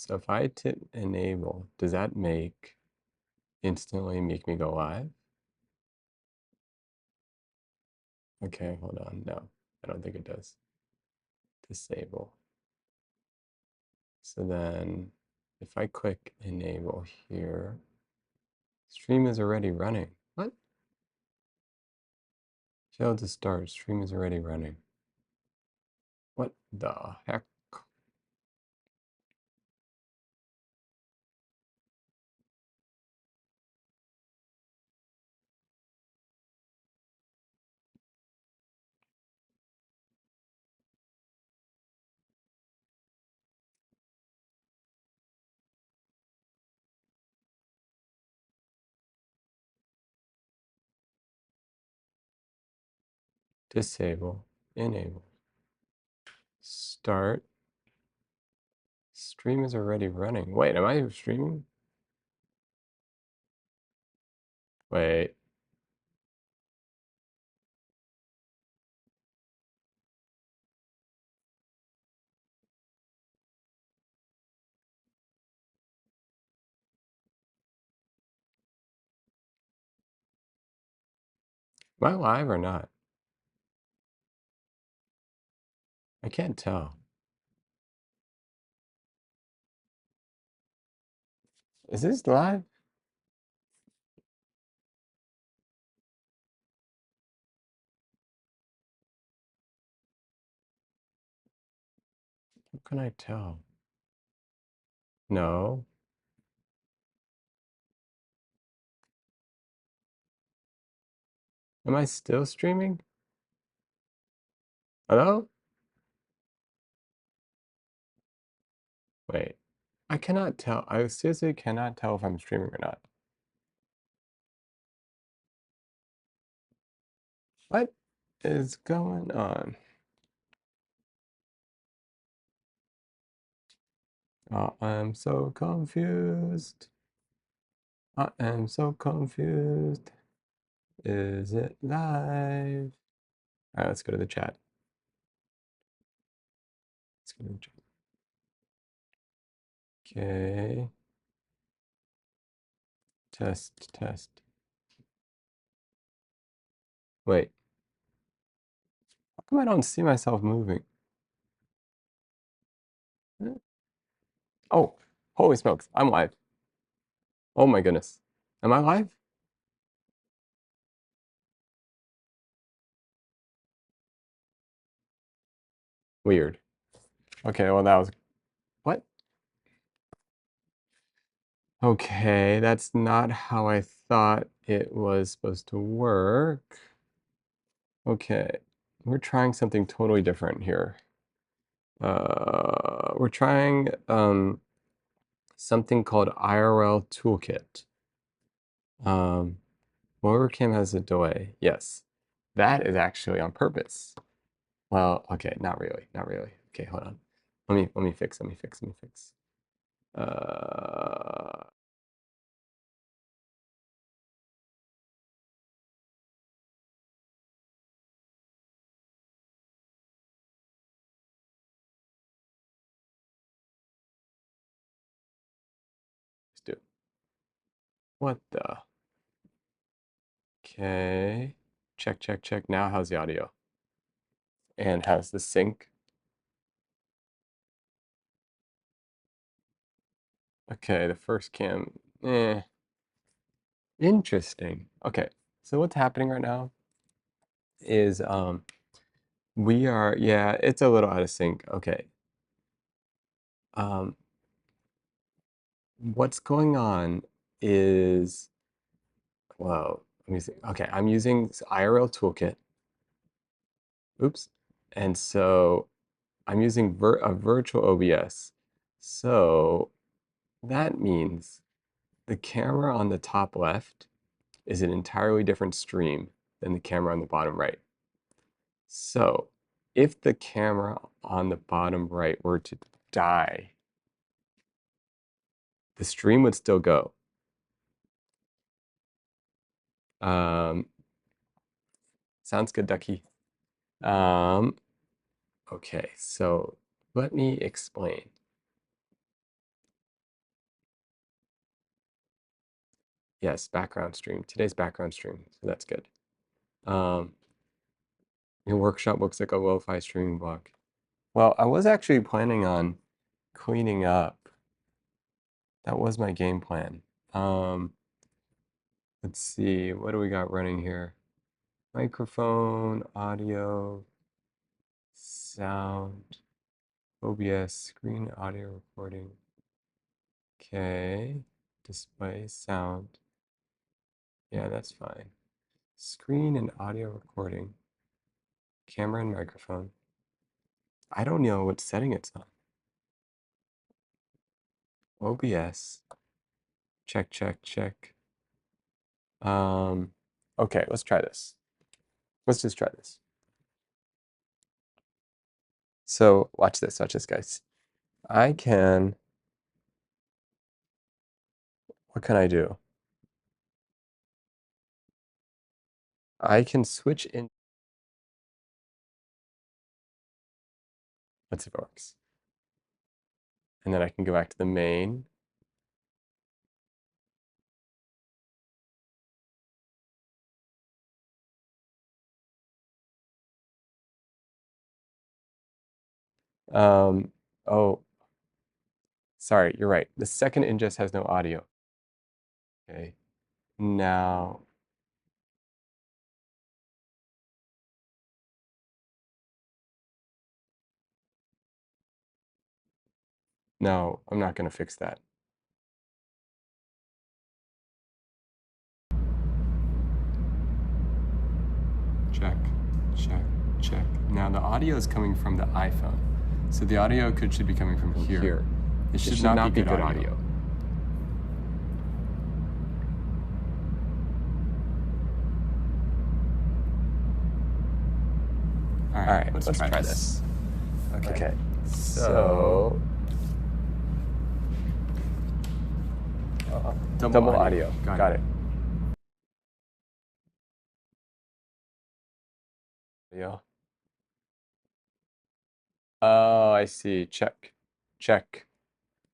So if I hit enable, does that instantly make me go live? Okay, hold on. No, I don't think it does. Disable. So then if I click enable here, stream is already running. What? Failed to start. Stream is already running. What the heck? Disable. Enable. Start. Stream is already running. Wait, am I streaming? Wait. Am I live or not? I can't tell. Is this live? How can I tell? No. Am I still streaming? Hello? Wait. I cannot tell. I seriously cannot tell if I'm streaming or not. What is going on? I'm so confused. I am so confused. Is it live? All right, let's go to the chat. Let's go to the chat. Okay. Test, test. Wait. How come I don't see myself moving? Oh, holy smokes. I'm live. Oh my goodness. Am I live? Weird. Okay, well, that was... What? Okay, that's not how I thought it was supposed to work. Okay, we're trying something totally different here. We're trying something called IRL Toolkit. Webcam has a delay. Yes, that is actually on purpose. Well, okay, not really, not really. Okay, hold on. Let me fix. Let me fix. Let me fix. Let's do. What the? Okay. Check, check, check. Now, how's the audio? And how's the sync? Okay, the first cam. Interesting. Okay, so what's happening right now is we are, yeah, it's a little out of sync. Okay. Um, what's going on is, well, let me see. Okay, I'm using IRL Toolkit. Oops. And so I'm using a virtual OBS. So that means the camera on the top left is an entirely different stream than the camera on the bottom right. So if the camera on the bottom right were to die, the stream would still go. Sounds good, Ducky. Okay, so let me explain. Yes, background stream. Today's background stream, so that's good. Your workshop looks like a lo-fi streaming block. Well, I was actually planning on cleaning up. That was my game plan. Let's see, what do we got running here? Microphone, audio, sound, OBS, screen audio recording. Okay, display, sound. Yeah, that's fine. Screen and audio recording. Camera and microphone. I don't know what setting it's on. OBS. Check, check, check. Okay, let's try this. Let's just try this. So watch this, guys. I can, what can I do? I can switch in, let's see if it works. And then I can go back to the main. Oh, sorry, you're right. The second ingest has no audio. Okay, now, no, I'm not gonna fix that. Check, check, check. Now the audio is coming from the iPhone. So the audio should be coming from here. It should not be good audio. All right, let's try this. Okay, so double audio. Got it. Yeah. Oh, I see. Check, check,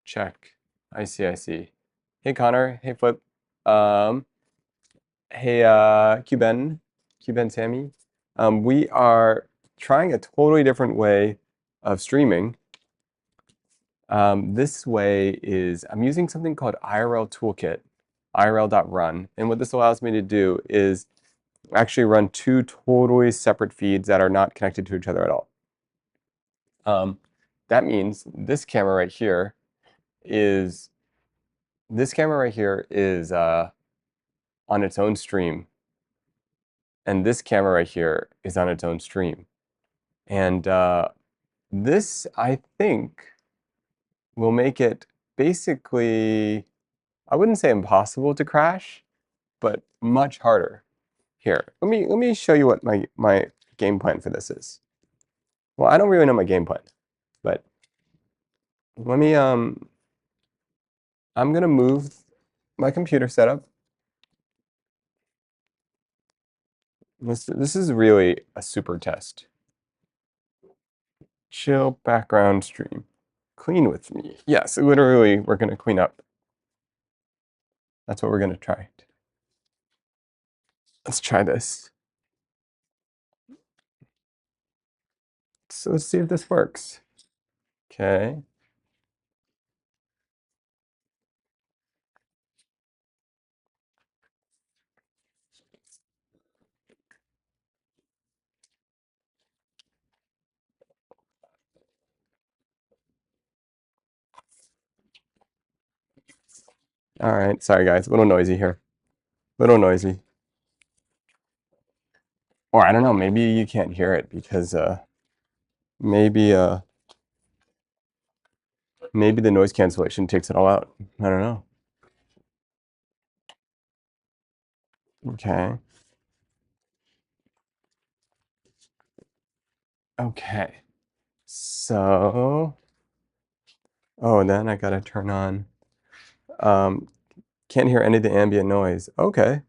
check. I see, I see. Hey, Connor. Hey, Flip. Hey, Cuben, Sammy. We are trying a totally different way of streaming. This way is, I'm using something called IRL Toolkit, IRL.run. And what this allows me to do is actually run two totally separate feeds that are not connected to each other at all. That means this camera right here is on its own stream. And this camera right here is on its own stream. And this, I think, will make it basically, I wouldn't say impossible to crash, but much harder. Here, let me show you what my game plan for this is. Well, I don't really know my game plan, but let me I'm gonna move my computer setup. This is really a super test. Chill background stream. Clean with me. Yes, literally, we're gonna clean up. That's what we're gonna try. Let's try this. So let's see if this works. Okay. All right. Sorry, guys. A little noisy here. Little noisy. Or I don't know. Maybe you can't hear it because maybe maybe the noise cancellation takes it all out. I don't know. Okay. Okay. So, oh, and then I gotta turn on. Can't hear any of the ambient noise. Okay.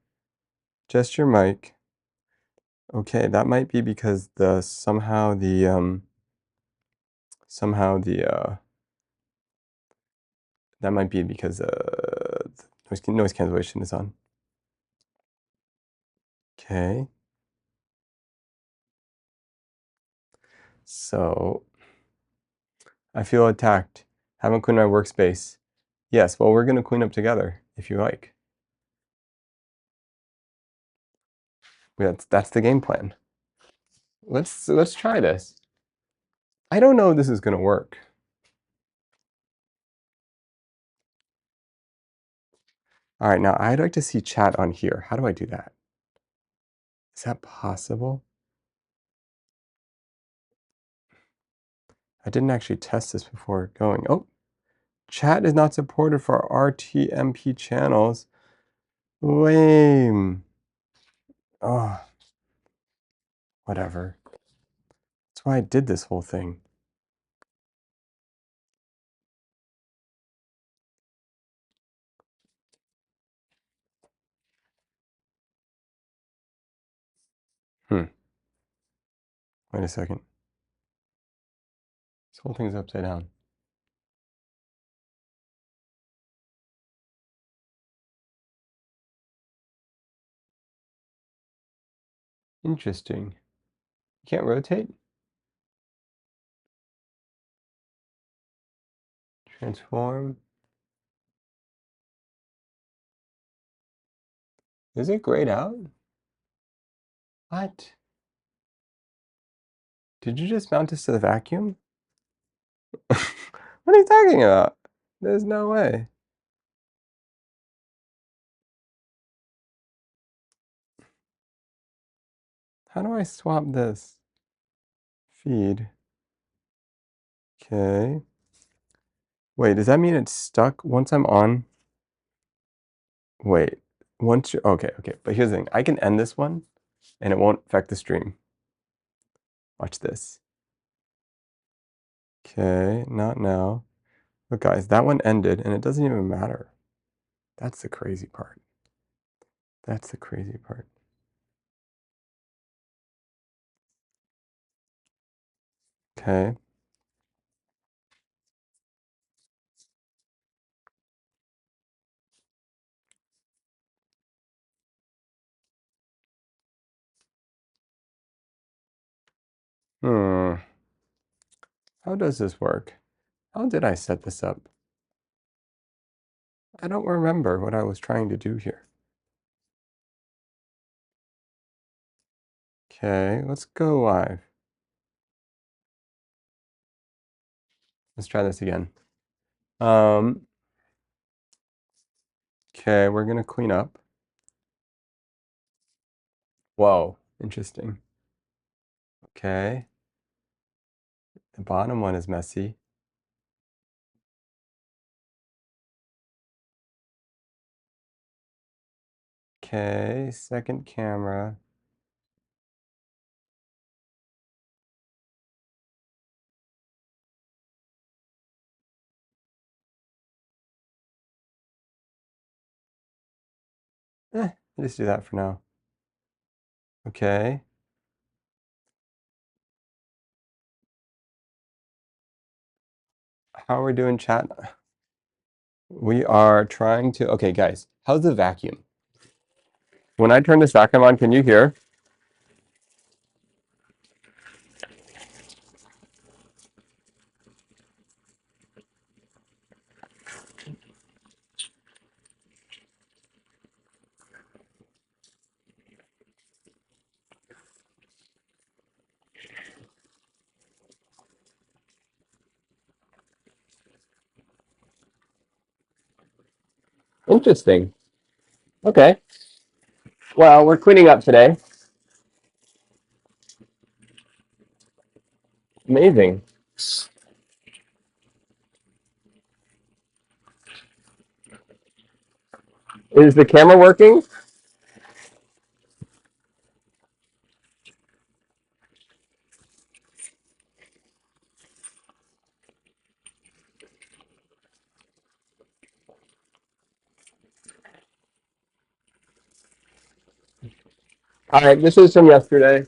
Just your mic. Okay, that might be because somehow the that might be because the noise cancellation is on. Okay. So I feel attacked. Haven't cleaned my workspace. Yes, well, we're going to clean up together if you like. That's the game plan. Let's try this. I don't know if this is going to work. All right, now I'd like to see chat on here. How do I do that? Is that possible? I didn't actually test this before going. Oh, chat is not supported for RTMP channels. Lame. Oh, whatever. That's why I did this whole thing. Wait a second. This whole thing's upside down. Interesting. You can't rotate? Transform? Is it grayed out? What? Did you just mount this to the vacuum? What are you talking about? There's no way. How do I swap this? Feed. Okay. Wait, does that mean it's stuck once I'm on? Wait, once you, okay. But here's the thing. I can end this one and it won't affect the stream. Watch this. Okay, not now. Look guys, that one ended and it doesn't even matter. That's the crazy part. That's the crazy part. Okay. How does this work? How did I set this up? I don't remember what I was trying to do here. Okay, let's go live. Let's try this again. Okay, we're gonna clean up. Whoa, interesting. Okay. The bottom one is messy. Okay, second camera. I'll just do that for now. Okay. How are we doing, chat? We are trying to, okay, guys, how's the vacuum? When I turn this vacuum on, can you hear? Interesting. Okay. Well, we're cleaning up today. Amazing. Is the camera working? All right, this is from yesterday.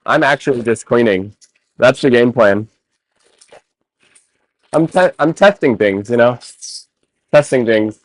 I'm actually just cleaning. That's the game plan. I'm testing things, you know, testing things.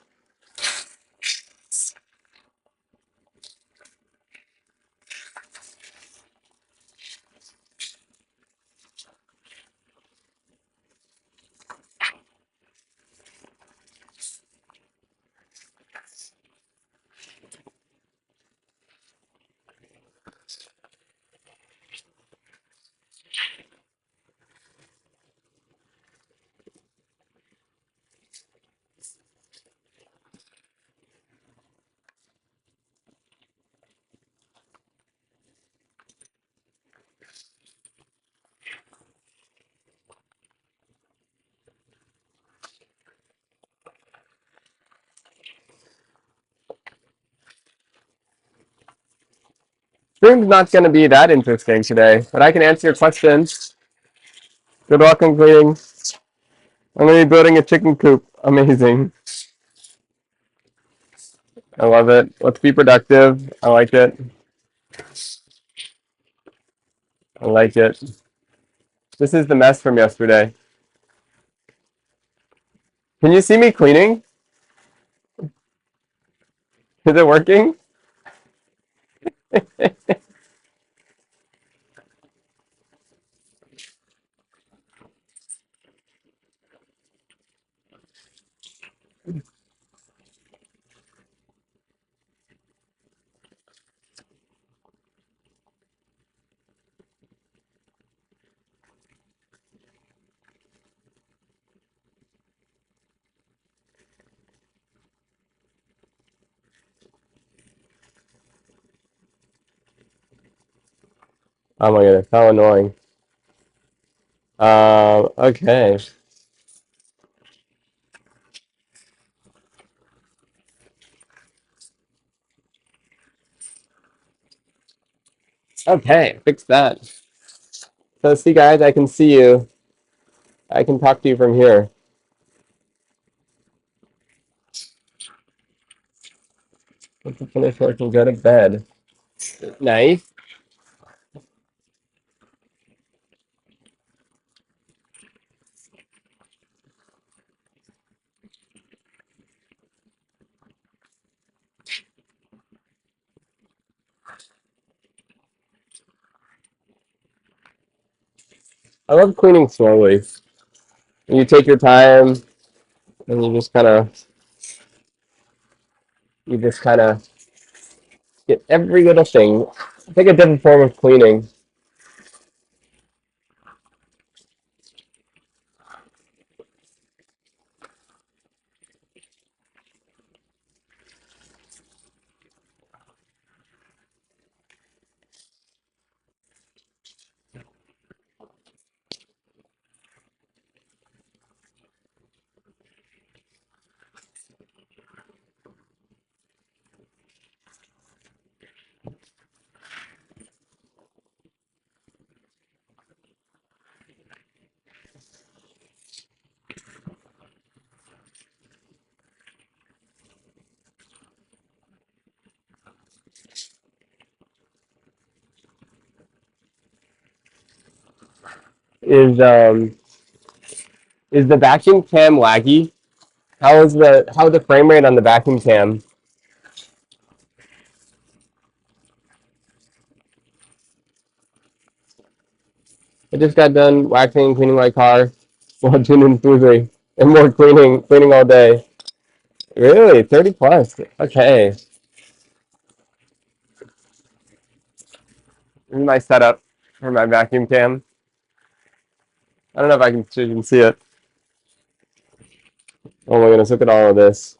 Stream's not going to be that interesting today, but I can answer your questions. Good luck on cleaning. I'm going to be building a chicken coop. Amazing. I love it. Let's be productive. I like it. I like it. This is the mess from yesterday. Can you see me cleaning? Is it working? Oh my goodness, how annoying. Okay. Okay, fix that. So see guys, I can see you. I can talk to you from here. Let's finish work and go to bed. Nice. I love cleaning slowly. You take your time and you just kind of get every little thing. Take a different form of cleaning. Is is the vacuum cam laggy? How's the frame rate on the vacuum cam? I just got done waxing and cleaning my car while tuning Fuslie and more cleaning all day. Really? 30 plus? Okay. This is my setup for my vacuum cam. I don't know if I can you can see it. Oh my goodness, look at all of this.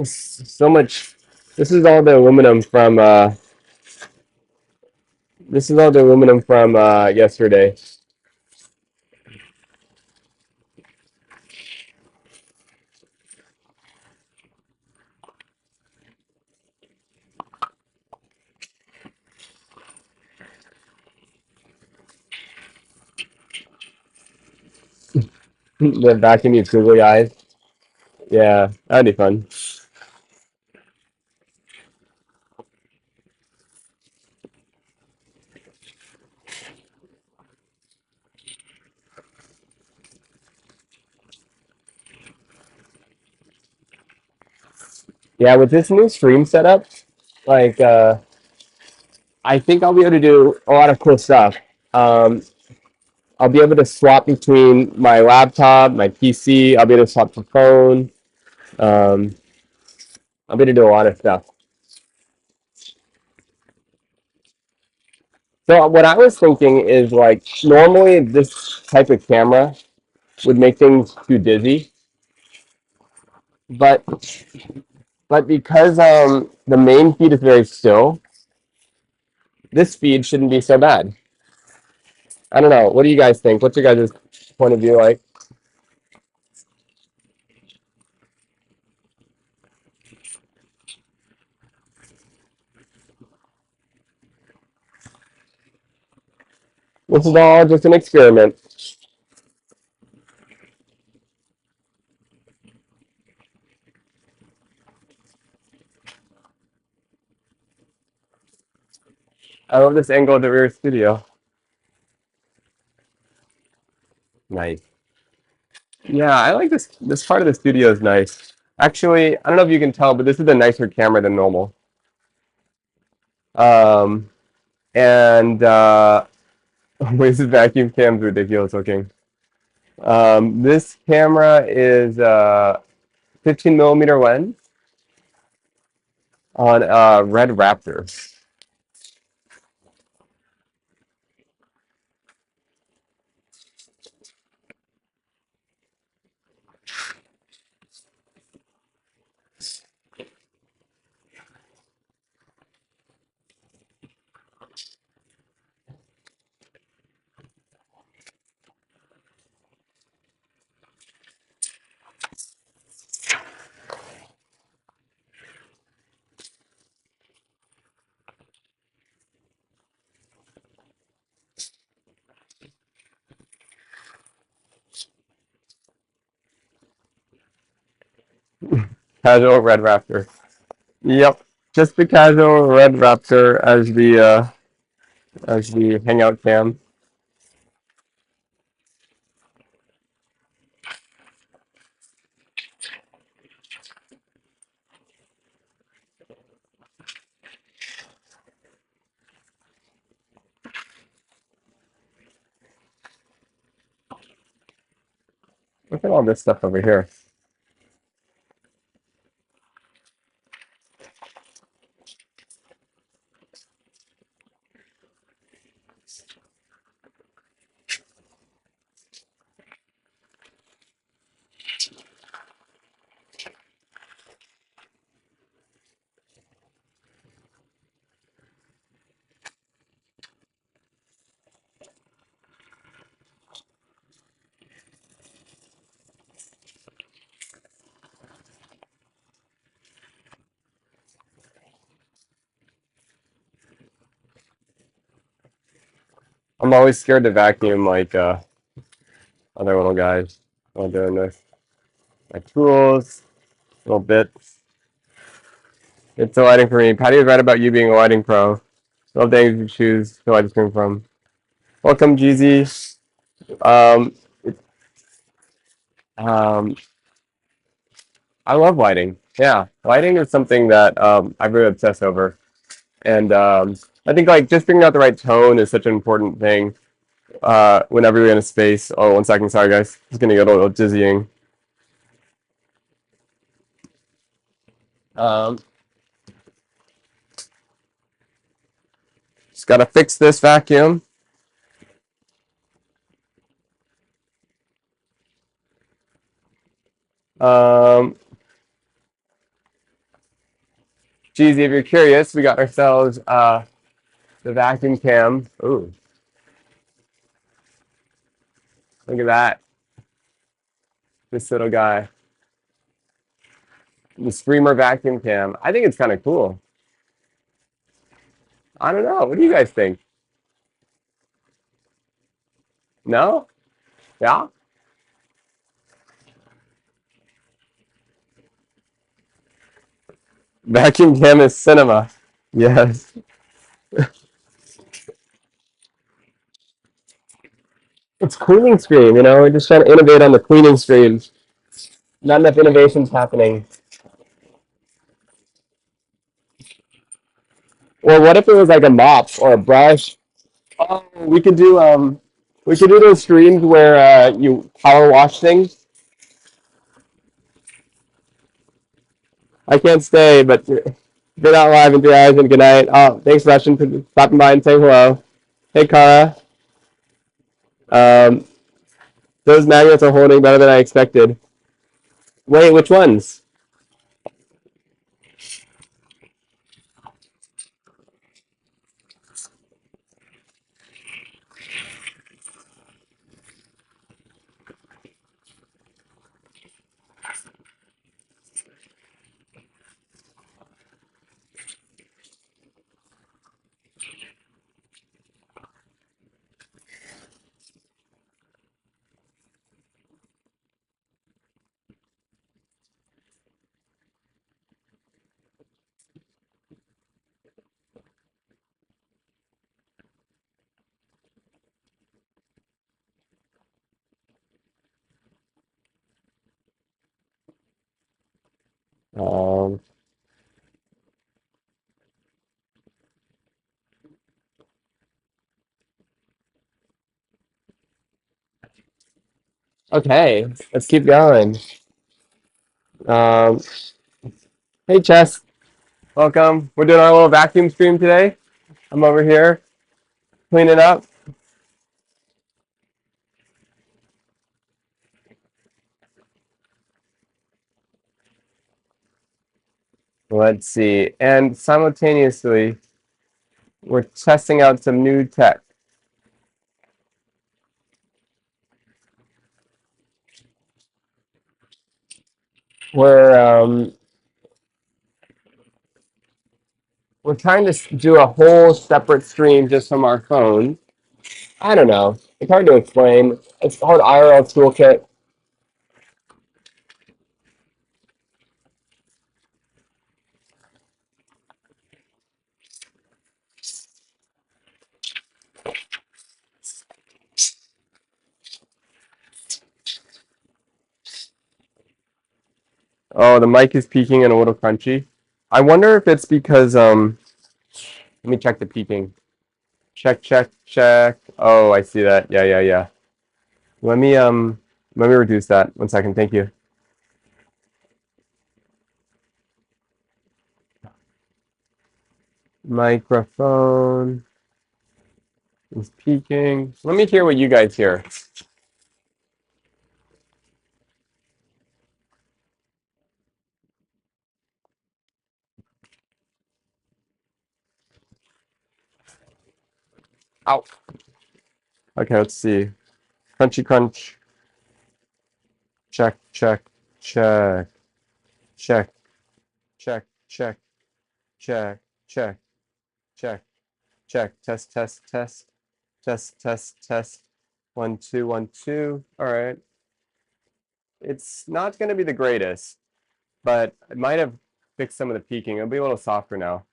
So much. This is all the aluminum from yesterday. The vacuum needs googly eyes. Yeah, that'd be fun. Yeah, with this new stream setup, like I think I'll be able to do a lot of cool stuff. Um, I'll be able to swap between my laptop, my PC. I'll be able to swap the phone. Um, I'll be able to do a lot of stuff. So what I was thinking is like normally this type of camera would make things too dizzy, but because the main feed is very still, this speed shouldn't be so bad. I don't know. What do you guys think? What's your guys' point of view like? This is all just an experiment. I love this angle of the rear studio. Nice. Yeah, I like this. This part of the studio is nice. Actually, I don't know if you can tell, but this is a nicer camera than normal. Um, and Where's this vacuum cam's ridiculous looking. This camera is 15 millimeter lens on a Red Raptor. Casual Red Raptor. Yep, just the casual Red Raptor as the hangout cam. Look at all this stuff over here. I'm always scared to vacuum like other little guys while doing this. My tools, little bits. It's a lighting for me. Patty was right about you being a lighting pro. Love things you choose the lighting screen from. Welcome, Jeezy. Um, um, I love lighting. Yeah, lighting is something that I really obsess over, and I think like just figuring out the right tone is such an important thing. Whenever you're in a space. Oh, 1 second. Sorry, guys. It's gonna get a little dizzying. Um, just gotta fix this vacuum. Um, Jeezy, if you're curious, we got ourselves the vacuum cam. Ooh, look at that. This little guy. The Screamer vacuum cam. I think it's kind of cool. I don't know. What do you guys think? No? Yeah? Vacuum cam is cinema. Yes. It's cleaning screen, you know? We're just trying to innovate on the cleaning screen. Not enough innovations happening. Or what if it was like a mop or a brush? Oh, we could do those streams where you power wash things. I can't stay, but good out live in 3 hours and good night. Oh, thanks, Russian, for stopping by and saying hello. Hey, Kara. Um, those magnets are holding better than I expected. Wait, which ones? Um, okay, let's keep going. Um, hey, Chess. Welcome. We're doing our little vacuum stream today. I'm over here cleaning up. Let's see. And simultaneously, we're testing out some new tech. We're we're trying to do a whole separate stream just from our phone. I don't know. It's hard to explain. It's called IRL Toolkit. Oh, the mic is peaking and a little crunchy. I wonder if it's because let me check the peaking. Check, check, check. Oh, I see that. Yeah, yeah, yeah. Let me let me reduce that. 1 second. Thank you. Microphone is peaking. Let me hear what you guys hear. Ow. Okay, let's see. Crunchy crunch. Check, check, check, check, check, check, check, check, check, check. Test, test, test, test, test, test. 1, 2, 1, 2. All right. It's not going to be the greatest, but it might have fixed some of the peaking. It'll be a little softer now.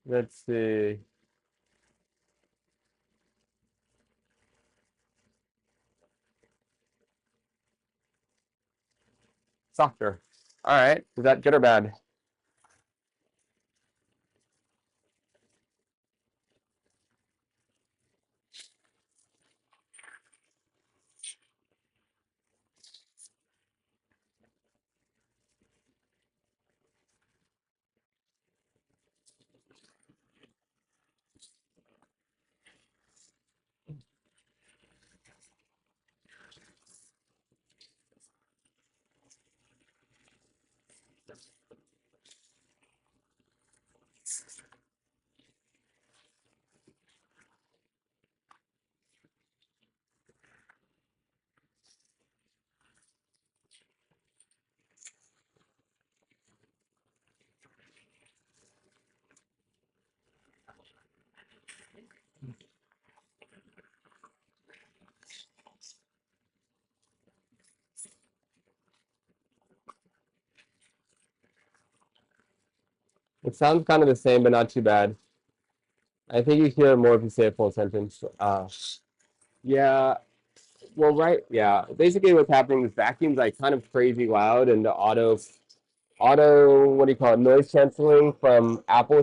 Let's see. Softer. All right. Is that good or bad? It sounds kind of the same, but not too bad. I think you hear it more if you say a full sentence. Yeah, Well, right, yeah. Basically, what's happening is vacuum's like kind of crazy loud, and the what do you call it, noise canceling from Apple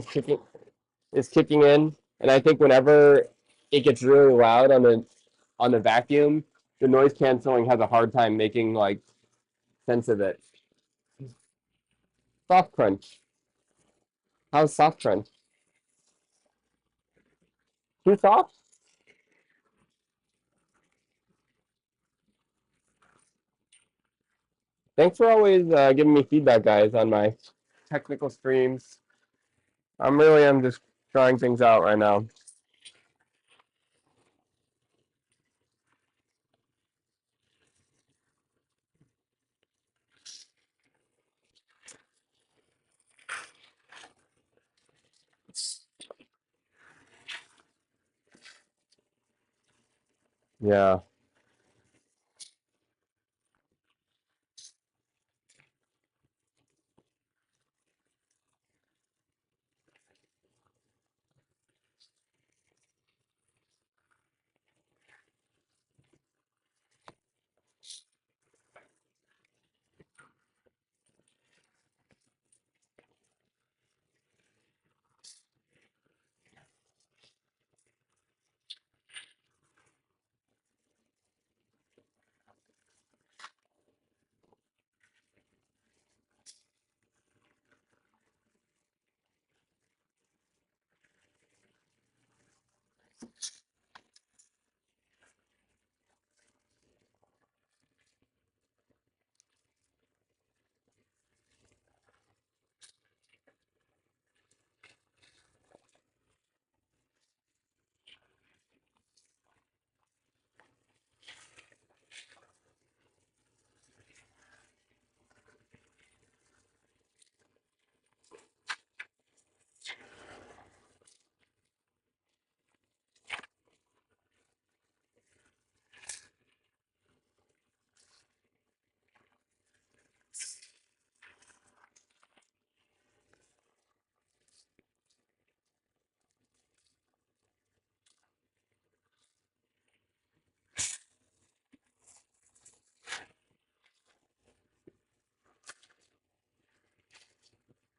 is kicking in. And I think whenever it gets really loud on the vacuum, the noise canceling has a hard time making like sense of it. Soft crunch. How's soft crunch? Too soft? Thanks for always giving me feedback, guys, on my technical streams. I'm just trying things out right now. Yeah,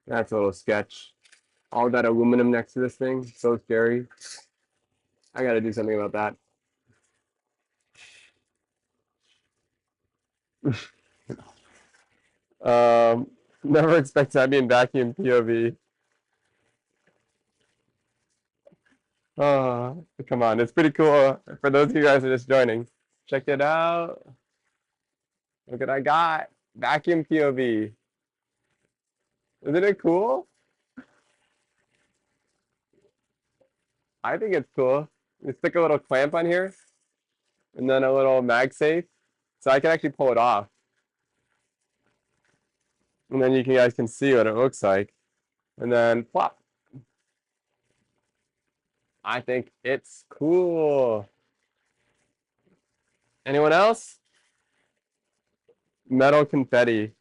that's a little sketch. All that aluminum next to this thing, so scary. I got to do something about that. Never expect to be in vacuum POV. Come on, it's pretty cool. For those of you guys who are just joining, check it out. Look what I got. Vacuum POV. Isn't it cool? I think it's cool. You stick a little clamp on here and then a little MagSafe. So I can actually pull it off. And then you guys can see what it looks like. And then plop. I think it's cool. Anyone else? Metal confetti.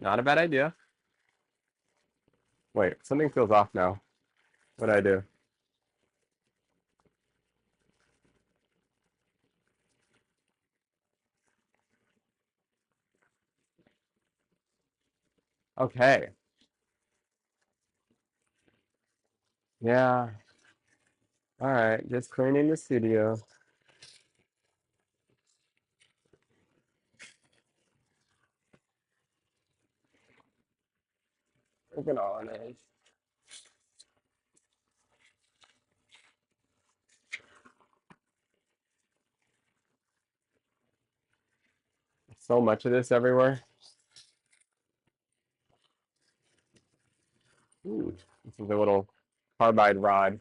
Not a bad idea. Wait, something feels off now. What do I do? Okay. Yeah. All right. Just cleaning the studio. Look at all it. So much of this everywhere. Ooh, this is a little carbide rod.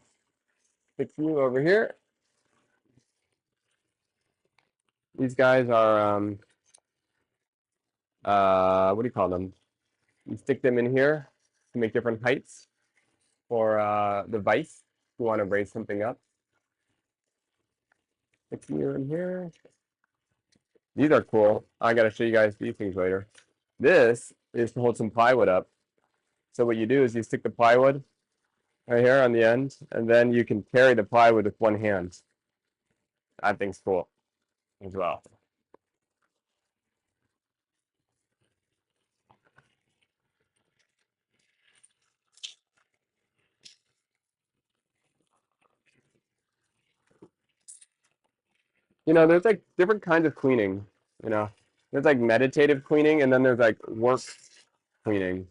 Fix you over here. These guys are what do you call them? You stick them in here to make different heights for the vise. If you want to raise something up. Fix you in here. These are cool. I gotta show you guys these things later. This is to hold some plywood up. So what you do is you stick the plywood right here on the end, and then you can carry the plywood with one hand. I think's cool as well. You know, there's like different kinds of cleaning, you know. There's like meditative cleaning and then there's like work cleaning.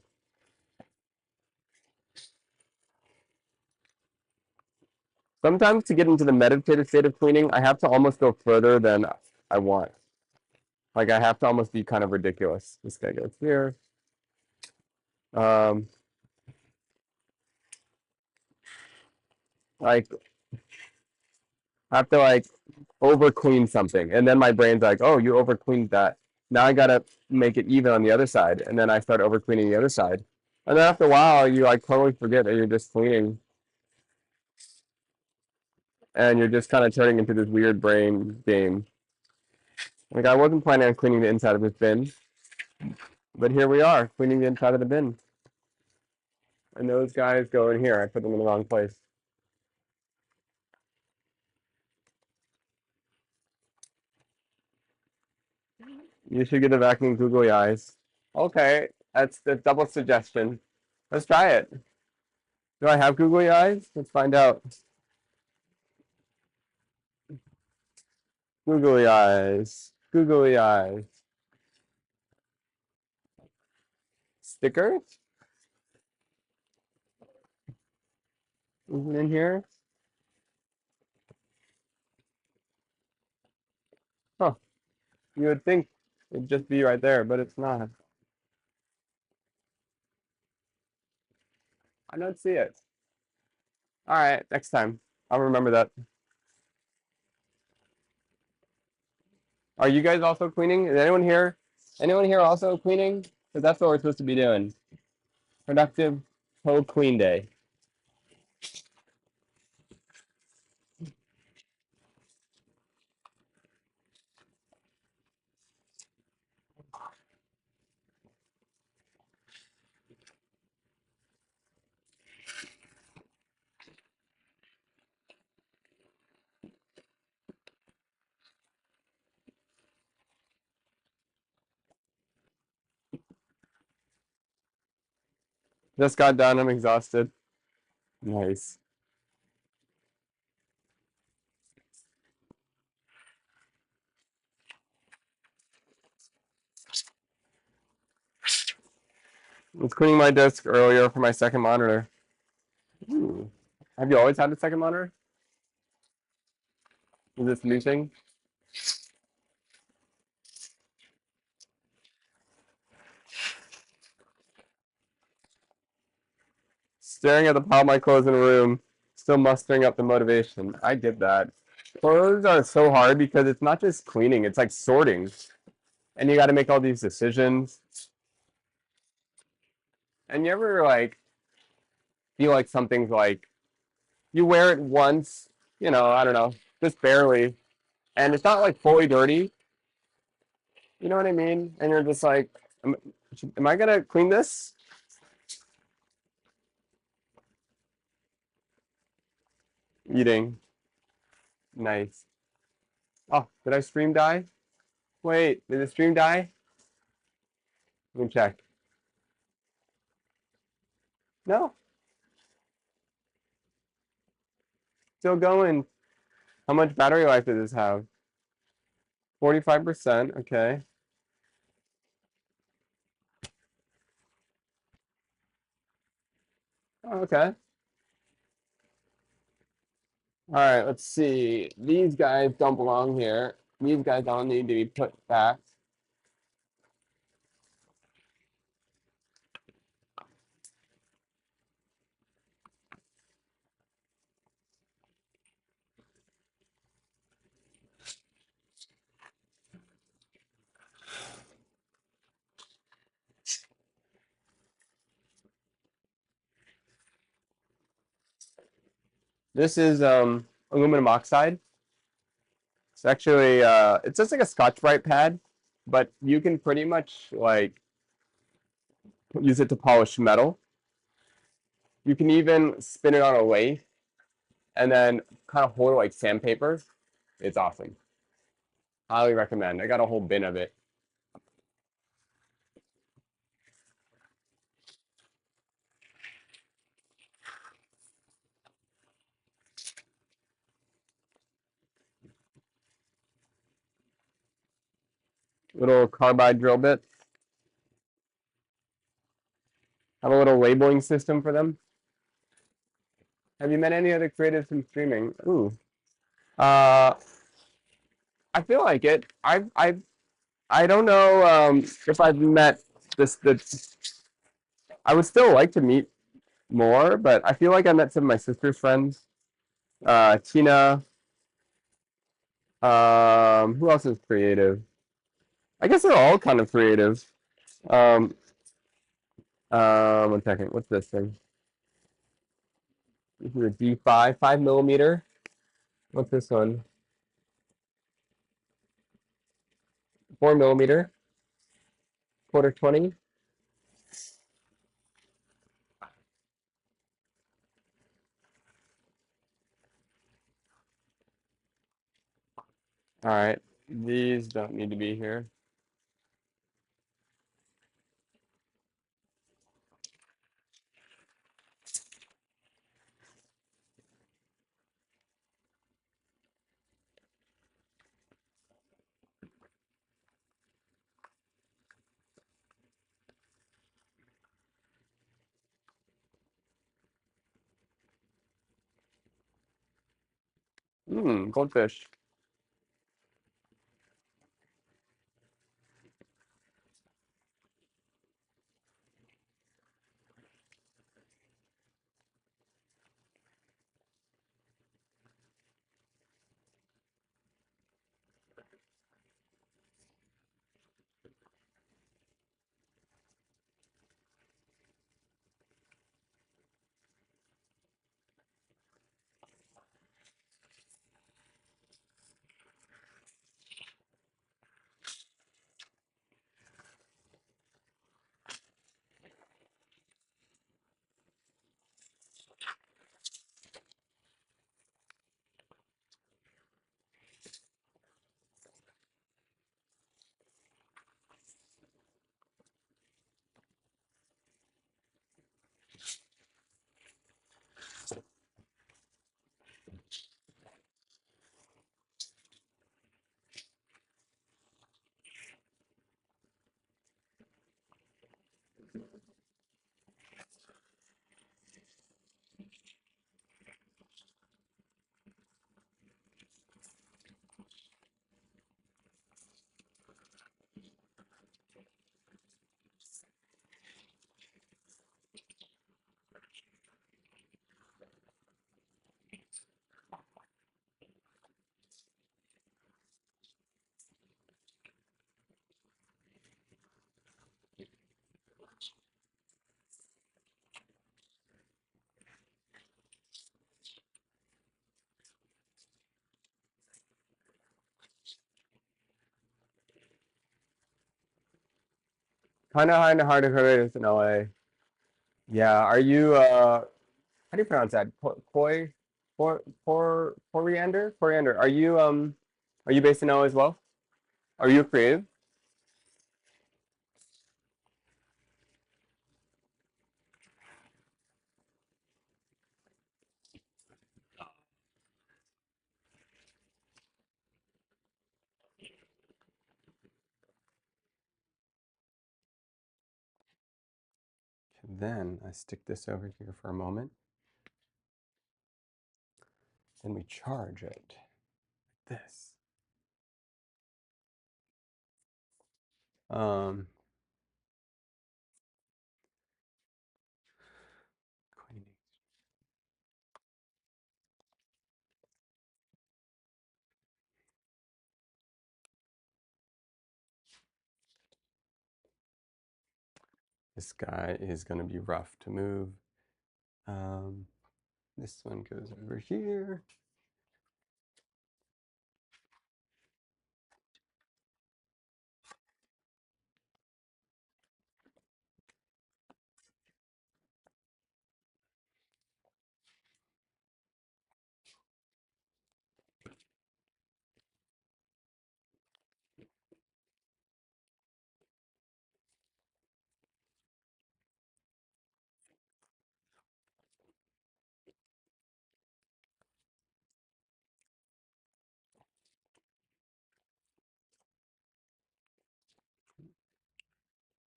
Sometimes to get into the meditative state of cleaning, I have to almost go further than I want. Like I have to almost be kind of ridiculous. This guy goes here. Um, like I have to like over clean something, and then my brain's like, "Oh, you over cleaned that. Now I gotta make it even on the other side," and then I start over cleaning the other side, and then after a while, you like totally forget that you're just cleaning, and you're just kind of turning into this weird brain game. Like I wasn't planning on cleaning the inside of this bin, but here we are cleaning the inside of the bin, and those guys go in here. I put them in the wrong place. You should get a vacuum googly eyes. Okay, that's the double suggestion. Let's try it. Do I have googly eyes? Let's find out. Googly eyes. Googly eyes. Stickers? Isn't in here? Huh. You would think it'd just be right there, but it's not. I don't see it. All right, next time. I'll remember that. Are you guys also cleaning? Is anyone here? Anyone here also cleaning? Because that's what we're supposed to be doing. Productive co-clean day. Just got done. I'm exhausted. Nice. I was cleaning my desk earlier for my second monitor. Ooh. Have you always had a second monitor? Is this a new thing? Staring at the pile of my clothes in a room, still mustering up the motivation. I did that. Clothes are so hard because it's not just cleaning, it's like sorting. And you got to make all these decisions. And you ever like feel like something's like you wear it once, you know, I don't know, just barely, and it's not like fully dirty. You know what I mean? And you're just like, am I gonna clean this? Eating. Nice. Oh, did I stream die? Wait, did the stream die? Let me check. No, still going. How much battery life does this have? 45%. Okay. Oh, okay. All right, let's see. These guys don't belong here. These guys don't need to be put back. This is aluminum oxide. It's actually it's just like a Scotch-Brite pad, but you can pretty much like use it to polish metal. You can even spin it on a lathe and then kind of hold it like sandpaper. It's awesome. Highly recommend. I got a whole bin of it. Little carbide drill bits. Have a little labeling system for them. Have you met any other creatives in streaming? Ooh. I feel like it. I don't know if I've met the. I would still like to meet more, but I feel like I met some of my sister's friends. Tina. Who else is creative? I guess they're all kind of creative. Um, 1 second. What's this thing? This is a D5, 5 millimeter. What's this one? 4 millimeter, quarter 20. All right. These don't need to be here. Goldfish. Kind of hard to create in LA. Yeah. Are you how do you pronounce that? Koi, coriander? Coriander. Are you based in LA as well? Are you creative? Then I stick this over here for a moment. Then we charge it. This. Um, this guy is going to be rough to move. Um, this one goes over here.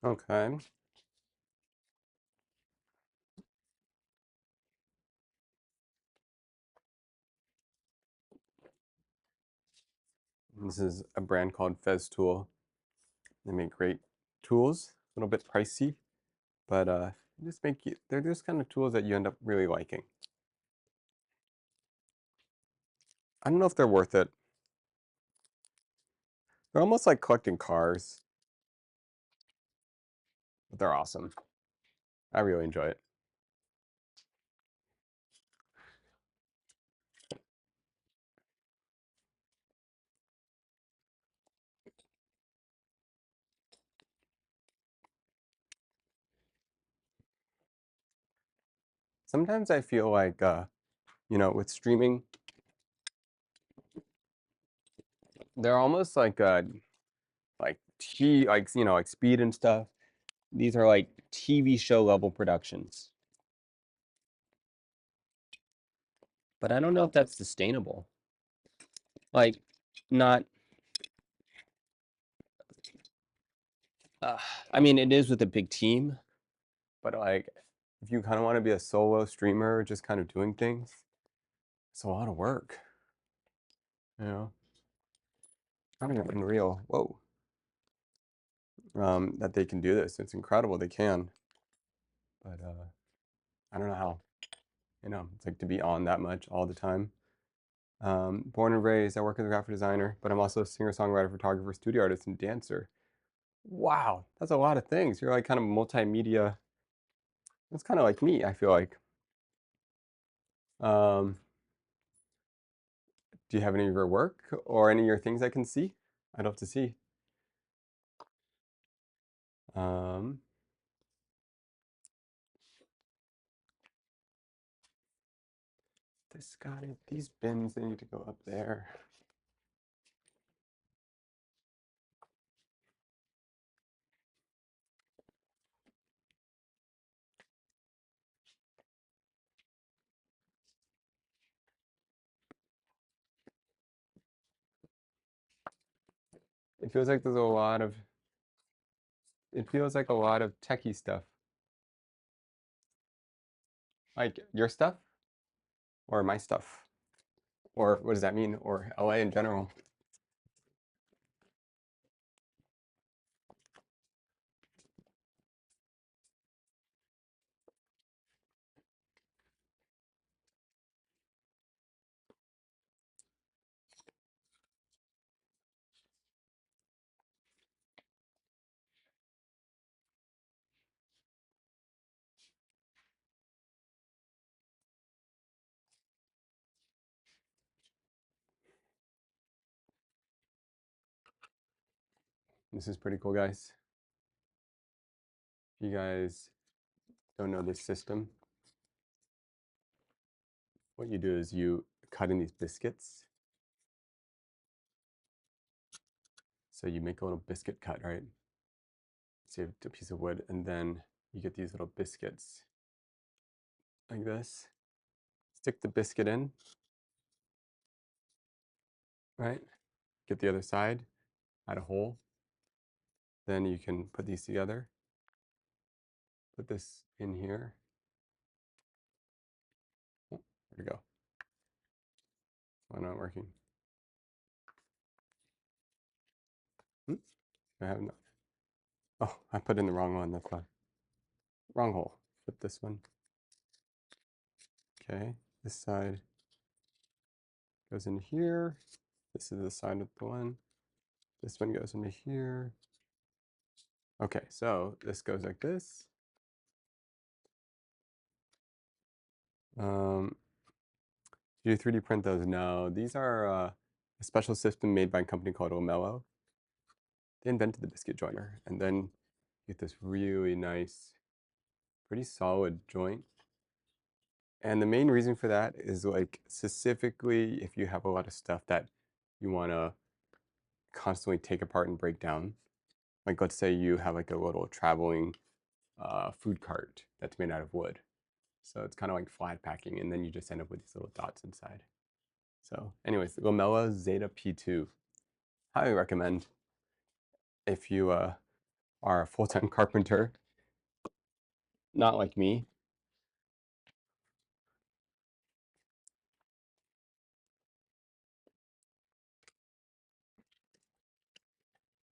Okay. This is a brand called Fez Tool. They make great tools, a little bit pricey, but just make you, they're just kind of tools that you end up really liking. I don't know if they're worth it. They're almost like collecting cars, but they're awesome. I really enjoy it. Sometimes I feel like, with streaming, they're almost like speed and stuff. These are like TV show level productions, but I don't know if that's sustainable. Like, not. Uh, I mean, it is with a big team, but like, if you kind of want to be a solo streamer, just kind of doing things, it's a lot of work. You know, I don't know, unreal. Whoa, that they can do this. It's incredible. They can, but I don't know how. It's like to be on that much all the time. Born and raised, I work as a graphic designer, but I'm also a singer, songwriter, photographer, studio artist, and dancer. Wow, that's a lot of things. You're like kind of multimedia. That's kind of like me, I feel like. Um, do you have any of your work or any of your things I can see? I'd love to see. Um, these bins, they need to go up there. It feels like there's a lot of, it feels like a lot of techie stuff. Like your stuff or my stuff? Or what does that mean? Or LA in general? This is pretty cool, guys. If you guys don't know this system, what you do is you cut in these biscuits. So you make a little biscuit cut, right? So you have a piece of wood, and then you get these little biscuits like this. Stick the biscuit in, right? Get the other side, add a hole. Then you can put these together. Put this in here. Oh, there we go. Why not working? Hmm? I have not. Oh, I put in the wrong one. That's why. Wrong hole. Flip this one. Okay, this side goes in here. This is the side of the one. This one goes into here. Okay, so this goes like this. Do you 3D print those? No, these are a special system made by a company called Omello. They invented the biscuit joiner, and then you get this really nice, pretty solid joint. And the main reason for that is like specifically if you have a lot of stuff that you want to constantly take apart and break down. Like let's say you have like a little traveling food cart that's made out of wood. So it's kind of like flat packing, and then you just end up with these little dots inside. So anyways, the Gomella Zeta P2. Highly recommend if you are a full-time carpenter, not like me.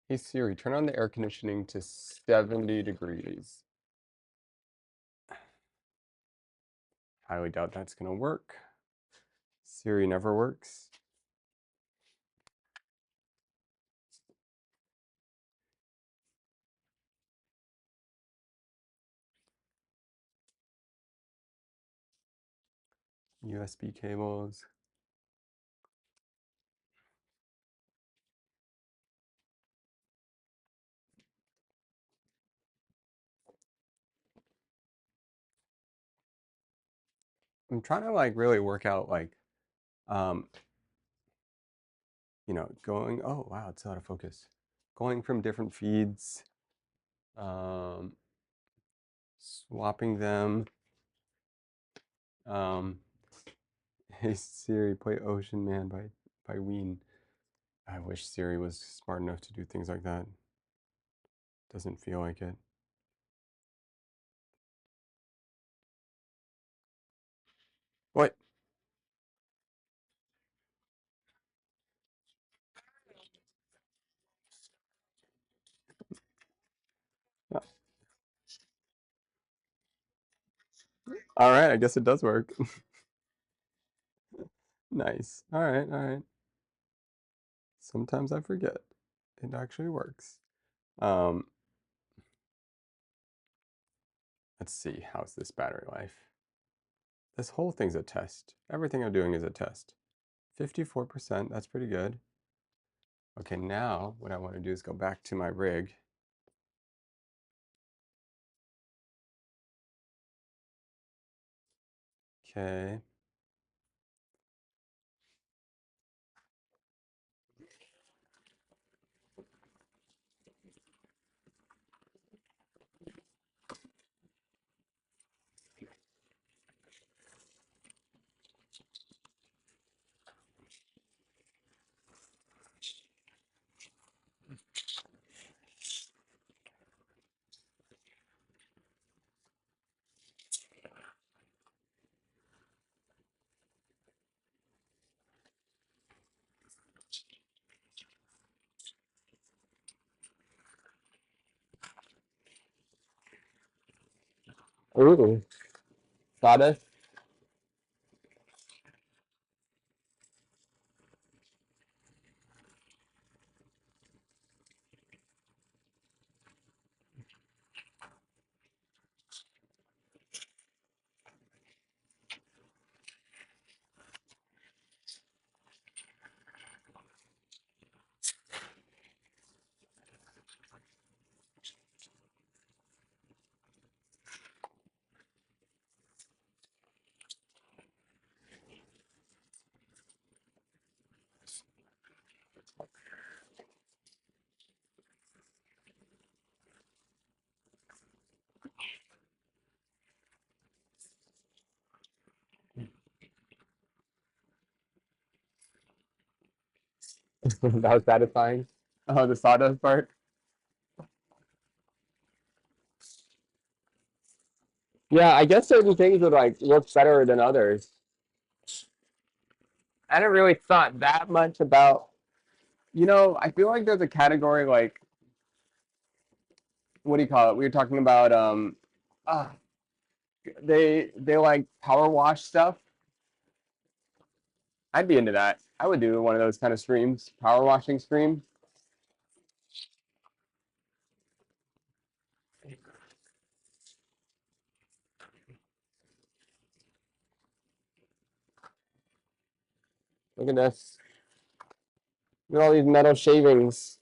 Hey Siri, turn on the air conditioning to 70 degrees. Highly doubt that's going to work. Siri never works. USB cables. I'm trying to like really work out like, um, going, oh wow, it's out of focus. Going from different feeds, um, swapping them. Um, hey Siri, play Ocean Man by Ween. I wish Siri was smart enough to do things like that. Doesn't feel like it. What? Uh, All right, I guess it does work. Nice. All right, all right. Sometimes I forget. It actually works. Um, let's see. How's this battery life? This whole thing's a test. Everything I'm doing is a test. 54%, that's pretty good. Okay, now what I want to do is go back to my rig. Okay. Ooh, sawdust. That was satisfying. Oh, the sawdust part. Yeah, I guess certain things would like work better than others. I hadn't really thought that much about, I feel like there's a category like, what do you call it? We were talking about uh, they like power wash stuff. I'd be into that. I would do one of those kind of streams, power washing stream. Look at this. Look at all these metal shavings.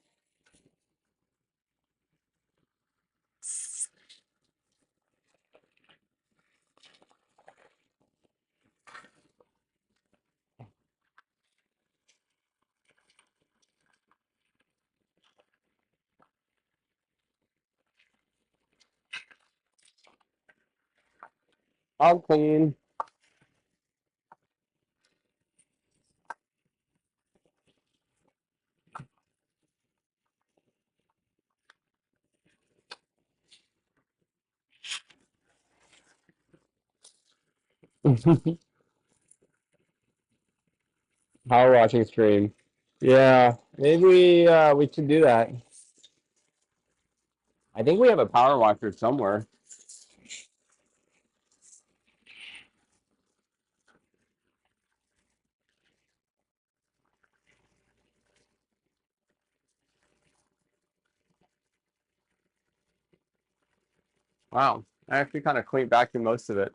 All clean. Power watching stream. Yeah, maybe we should do that. I think we have a power washer somewhere. Wow, I actually kind of clean vacuum most of it.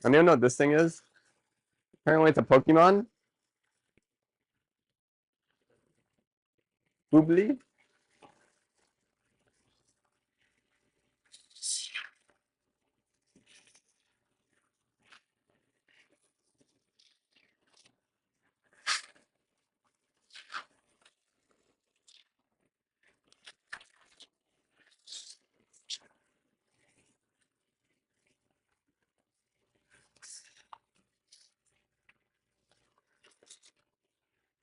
Anyone know what this thing is? Apparently it's a Pokemon. Fuslie.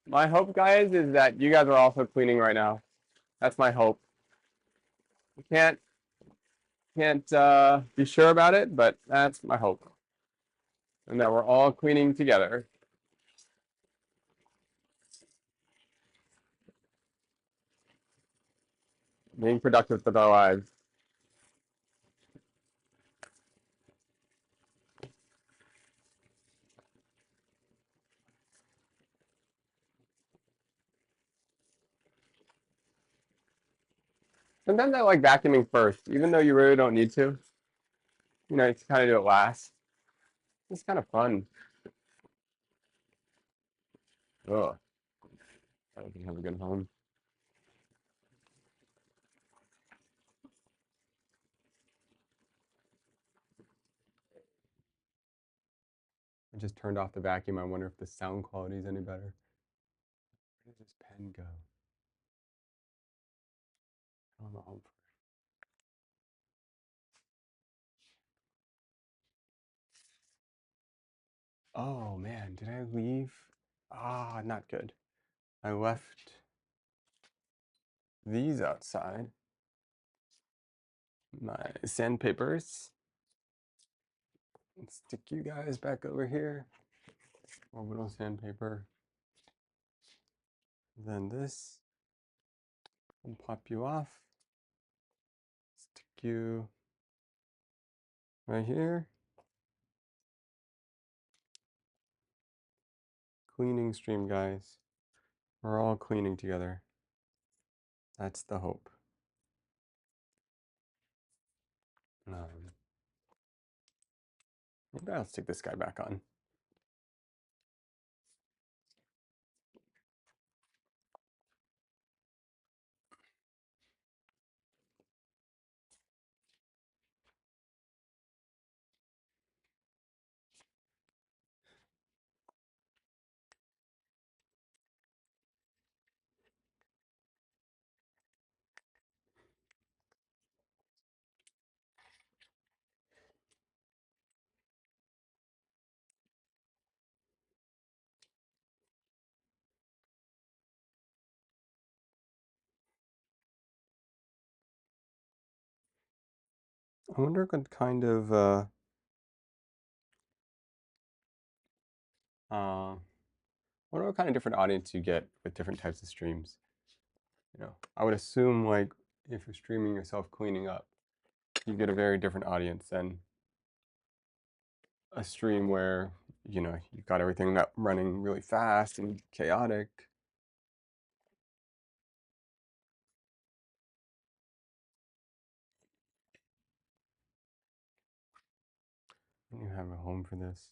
My hope, guys, is that you guys are also cleaning right now. That's my hope. I can't be sure about it, but that's my hope. And that we're all cleaning together. Being productive with our lives. Sometimes I like vacuuming first, even though you really don't need to. You know, you can kind of do it last. It's kind of fun. Ugh, I don't have a good home. I just turned off the vacuum. I wonder if the sound quality is any better. Where did this pen go? I don't know. Oh man, did I leave? Ah, not good. I left these outside. My sandpapers. Let's stick you guys back over here. Orbital sandpaper. Then this. And pop you off. Stick you right here. Cleaning stream, guys. We're all cleaning together. That's the hope. Maybe I'll stick this guy back on. I wonder what kind of I wonder what kind of different audience you get with different types of streams. You know, I would assume like if you're streaming yourself cleaning up, you get a very different audience than a stream where, you know, you've got everything running really fast and chaotic. And you have a home for this.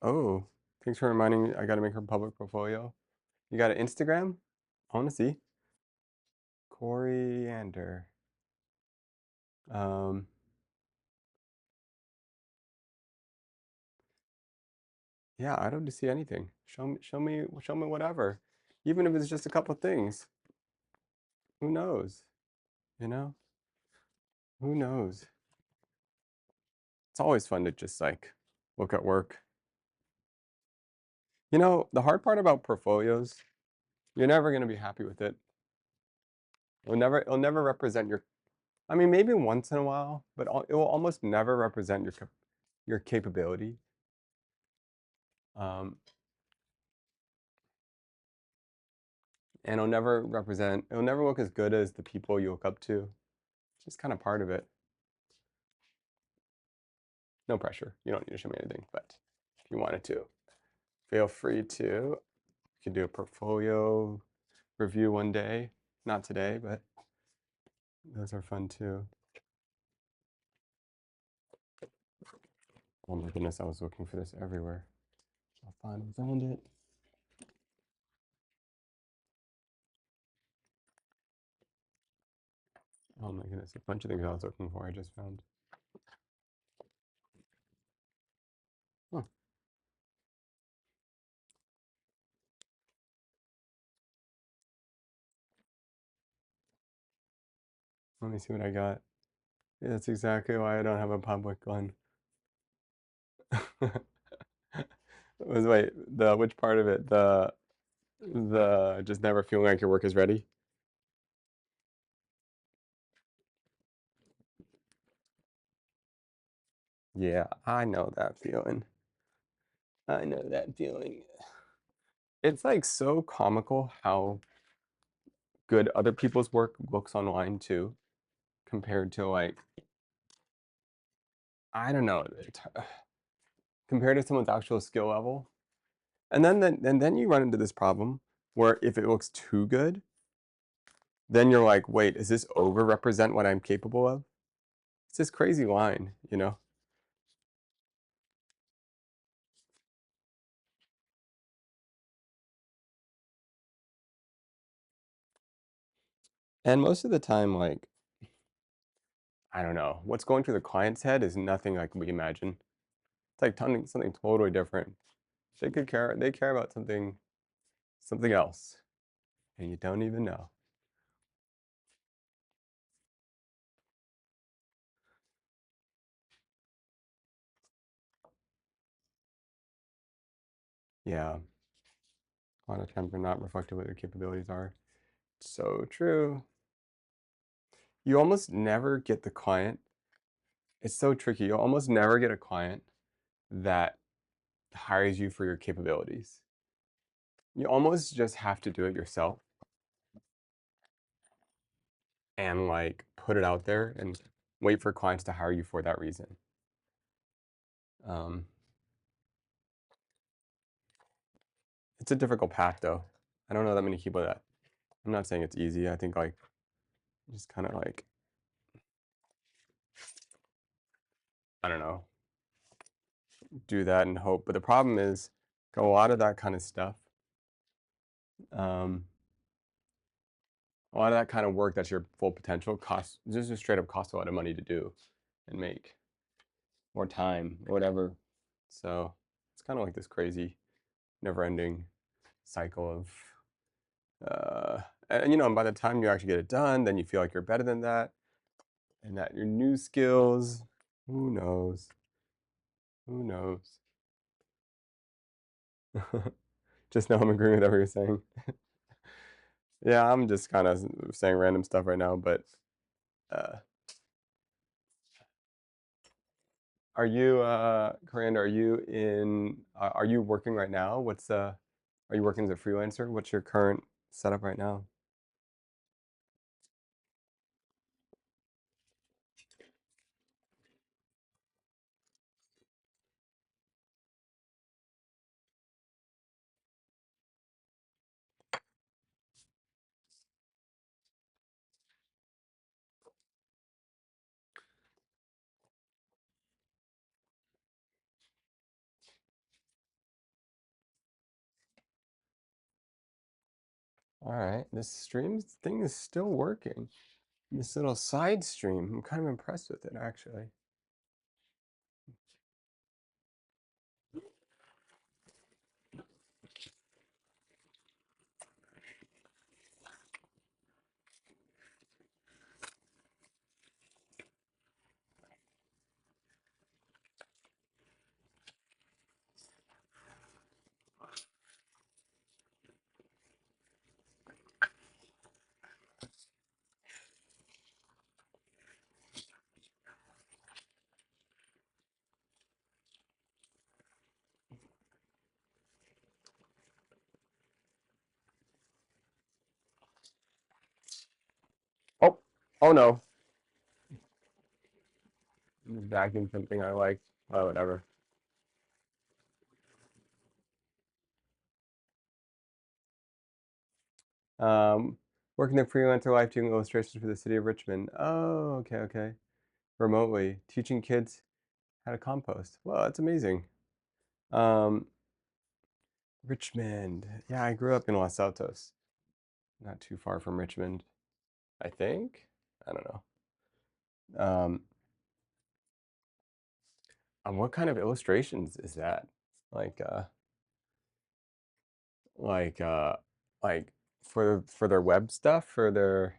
Oh, thanks for reminding me. I got to make her public portfolio. You got an Instagram? I want to see. Coriander. Um, yeah, I don't see anything. Show me whatever. Even if it's just a couple things. Who knows? You know? Who knows? It's always fun to just like look at work. You know, the hard part about portfolios You're never going to be happy with it. It'll never represent your, I mean, maybe once in a while, but it will almost never represent your capability. Um, and it'll never look as good as the people you look up to. It's just kind of part of it. No pressure. You don't need to show me anything, but if you wanted to, feel free to. You can do a portfolio review one day. Not today, but those are fun too. Oh my goodness, I was looking for this everywhere. I finally found it. Oh my goodness, a bunch of things I was looking for I just found. Huh. Let me see what I got. Yeah, that's exactly why I don't have a public one. Wait, which part of it? The just never feeling like your work is ready? Yeah, I know that feeling. I know that feeling. It's like so comical how good other people's work looks online too, compared to like, I don't know, compared to someone's actual skill level. And then you run into this problem where if it looks too good, then you're like, wait, is this overrepresent what I'm capable of? It's this crazy line, you know? And most of the time, like, I don't know, what's going through the client's head is nothing like we imagine. It's like something totally different. They care about something else, and you don't even know. Yeah, a lot of times they're not reflective of what their capabilities are. So true. You almost never get the client. It's so tricky. You'll almost never get a client that hires you for your capabilities. You almost just have to do it yourself and like put it out there and wait for clients to hire you for that reason. Um, it's a difficult path though. I don't know that many people that. I'm not saying it's easy. I think like just kind of like, I don't know, do that and hope. But the problem is a lot of that kind of stuff, um, a lot of that kind of work that's your full potential costs just straight up costs a lot of money to do and make, or time or whatever. So it's kind of like this crazy, never-ending cycle of, and you know, by the time you actually get it done, then you feel like you're better than that, and that your new skills, who knows, who knows. Just know I'm agreeing with everything you're saying. Yeah, I'm just kind of saying random stuff right now, but uh, are you, Coranda, are you working right now? Are you working as a freelancer? What's your current setup right now? All right, this stream thing is still working. This little side stream, I'm kind of impressed with it actually. Oh no, vacuum something I like. Oh, whatever. Um, Working the freelancer life doing illustrations for the city of Richmond. Oh, okay, okay. Remotely teaching kids how to compost. Well, that's amazing. Um, Richmond. Yeah, I grew up in Los Altos, not too far from Richmond, I think. I don't know. Um, what kind of illustrations is that? Like, like, uh, like for their web stuff, for the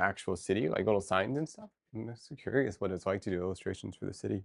actual city, like little signs and stuff. I'm so curious what it's like to do illustrations for the city.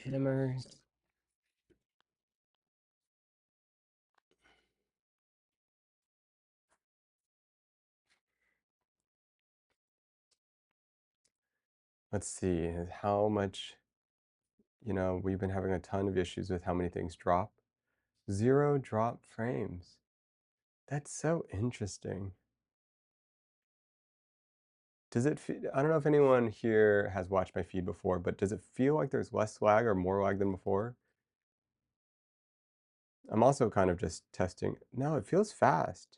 Hammers. Let's see how much, we've been having a ton of issues with how many things drop. Zero drop frames. That's so interesting. I don't know if anyone here has watched my feed before, but does it feel like there's less lag or more lag than before? I'm also kind of just testing. No, it feels fast.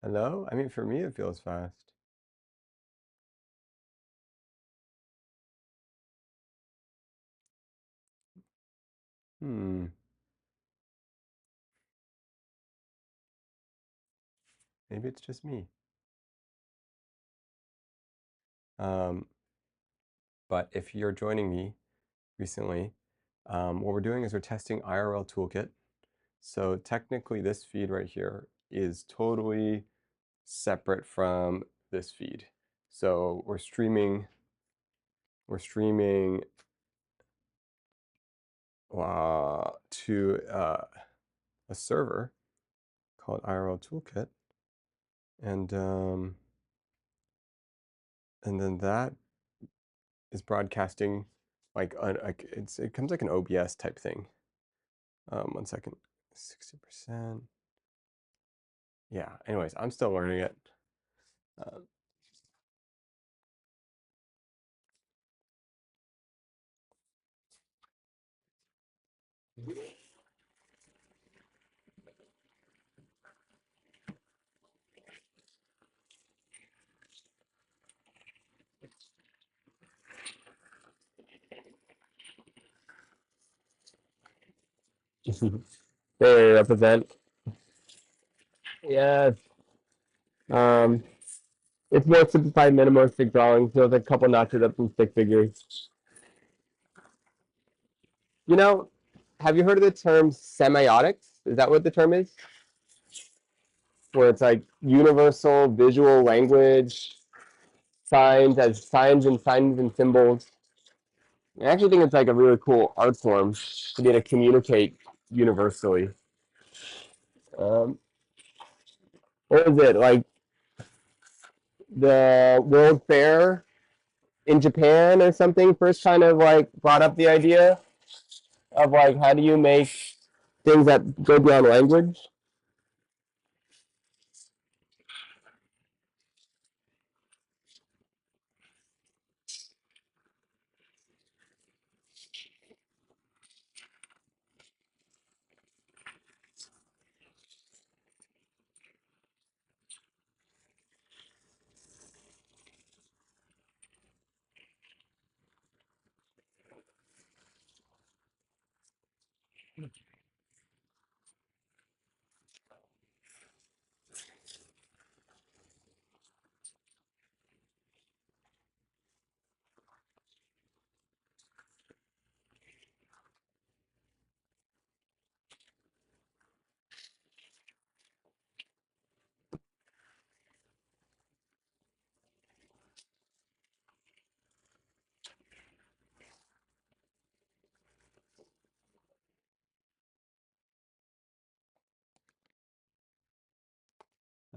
Hello? I mean, for me, it feels fast. Hmm. Maybe it's just me. Um, but if you're joining me recently, what we're doing is we're testing IRL Toolkit. So technically, this feed right here is totally separate from this feed. So we're streaming to a server called IRL Toolkit, and then that is broadcasting like it comes like an OBS type thing. 1 second, 60%. Yeah. Anyways, I'm still learning it. Uh, they represent. Yes. Um, it's more simplified minimalistic drawing. So it's a couple notches up from stick figures. You know, have you heard of the term semiotics? Is that what the term is? Where it's like universal visual language, signs and symbols. I actually think it's like a really cool art form to be able to communicate universally. Um, what was it like the World Fair in Japan or something? First, kind of like brought up the idea of like how do you make things that go beyond language.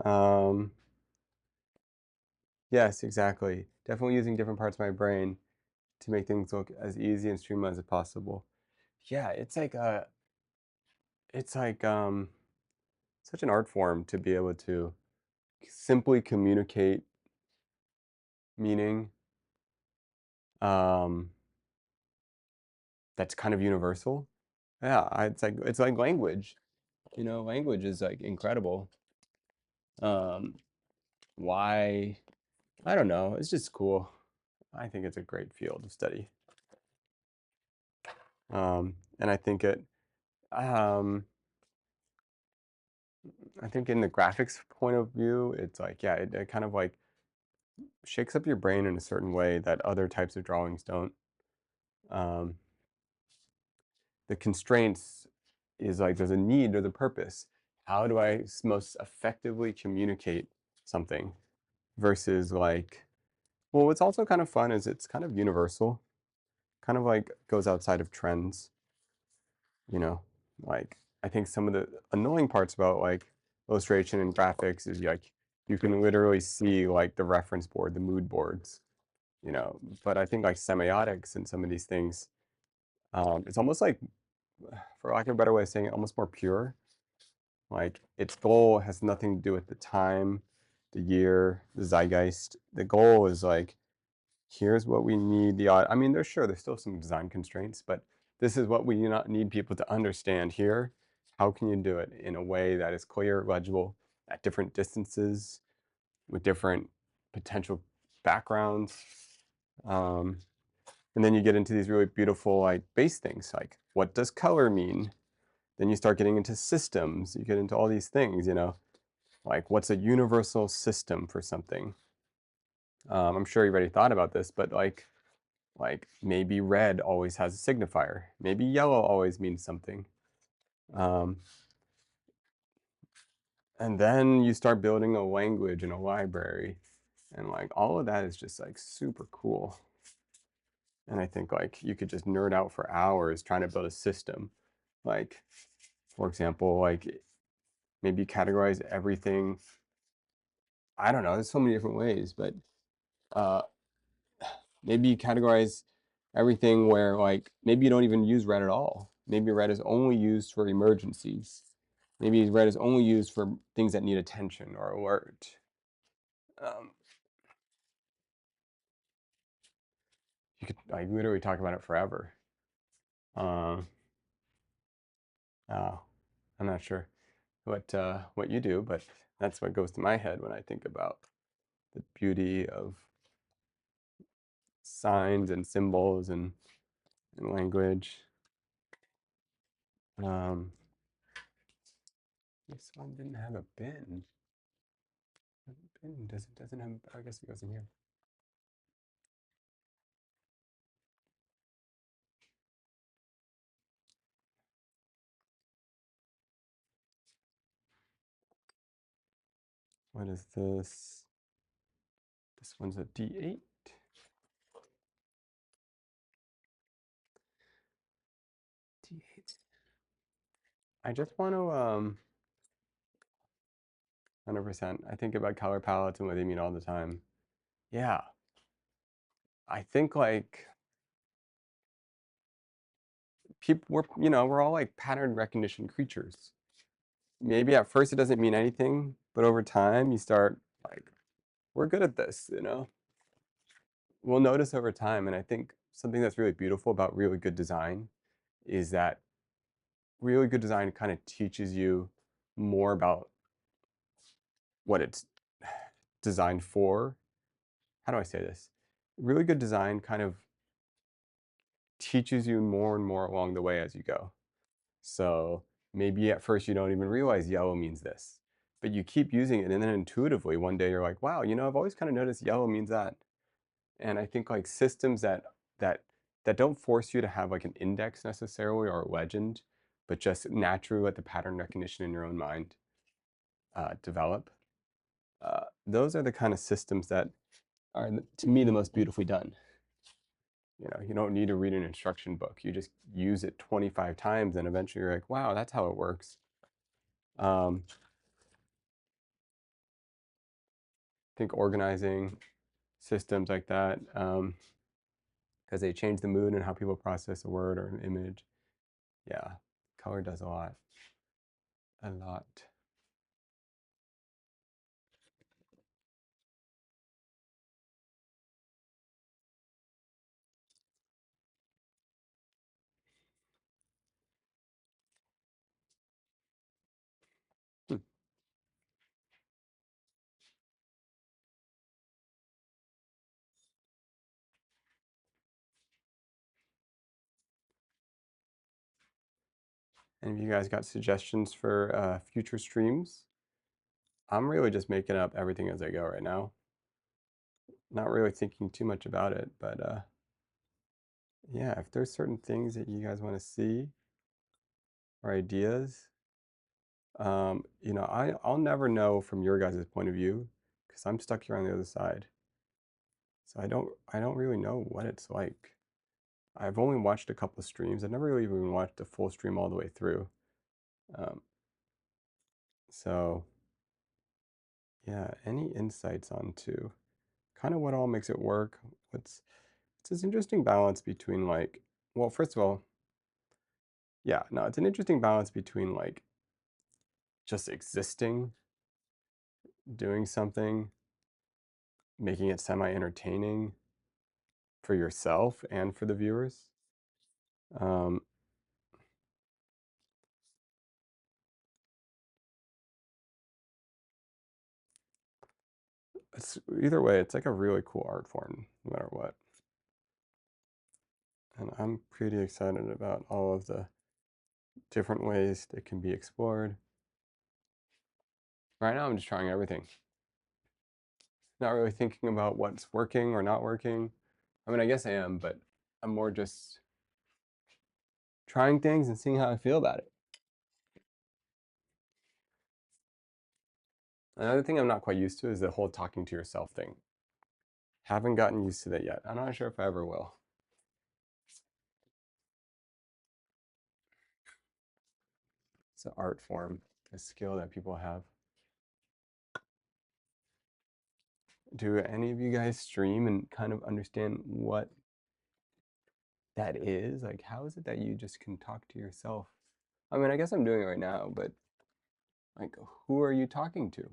Um, yes, exactly. Definitely using different parts of my brain to make things look as easy and streamlined as possible. Yeah, it's like such an art form to be able to simply communicate meaning um, that's kind of universal. Yeah, it's like language. You know, language is like incredible. Um, why? I don't know. It's just cool. I think it's a great field of study. And um, I think in the graphics point of view, it's like, yeah, it kind of like shakes up your brain in a certain way that other types of drawings don't. Um, the constraints is like there's a need, there's a purpose. How do I most effectively communicate something versus like, well, what's also kind of fun is it's kind of universal, kind of like goes outside of trends, you know, like I think some of the annoying parts about like illustration and graphics is like you can literally see like the reference board, the mood boards, you know, but I think like semiotics and some of these things, it's almost like, for lack of a better way of saying it, almost more pure. Like its goal has nothing to do with the time, the year, the zeitgeist. The goal is like, here's what we need I mean, there's still some design constraints, but this is what we not need people to understand here. How can you do it in a way that is clear, legible, at different distances, with different potential backgrounds? Um, and then you get into these really beautiful like base things, like what does color mean? Then you start getting into systems. You get into all these things, you know, like what's a universal system for something? I'm sure you've already thought about this, but like maybe red always has a signifier. Maybe yellow always means something. Um, and then you start building a language in a library. And like all of that is just like super cool. And I think like you could just nerd out for hours trying to build a system. Like, for example, like maybe categorize everything. I don't know, there's so many different ways, but uh, maybe you categorize everything where like maybe you don't even use red at all. Maybe red is only used for emergencies. Maybe red is only used for things that need attention or alert. Um, you could like literally talk about it forever. Uh, oh, I'm not sure what you do, but that's what goes to my head when I think about the beauty of signs and symbols and language. Um, this one didn't have a bin. Bin doesn't have. I guess it goes in here. What is this? This one's a D8. D8. I just want to 100%. I think about color palettes and what they mean all the time. Yeah, I think like people we're all like pattern recognition creatures. Maybe at first it doesn't mean anything, but over time you start like we're good at this, you know. We'll notice over time, and I think something that's really beautiful about really good design is that really good design kind of teaches you more about what it's designed for. How do I say this? Really good design kind of teaches you more and more along the way as you go. So maybe at first you don't even realize yellow means this, but you keep using it, and then intuitively one day you're like, wow, you know, I've always kind of noticed yellow means that. And I think like systems that that don't force you to have like an index necessarily or a legend, but just naturally let the pattern recognition in your own mind develop. Those are the kind of systems that are, to me, the most beautifully done. You know, you don't need to read an instruction book. You just use it 25 times, and eventually you're like, wow, that's how it works. Um, think organizing systems like that, because they change the mood and how people process a word or an image. Yeah, color does a lot. A lot. Hmm. And if you guys got suggestions for future streams, I'm really just making up everything as I go right now. Not really thinking too much about it, but yeah, if there's certain things that you guys want to see or ideas, you know, I'll never know from your guys' point of view because I'm stuck here on the other side. So I don't really know what it's like. I've only watched a couple of streams. I've never really even watched a full stream all the way through. Um, so yeah, any insights onto kind of what all makes it work? It's this interesting balance between like, well, first of all, yeah, no, it's an interesting balance between like just existing, doing something, making it semi-entertaining for yourself and for the viewers. Um, either way, it's like a really cool art form, no matter what. And I'm pretty excited about all of the different ways that can be explored. Right now, I'm just trying everything. Not really thinking about what's working or not working. I mean, I guess I am, but I'm more just trying things and seeing how I feel about it. Another thing I'm not quite used to is the whole talking to yourself thing. Haven't gotten used to that yet. I'm not sure if I ever will. It's an art form, a skill that people have. Do any of you guys stream and kind of understand what that is? Like, how is it that you just can talk to yourself? I mean, I guess I'm doing it right now, but like, who are you talking to?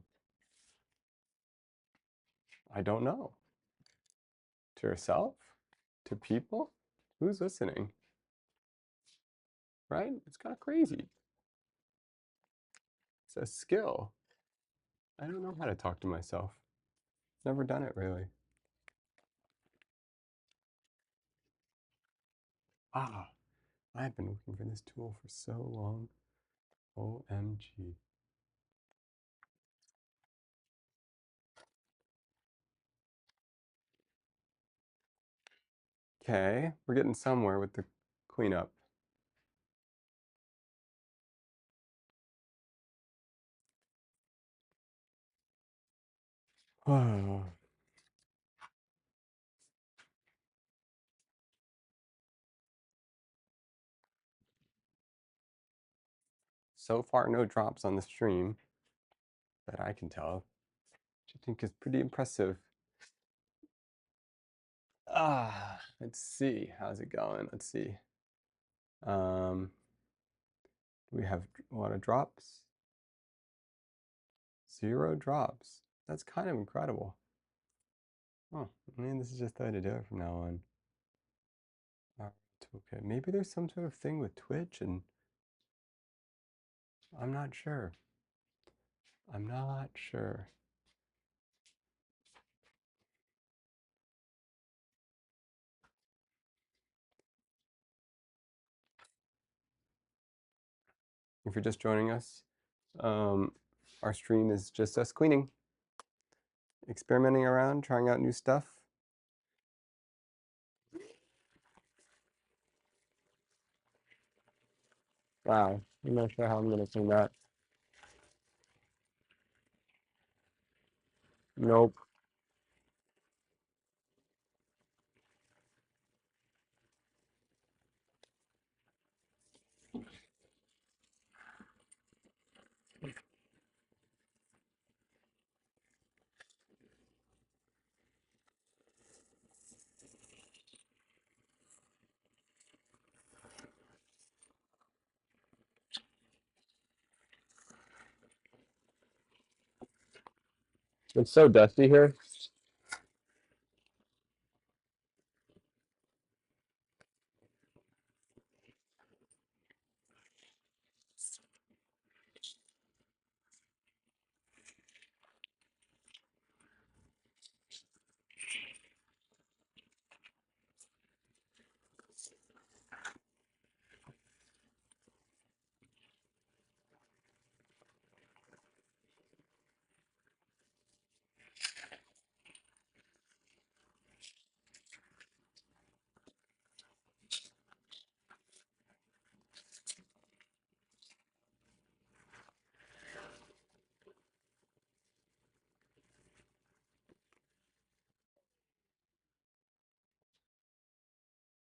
I don't know. To yourself? To people? Who's listening? Right? It's kind of crazy. It's a skill. I don't know how to talk to myself. Never done it really. Ah, I've been looking for this tool for so long. OMG. Okay, we're getting somewhere with the cleanup. Oh, so far no drops on the stream that I can tell, which I think is pretty impressive. Let's see. How's it going? Let's see. We have a lot of drops. 0 drops. That's kind of incredible. Oh, I mean, this is just the way to do it from now on. Okay, maybe there's some sort of thing with Twitch, and I'm not sure. I'm not sure. If you're just joining us, um, our stream is just us cleaning, experimenting around, trying out new stuff. Wow, I'm not sure how I'm gonna clean that. Nope. It's so dusty here.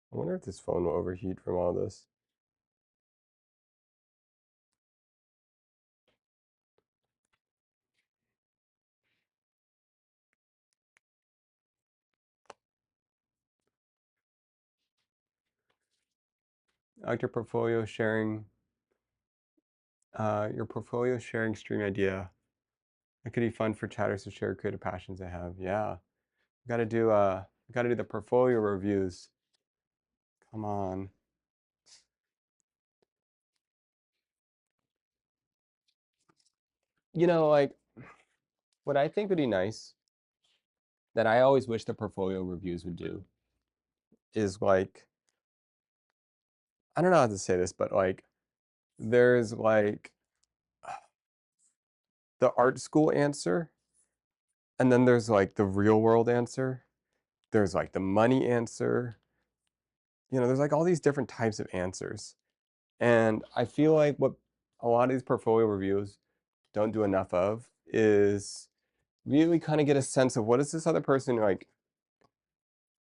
I wonder if this phone will overheat from all this. I like your portfolio sharing stream idea. It could be fun for chatters to share creative passions they have. Yeah. Gotta do the portfolio reviews. Come on. You know, like what I think would be nice that I always wish the portfolio reviews would do is like, I don't know how to say this, but like there's like the art school answer, and then there's like the real world answer. There's like the money answer. You know, there's like all these different types of answers. And I feel like what a lot of these portfolio reviews don't do enough of is really kind of get a sense of what is this other person like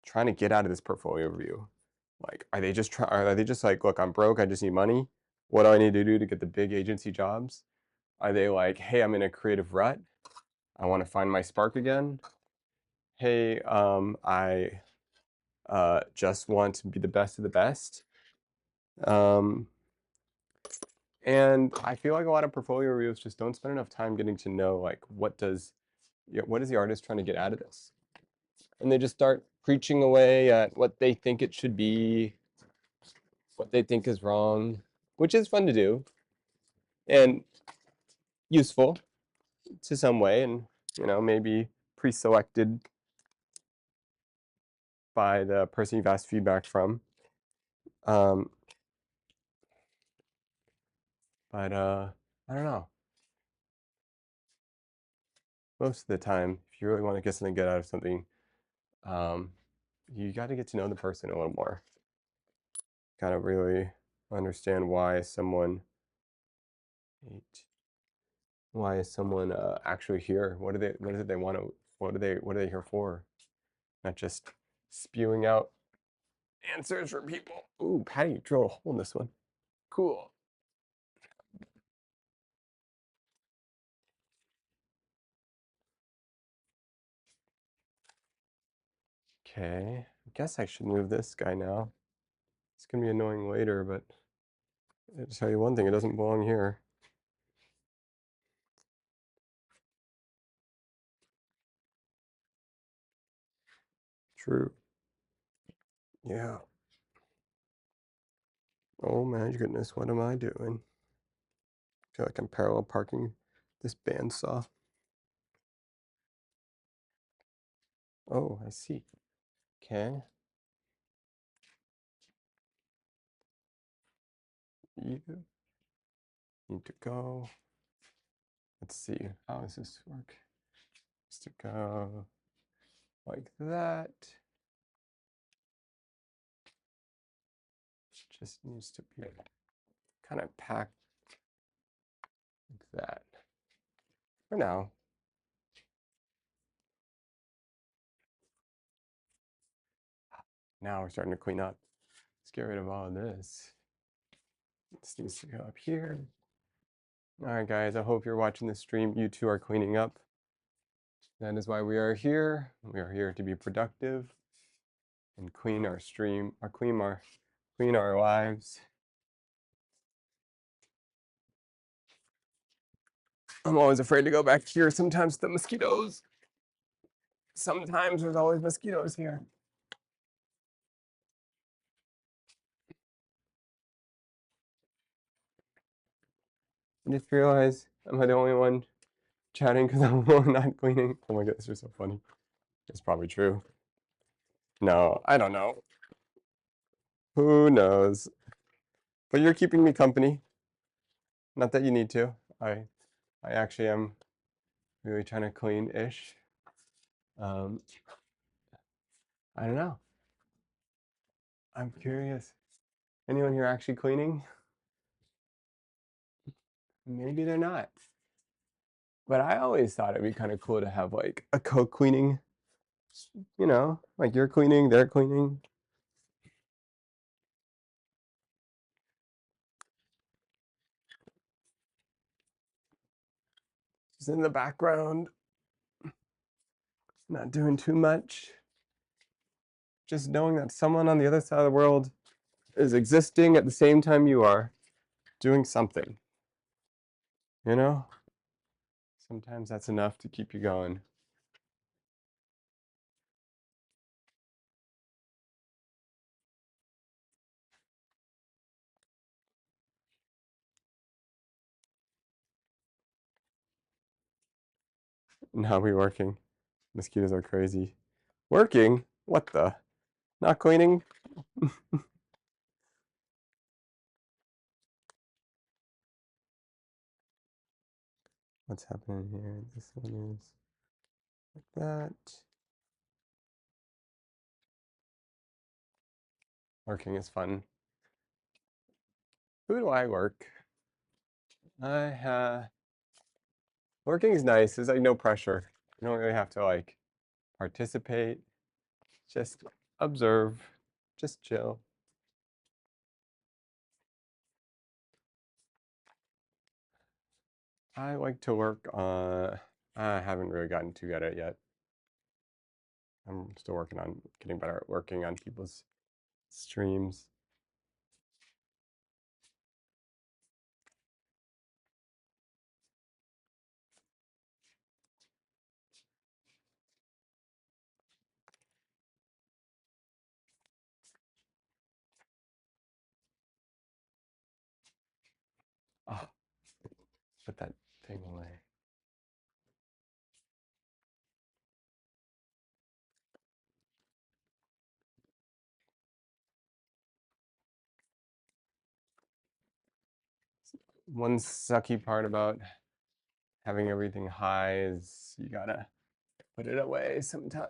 trying to get out of this portfolio review. Like, are they just like, look, I'm broke, I just need money. What do I need to do to get the big agency jobs? Are they like, hey, I'm in a creative rut. I want to find my spark again. Hey, I just want to be the best of the best. Um, and I feel like a lot of portfolio reviews just don't spend enough time getting to know like what is the artist trying to get out of this, and they just start preaching away at what they think it should be, what they think is wrong, which is fun to do and useful to some way, and maybe pre-selected by the person you've asked feedback from. Um, but I don't know. Most of the time, if you really want to get something good out of something, um, you got to get to know the person a little more. Got to really understand why is someone actually here? What is it they want to? What are they here for? Not just spewing out answers for people. Ooh, Patty drilled a hole in this one. Cool. Okay, I guess I should move this guy now. It's gonna be annoying later, but I'll tell you one thing, it doesn't belong here. True. Yeah. Oh my goodness, what am I doing? I feel like I'm parallel parking this bandsaw. Oh, I see. Okay. You need to go. Let's see. How does this work? Just to go like that. Just needs to be kind of packed like that. For now. Now we're starting to clean up. Let's get rid of all of this. This needs to go up here. All right, guys, I hope you're watching this stream. You two are cleaning up. That is why we are here. We are here to be productive and clean our stream, or clean our lives. I'm always afraid to go back here. Sometimes the mosquitoes. Sometimes there's always mosquitoes here. I just realized, am I the only one chatting because I'm not cleaning? Oh my goodness, you're so funny. It's probably true. No, I don't know. Who knows? But you're keeping me company. Not that you need to. I actually am really trying to clean-ish. Um, I don't know. I'm curious. Anyone here actually cleaning? Maybe they're not. But I always thought it'd be kind of cool to have like a co-cleaning, like you're cleaning, they're cleaning. Just in the background, not doing too much. Just knowing that someone on the other side of the world is existing at the same time you are, doing something, you know? Sometimes that's enough to keep you going. Now we working. Mosquitoes are crazy. Working? What the? Not cleaning? What's happening here? This one is like that. Working is fun. Who do I work? Working is nice. There's like no pressure. You don't really have to like participate. Just observe. Just chill. I like to work on. I haven't really gotten too good at it yet. I'm still working on getting better at working on people's streams. Oh, put that thing away. One sucky part about having everything high is you gotta put it away sometimes.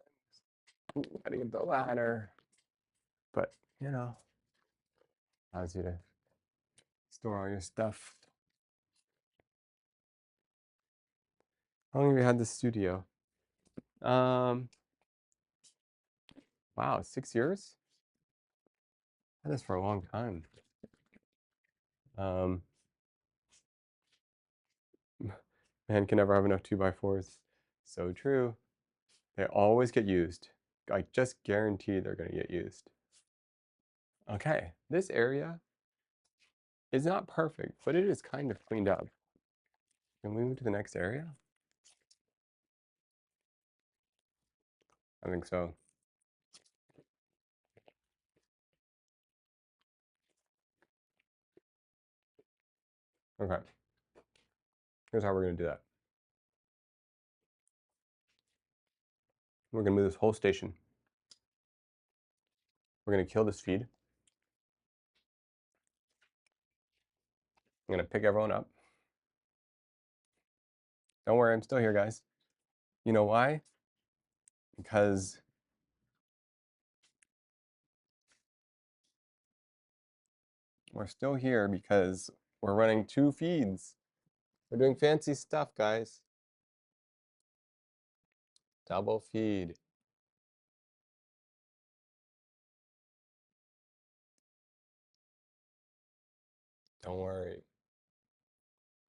Ooh, gotta get the ladder. But, allows you to store all your stuff. How long have you had this studio? Um, wow, 6 years? I've had this for a long time. Um, man can never have enough 2x4s. So true. They always get used. I just guarantee they're gonna get used. Okay, this area is not perfect, but it is kind of cleaned up. Can we move to the next area? I think so. Okay, here's how we're gonna do that. We're gonna move this whole station. We're gonna kill this feed. I'm gonna pick everyone up. Don't worry, I'm still here, guys. You know why? Because we're still here because we're running 2 feeds. We're doing fancy stuff, guys. Double feed. Don't worry.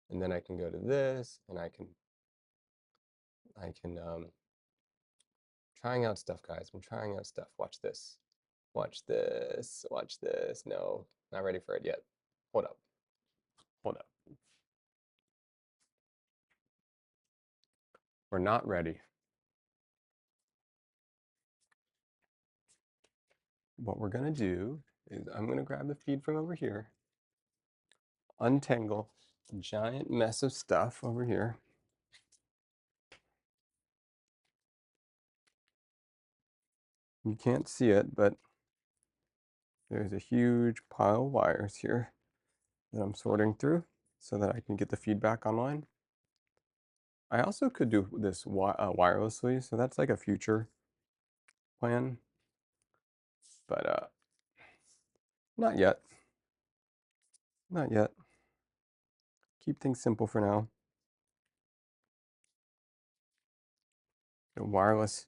And then I can go to this, and I can trying out stuff, guys. I'm trying out stuff. Watch this. Watch this. Watch this. No, not ready for it yet. Hold up. Hold up. we're not ready. What we're gonna do is I'm gonna grab the feed from over here, untangle a giant mess of stuff over here. You can't see it, but there's a huge pile of wires here that I'm sorting through so that I can get the feedback online. I also could do this wirelessly, so that's like a future plan, but not yet. Not yet. Keep things simple for now. A wireless,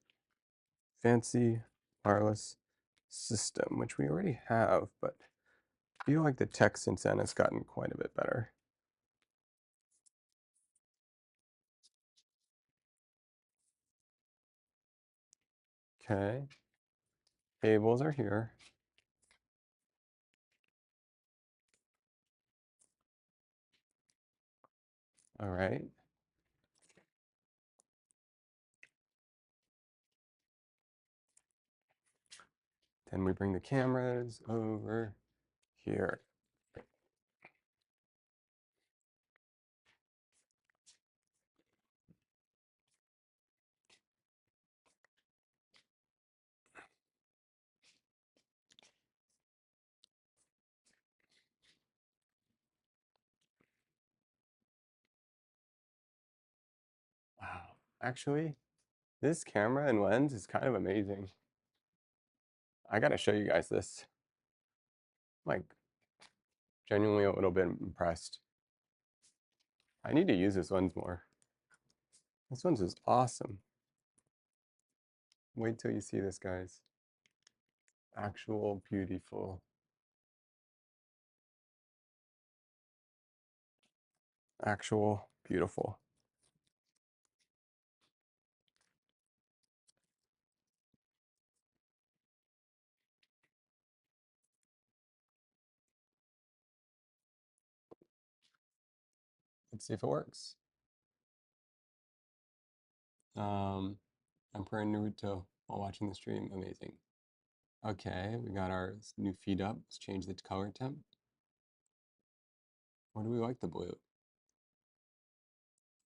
fancy wireless system, which we already have, but I feel like the tech since then has gotten quite a bit better. Okay, cables are here. All right. Then we bring the cameras over here. Wow. Actually, this camera and lens is kind of amazing. I gotta show you guys this. Like, genuinely a little bit impressed. I need to use this lens more. This lens is awesome. Wait till you see this, guys. Actual beautiful. Actual beautiful. Let's see if it works. I'm praying Naruto while watching the stream. Amazing. Okay, we got our new feed up. Let's change the color temp. Or do we like the blue?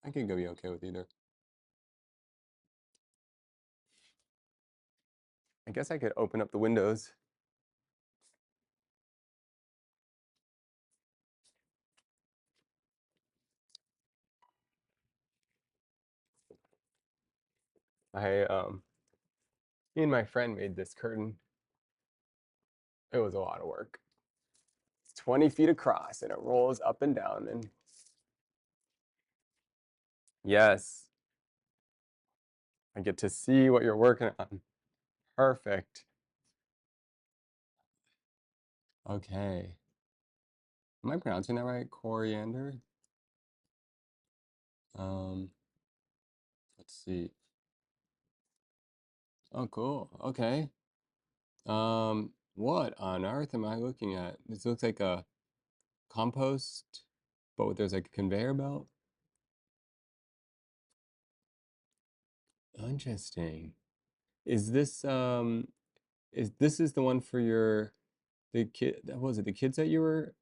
I could go be okay with either. I guess I could open up the windows. Me and my friend made this curtain. It was a lot of work. It's 20 feet across and it rolls up and down. And yes, I get to see what you're working on. Perfect. Okay. Am I pronouncing that right? Coriander? Um, let's see. Oh, cool. Okay. What on earth am I looking at? This looks like a compost, but there's like a conveyor belt. Interesting. Is this is the one for the kid, what was it, the kids that you were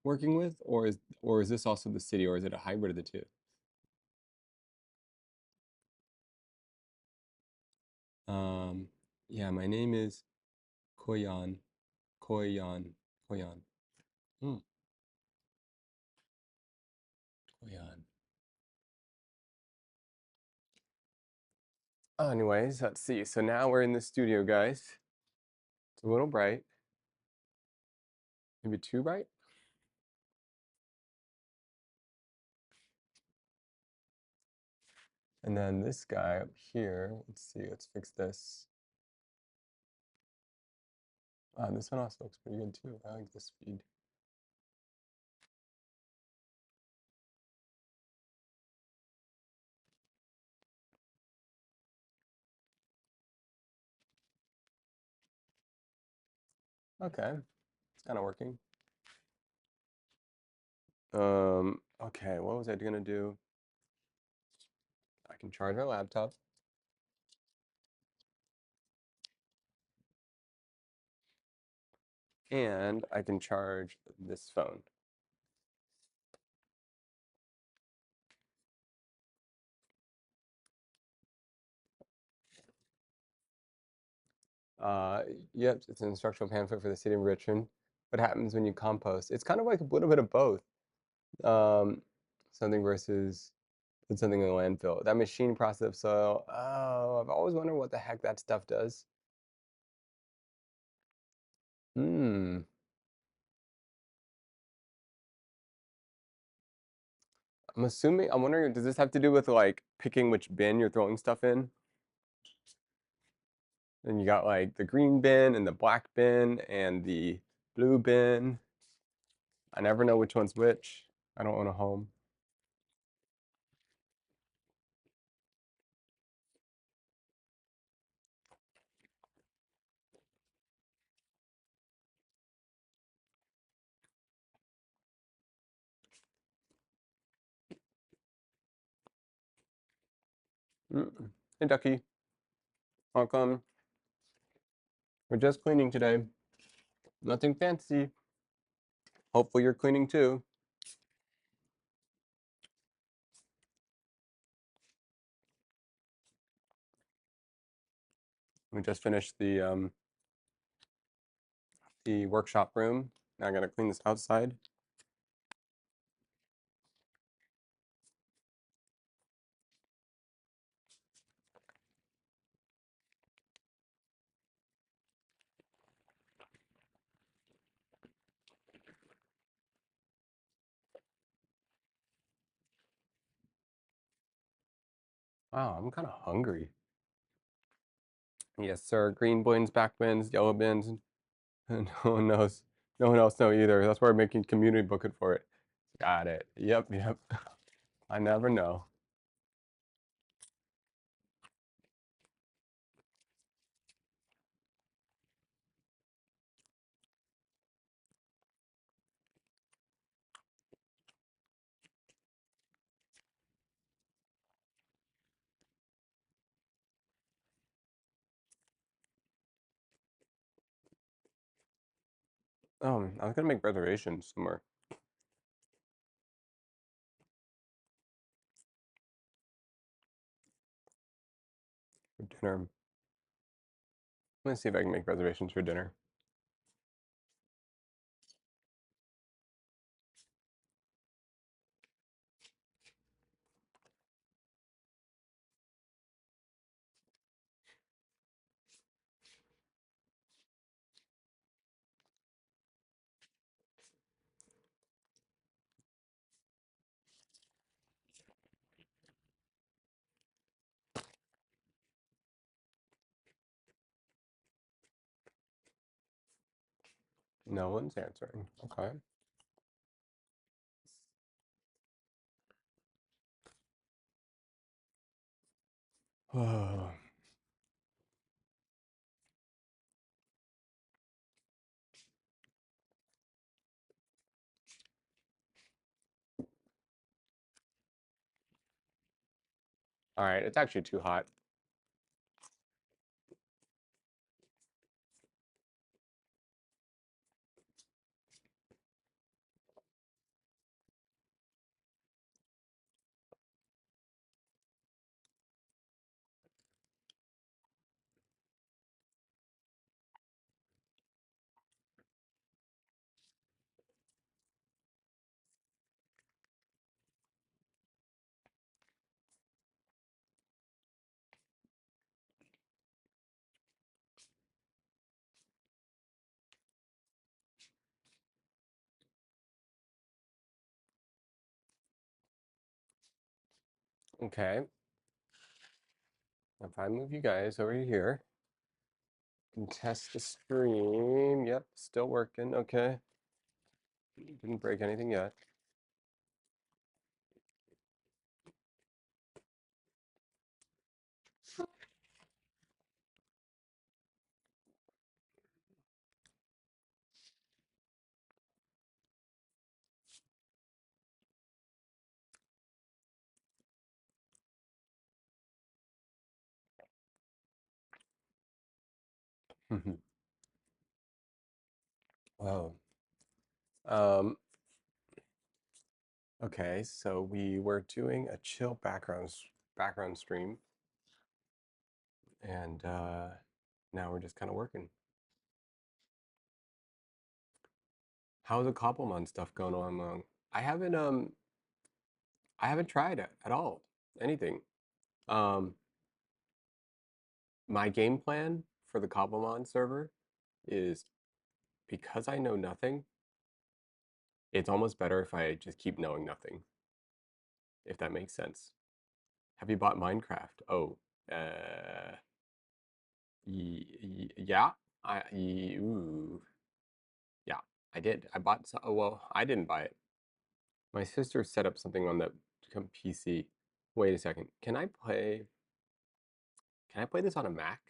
working with, or is this also the city, or is it a hybrid of the two? Um, yeah, my name is Koyan. Koyan. Koyan. Hmm, Koyan. Anyways, let's see. So now we're in the studio, guys. It's a little bright. Maybe too bright? And then this guy up here, let's see, let's fix this. This one also looks pretty good too. I like this speed. Okay, it's kind of working. Okay, what was I gonna do? can charge my laptop. And I can charge this phone. Uh, yep, it's an instructional pamphlet for the city of Richmond. What happens when you compost? It's kind of like a little bit of both. Um, something versus put something in the landfill. That machine process of soil. Oh, I've always wondered what the heck that stuff does. Hmm. I'm assuming, I'm wondering, does this have to do with like picking which bin you're throwing stuff in? And you got like the green bin and the black bin and the blue bin. I never know which one's which. I don't own a home. Hey, Ducky. Welcome. We're just cleaning today. Nothing fancy. Hopefully you're cleaning too. We just finished the workshop room. Now I gotta clean this outside. Wow, I'm kind of hungry. Yes, sir. Green bins, back bins, yellow bins. No one knows. No one else knows either. That's why we're making community booking for it. Got it. Yep, yep. I never know. I was gonna make reservations somewhere for dinner. I'm gonna see if I can make reservations for dinner. No one's answering. Okay. All right, it's actually too hot. Okay. If I move you guys over here, can test the stream. Yep, still working. Okay. Didn't break anything yet. Whoa. Um, okay, so we were doing a chill background stream, and now we're just kind of working. How's the Koppelman stuff going on, Mong? I haven't I haven't tried it at all. Anything. Um, my game plan for the Koppelman server is because I know nothing, it's almost better if I just keep knowing nothing, if that makes sense. Have you bought Minecraft? Oh, uh, yeah. Ooh, yeah, I did. I bought. Oh, well, I didn't buy it. My sister set up something on the PC. Wait a second. Can I play this on a Mac?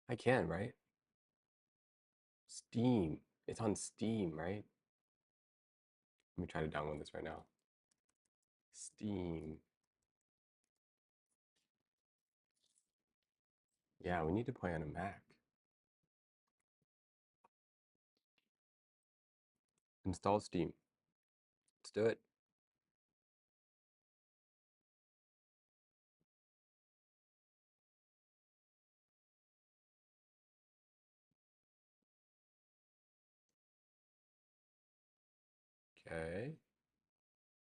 I can, right? Steam. It's on Steam, right? Let me try to download this right now. Steam. Yeah, we need to play on a Mac. Install Steam. Let's do it. Okay.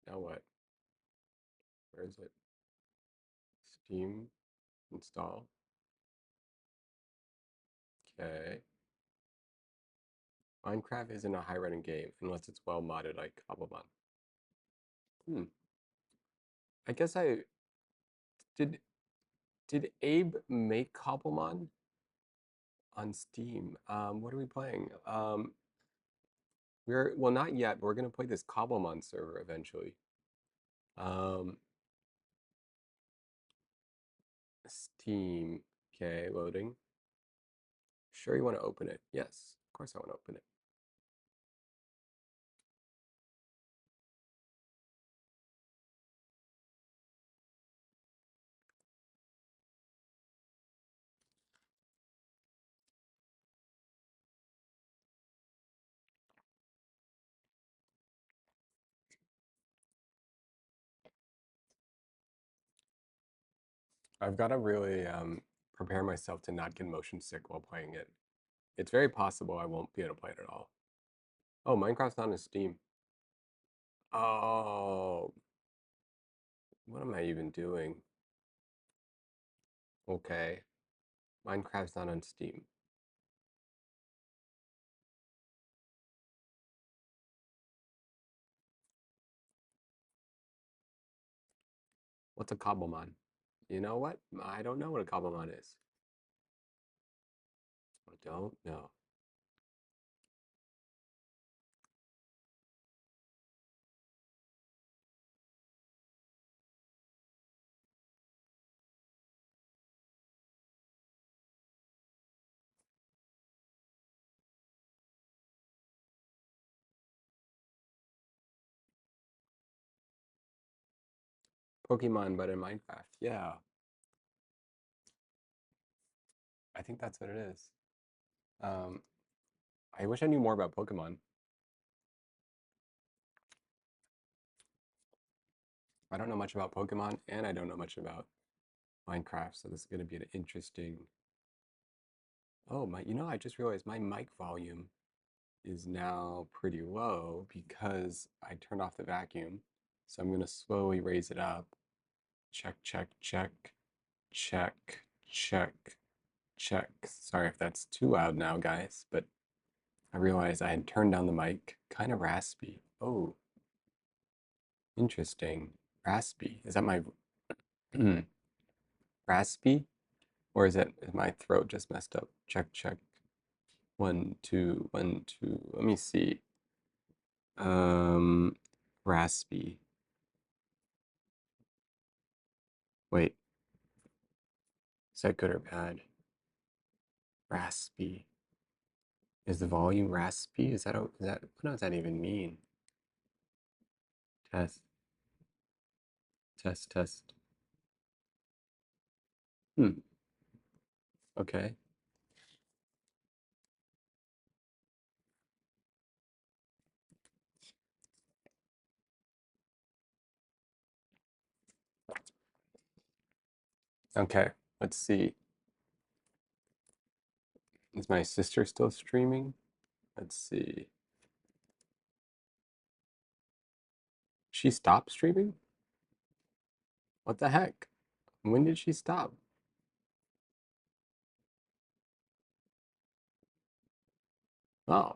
Now what? Where is it? Steam. Install. Okay. Minecraft isn't a high-running game unless it's well modded like Cobblemon. Hmm. I guess I did. Did Abe make Cobblemon on Steam? What are we playing? We're well, not yet, but we're gonna play this Cobblemon server eventually. Um, Steam. Okay, loading. Sure, you want to open it? Yes, of course I want to open it. I've got to really prepare myself to not get motion sick while playing it. It's very possible I won't be able to play it at all. Oh, Minecraft's not on Steam. Oh, what am I even doing? Okay, Minecraft's not on Steam. What's a Cobblemon? You know what? I don't know what a Cobblemon is. I don't know. Pokemon, but in Minecraft. Yeah, I think that's what it is. Um, I wish I knew more about Pokemon. I don't know much about Pokemon, and I don't know much about Minecraft, so this is going to be an interesting. Oh, I just realized my mic volume is now pretty low because I turned off the vacuum. So I'm going to slowly raise it up. Check, check, check, check, check, check. Sorry if that's too loud now, guys, but I realized I had turned down the mic. Kind of raspy. Oh, interesting. Raspy. Is that my raspy? Or is my throat just messed up? Check, check. One, two, one, two. Let me see. Um, Raspy. Wait, is that good or bad? Raspy. Is the volume raspy? What does that even mean? Test, test, test. Hmm. Okay. Okay, let's see. Is my sister still streaming? Let's see. She stopped streaming? What the heck? When did she stop? Oh,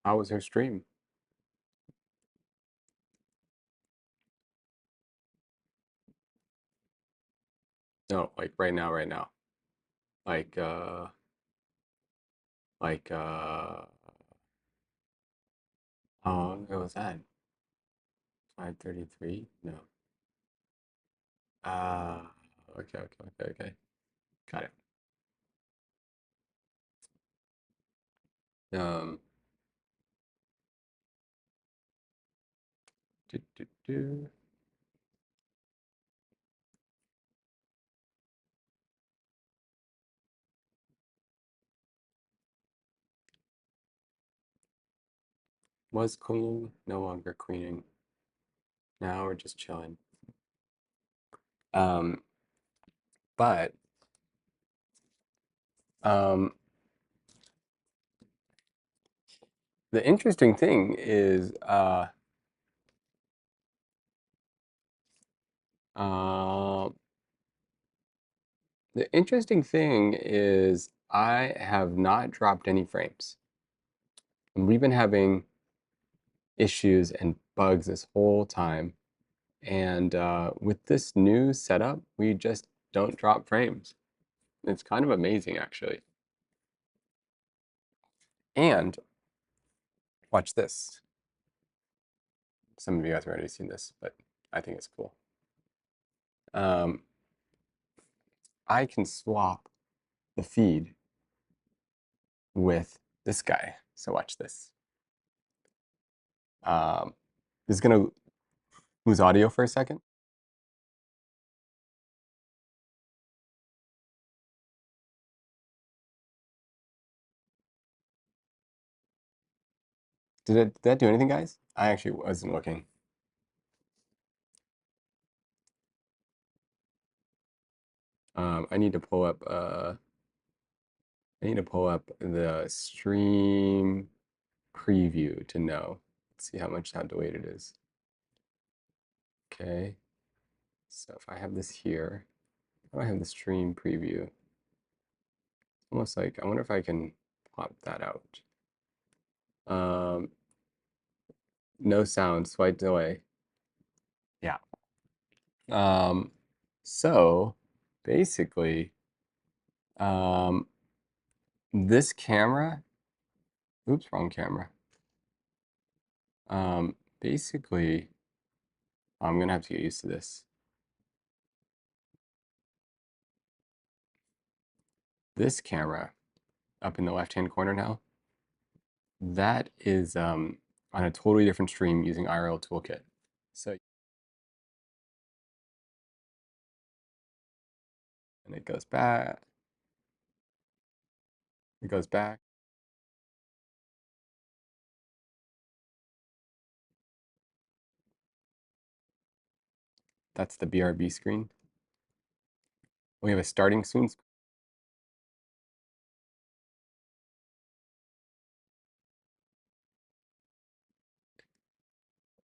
how was her stream? No, like right now, right now. Like, like, how long ago was that? 5:33? No. Ah, okay, okay, okay, okay. Got it. Um, do, do, do. Was cleaning, no longer cleaning. Now we're just chilling. Um, but um, the interesting thing is, uh, the interesting thing is, I have not dropped any frames. And we've been having issues and bugs this whole time. And with this new setup, we just don't drop frames. It's kind of amazing, actually. And watch this. Some of you guys have already seen this, but I think it's cool. Um, I can swap the feed with this guy. So watch this. Um, this is gonna lose audio for a second. Did that do anything, guys? I actually wasn't looking. I need to pull up. I need to pull up the stream preview to know. Let's see how delayed it is. Okay. So if I have this here, how do I have the stream preview? Almost like I wonder if I can pop that out. No sound, slight delay. Yeah. Um, so basically, um, this camera, oops, wrong camera. Basically, I'm gonna have to get used to this. This camera up in the left-hand corner now, that is on a totally different stream using IRL Toolkit. So, and it goes back, it goes back. That's the BRB screen. We have a starting soon.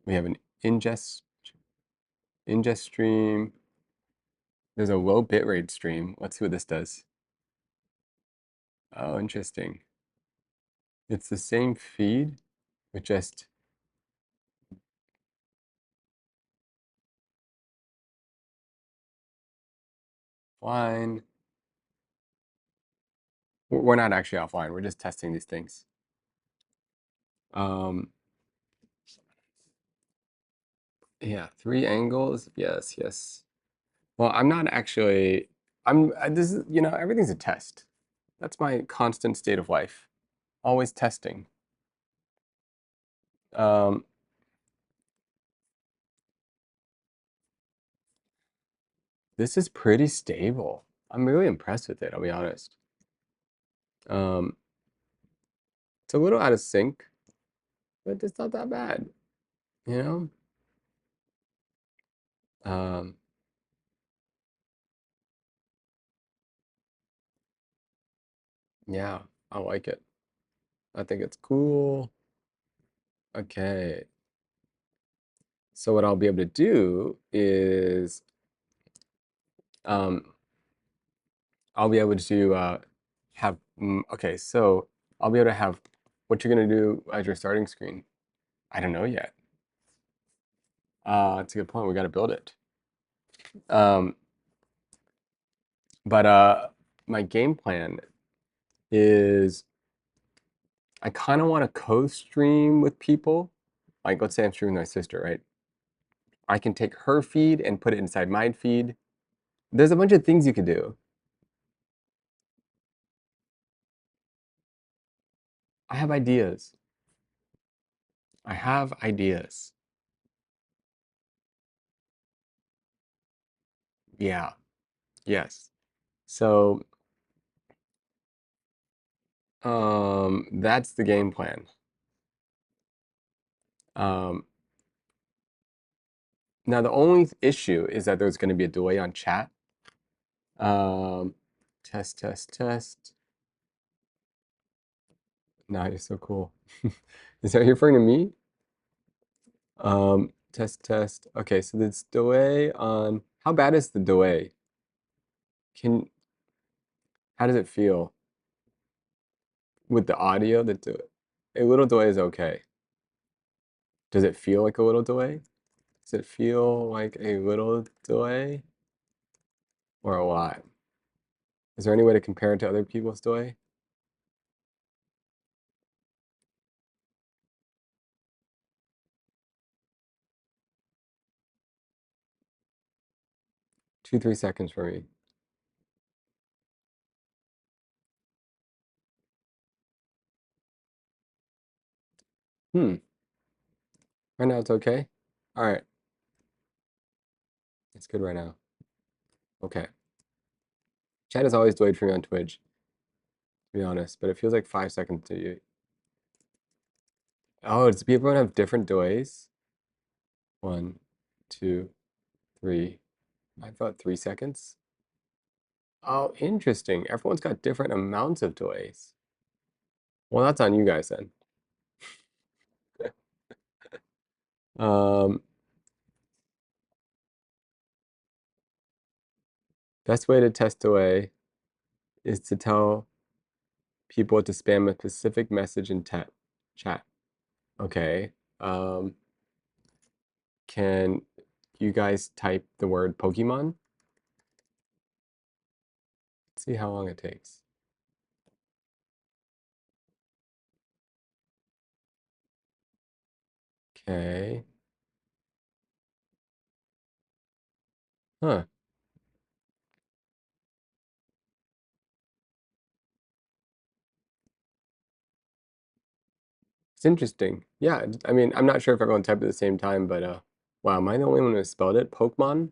We have an ingest stream. There's a low bitrate stream. Let's see what this does. Oh, interesting. It's the same feed, with just offline. We're not actually offline. We're just testing these things. Um, yeah, three angles. Yes, yes. Well, I'm not actually. This is, everything's a test. That's my constant state of life. Always testing. Um, this is pretty stable. I'm really impressed with it, I'll be honest. Um, it's a little out of sync, but it's not that bad. you know? Um, yeah, I like it. I think it's cool. Okay. So what I'll be able to do is um, I'll be able to have, okay, so I'll be able to have what you're going to do as your starting screen. I don't know yet. It's a good point. We got to build it. Um, but my game plan is I kind of want to co-stream with people. Like, let's say I'm streaming with my sister, right? I can take her feed and put it inside my feed. There's a bunch of things you could do. I have ideas. I have ideas. Yeah. Yes. So, that's the game plan. Um, Now the only issue is that there's going to be a delay on chat. Um, Test, test, test. Nah, you're so cool. Is that referring to me? Test, test. Okay, so this delay on, how bad is the delay? Can, how does it feel with the audio? A little delay is okay. Does it feel like a little delay? Does it feel like a little delay or a lot? Is there any way to compare it to other people's delay? 2, 3 seconds for me. Hmm. Right now it's okay. All right. It's good right now. Okay. Chat is always delayed for me on Twitch, to be honest, but it feels like 5 seconds to you. Oh, does people have different delays? 1, 2, 3. I thought 3 seconds. Oh, interesting. Everyone's got different amounts of delays. Well, that's on you guys then. Um, Best way to test delay is to tell people to spam a specific message in chat. Okay. Can you guys type the word Pokemon? See how long it takes. Okay. Huh. It's interesting. Yeah, I mean, I'm not sure if everyone typed at the same time, but wow, am I the only one who spelled it? Pokemon?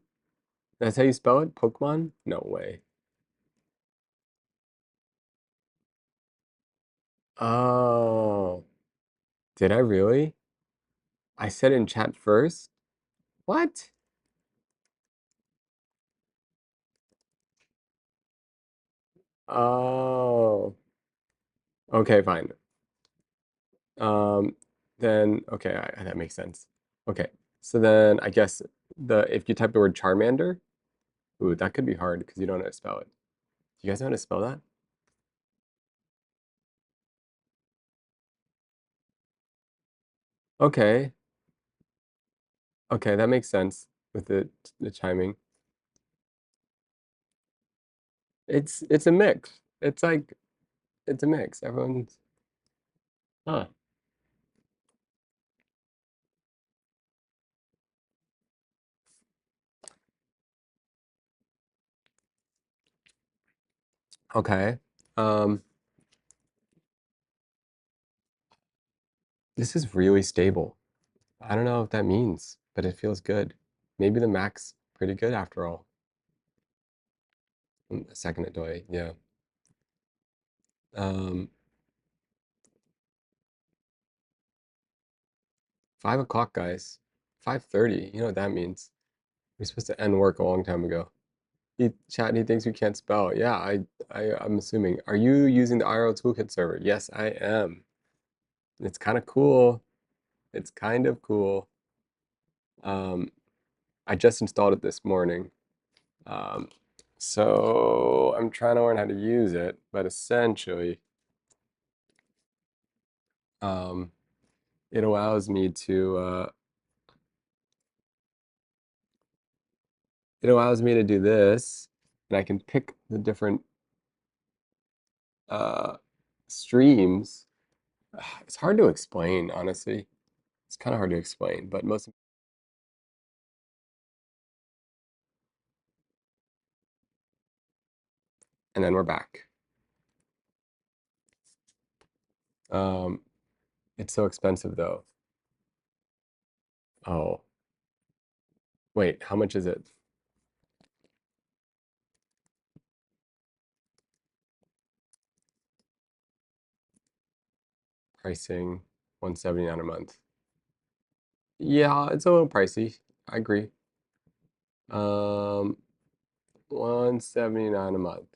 That's how you spell it? Pokemon? No way. Oh, did I really? I said in chat first? What? Oh, okay, fine. Um, then okay, that makes sense. Okay, so then I guess if you type the word Charmander, ooh, that could be hard because you don't know how to spell it. Do you guys know how to spell that? Okay, okay, that makes sense with the chiming. It's a mix. It's like it's a mix. Everyone's huh. Okay. Um, this is really stable. I don't know what that means, but it feels good. Maybe the Mac's pretty good after all. A second delay, yeah. Um, 5 o'clock, guys. 5:30. You know what that means? We're supposed to end work a long time ago. He thinks we can't spell. Yeah, I'm assuming. Are you using the IRL Toolkit server? Yes, I am. It's kind of cool. It's kind of cool. Um, I just installed it this morning. Um, so I'm trying to learn how to use it, but essentially, um, it allows me to do this, and I can pick the different uh, streams. It's hard to explain, honestly. It's kind of hard to explain, but most, and then we're back. Um, it's so expensive though. Oh, wait, how much is it? Pricing 179 a month. Yeah, it's a little pricey. I agree. Um, 179 a month.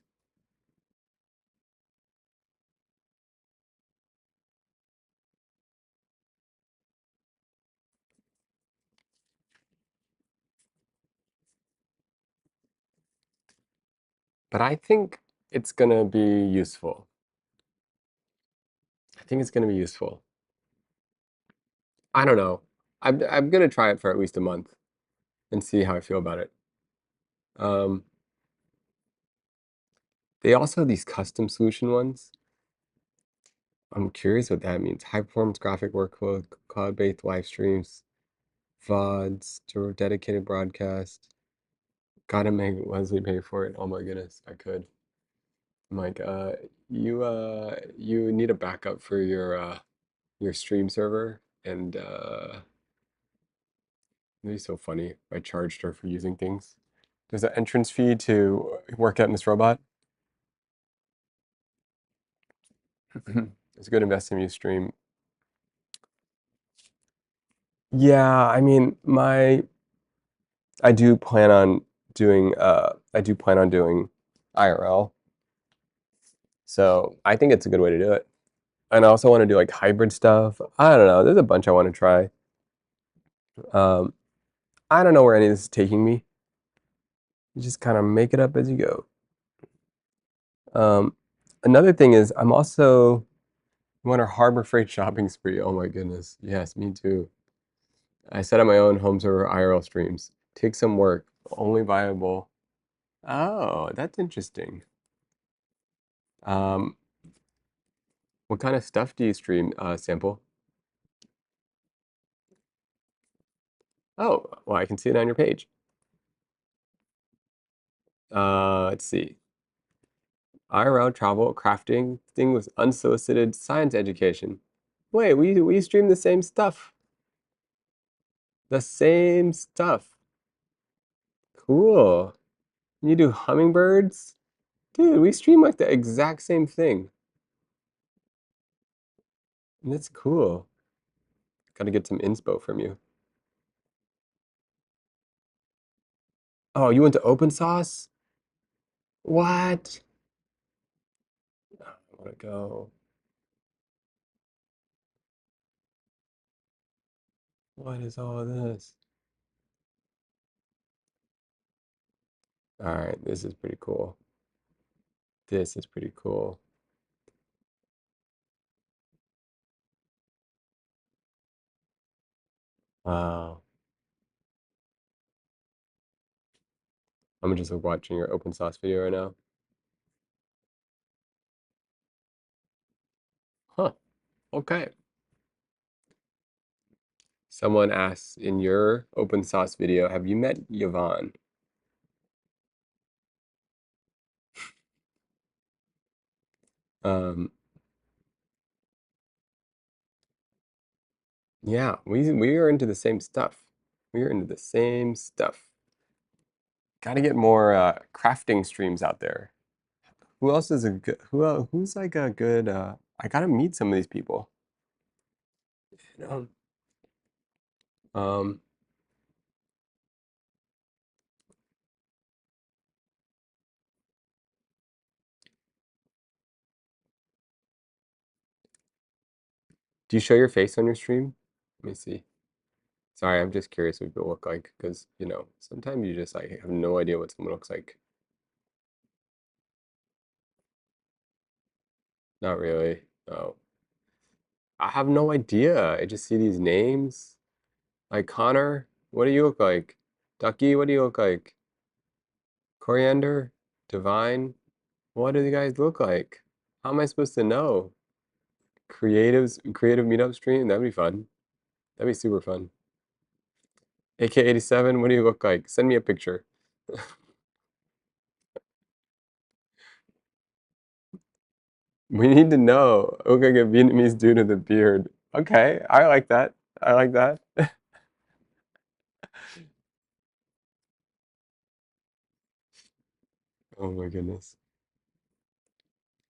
But I think it's gonna be useful. I think it's gonna be useful. I don't know. I'm gonna try it for at least a month and see how I feel about it. Um, they also have these custom solution ones. I'm curious what that means. High performance graphic workflow, cloud-based live streams, VODs, to dedicated broadcast. Gotta make Leslie pay for it. Oh my goodness, I could. I'm like, you need a backup for your stream server, and it'd be so funny if I charged her for using things. There's an entrance fee to work at Miss Robot. It's a good investment you stream. Yeah, I mean, I do plan on doing IRL. So I think it's a good way to do it. And I also want to do like hybrid stuff. I don't know. There's a bunch I want to try. Um, I don't know where any of this is taking me. You just kind of make it up as you go. Um, Another thing is I'm also on a Harbor Freight shopping spree. Oh my goodness. Yes, me too. I set up my own home server IRL streams. Take some work. Only viable. Oh, that's interesting. Um, what kind of stuff do you stream, Sample? Oh, well, I can see it on your page. Let's see. IRL travel, crafting, thing with unsolicited science education. Wait, we stream the same stuff. The same stuff. Cool. You do hummingbirds? Dude, we stream like the exact same thing. That's cool. Gotta get some inspo from you. Oh, you went to open source? What? I wanna go. What is all this? All right, this is pretty cool. This is pretty cool. Wow. I'm just watching your open source video right now. Huh. Okay. Someone asks in your open source video, have you met Yvonne? Um, yeah, we are into the same stuff. We are into the same stuff. Got to get more crafting streams out there. Who else is a good? Who's like a good? I gotta meet some of these people. You know? Do you show your face on your stream? Let me see. Sorry, I'm just curious what people look like because, sometimes you just like have no idea what someone looks like. Not really. Oh, I have no idea. I just see these names. Like Connor, what do you look like? Ducky, what do you look like? Coriander? Divine? What do you guys look like? How am I supposed to know? Creative meetup stream? That'd be fun. That'd be super fun. AK87, what do you look like? Send me a picture. We need to know. Look like a Vietnamese dude with a beard. Okay, I like that. I like that. Oh my goodness.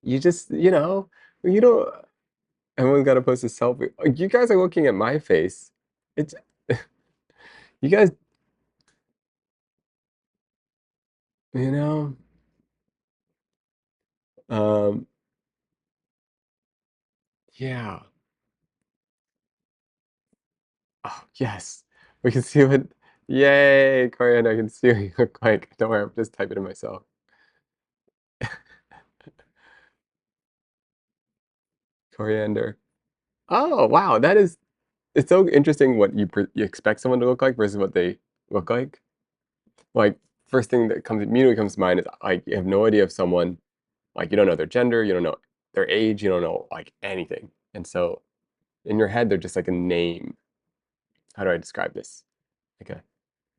You just, you don't, everyone's got to post a selfie. You guys are looking at my face. It's, you guys, you know, um, yeah. Oh, yes. We can see what, yay, Coriander, I can see what you look like. Don't worry, I'm just typing it myself. Coriander. Oh, wow, it's so interesting what you expect someone to look like versus what they look like. Like, first thing that immediately comes to mind is like you have no idea of someone, like you don't know their gender, you don't know their age, you don't know like anything. And so in your head, they're just like a name. How do I describe this?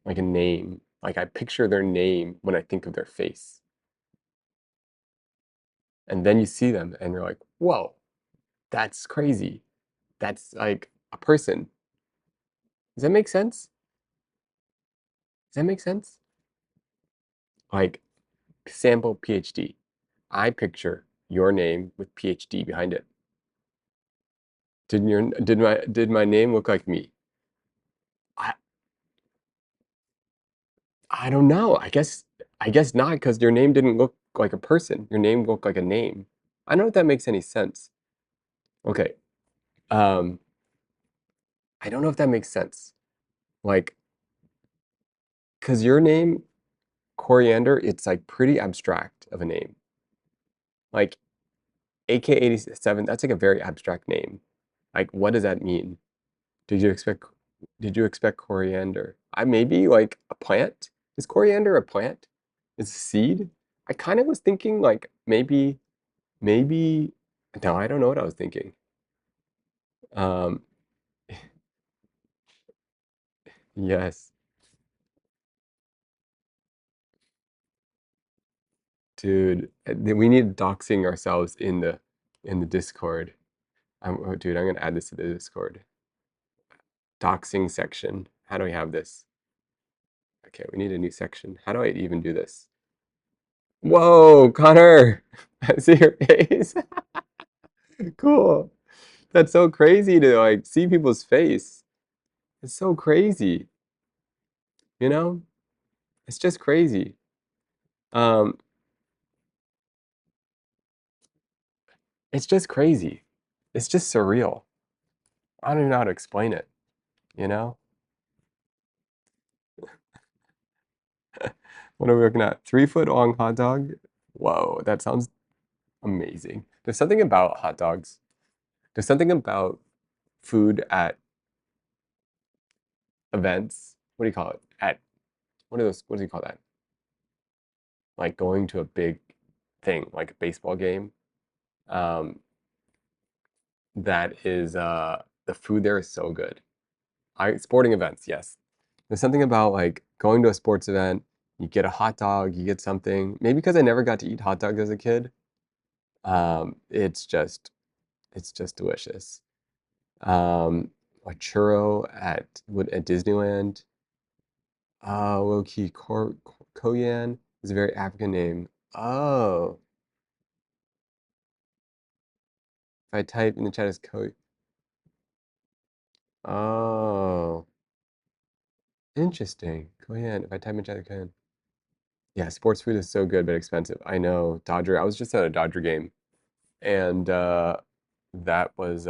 Like a name. Like I picture their name when I think of their face. And then you see them and you're like, whoa, that's crazy. That's like a person. Does that make sense? Does that make sense? Like sample PhD. I picture your name with PhD behind it. Did my name look like me? I I don't know. I guess not because your name didn't look like a person. Your name looked like a name. I don't know if that makes any sense. Okay. Um, I don't know if that makes sense. Like, because your name, Coriander, it's like pretty abstract of a name. Like AK87, that's like a very abstract name. Like, what does that mean? Did you expect did you expect coriander? I maybe like a plant? Is coriander a plant? Is a seed? I kind of was thinking like maybe no, I don't know what I was thinking. Um yes, dude. We need doxing ourselves in the Discord. Dude, I'm gonna add this to the Discord. Doxing section. How do we have this? Okay, we need a new section. How do I even do this? Whoa, Connor! I see your face. Cool. That's so crazy to like see people's face. It's so crazy, you know? It's just crazy. Um, it's just crazy. It's just surreal. I don't even know how to explain it, you know? What are we looking at? 3 foot long hot dog? Whoa, that sounds amazing. There's something about hot dogs. There's something about food at events. What do you call it? What do you call that? Like going to a big thing, like a baseball game. Um, that is the food there is so good. Sporting events, yes. There's something about like going to a sports event, you get a hot dog, you get something. Maybe because I never got to eat hot dogs as a kid. It's just delicious. A churro at Disneyland. Low key, Koyan is a very African name. Oh, if I type in the chat as Oh, interesting. Koyan. If I type in the chat, Koyan. Yeah, sports food is so good but expensive. I know. I was just at a Dodger game and that was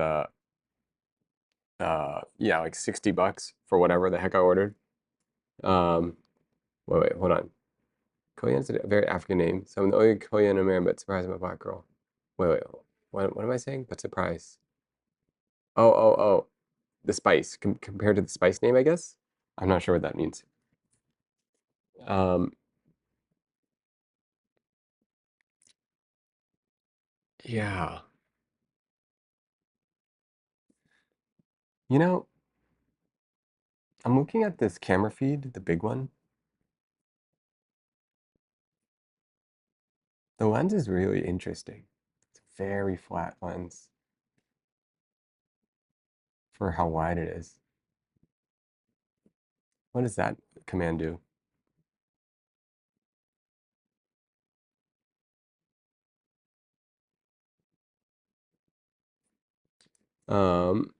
yeah, like 60 bucks for whatever the heck I ordered. Um, wait, hold on. Korean is a very African name. So I'm the only Korean American, but surprised I'm a black girl. Wait, what am I saying? But surprise. Oh. The spice compared to the spice name, I guess. I'm not sure what that means. Um, yeah. You know, I'm looking at this camera feed, the big one. The lens is really interesting. It's a very flat lens for how wide it is. What does that command do? Um,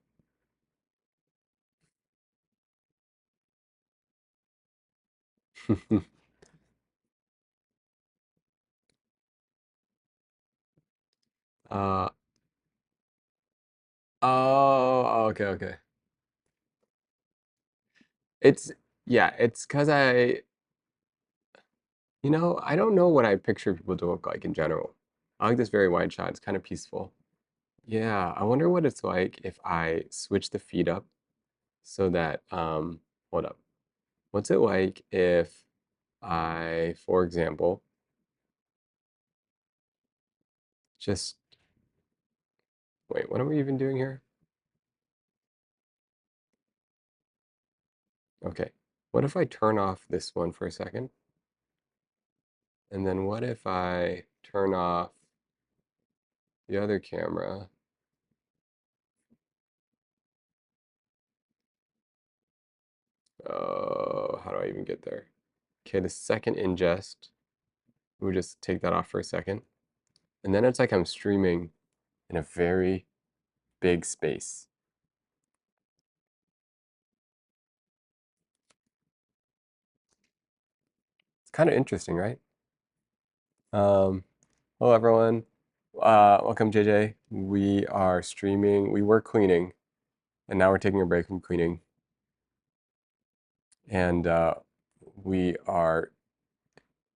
uh, oh, okay. It's, yeah, it's because I don't know what I picture people to look like in general. I like this very wide shot. It's kind of peaceful. Yeah, I wonder what it's like if I switch the feed up so that, hold up. What's it like if I, for example, just, wait, what am I even doing here? Okay. What if I turn off this one for a second? And then what if I turn off the other camera? Oh, how do I even get there? Okay, the second ingest, we'll just take that off for a second. And then it's like I'm streaming in a very big space. It's kind of interesting, right? Um, Hello everyone. Welcome JJ. We are streaming. We were cleaning, and now we're taking a break from cleaning. And we are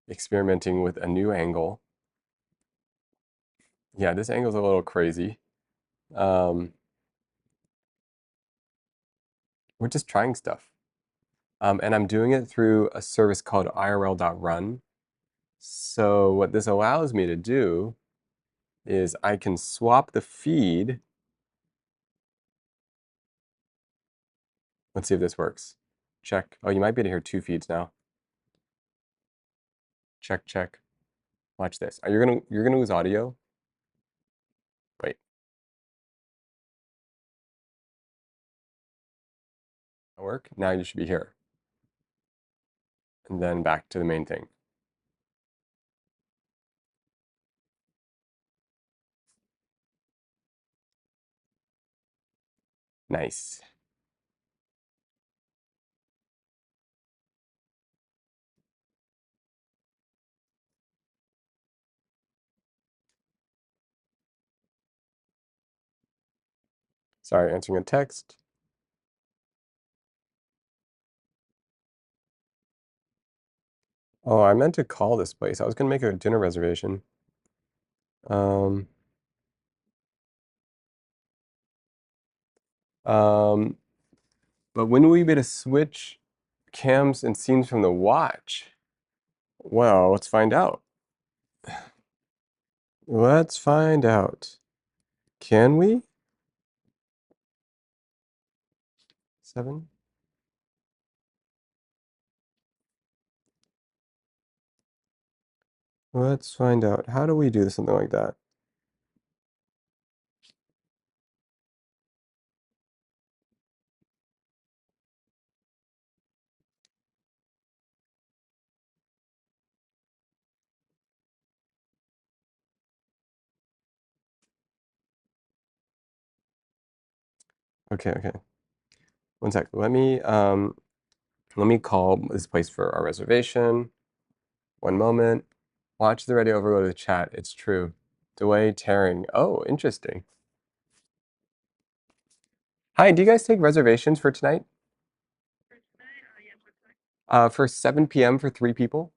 experimenting with a new angle. Yeah, this angle's a little crazy. Um, we're just trying stuff. And I'm doing it through a service called IRL.run. So what this allows me to do is I can swap the feed. Let's see if this works. Check. Oh, you might be able to hear two feeds now. Check. Watch this. You're gonna lose audio. Wait. Work. Now you should be here. And then back to the main thing. Nice. Sorry, answering a text. Oh, I meant to call this place. I was gonna make a dinner reservation. Um, um, but when will we be able to switch cams and scenes from the watch? Well, let's find out. Let's find out. Can we? 7? Let's find out. How do we do something like that? Okay. One sec. Let me call this place for our reservation. One moment. Watch the radio overload of the chat. It's true. Delay tearing. Oh, interesting. Hi, do you guys take reservations for tonight? For 7 p.m. for 3 people?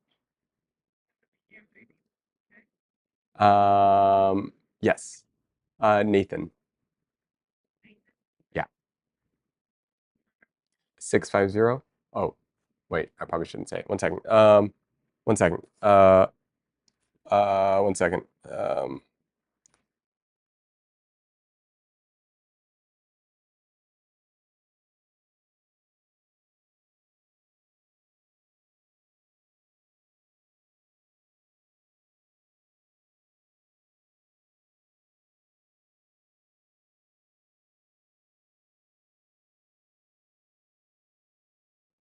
Um, yes. Nathan. Yeah. 650. Oh, wait, I probably shouldn't say it. 1 second. 1 second. 1 second.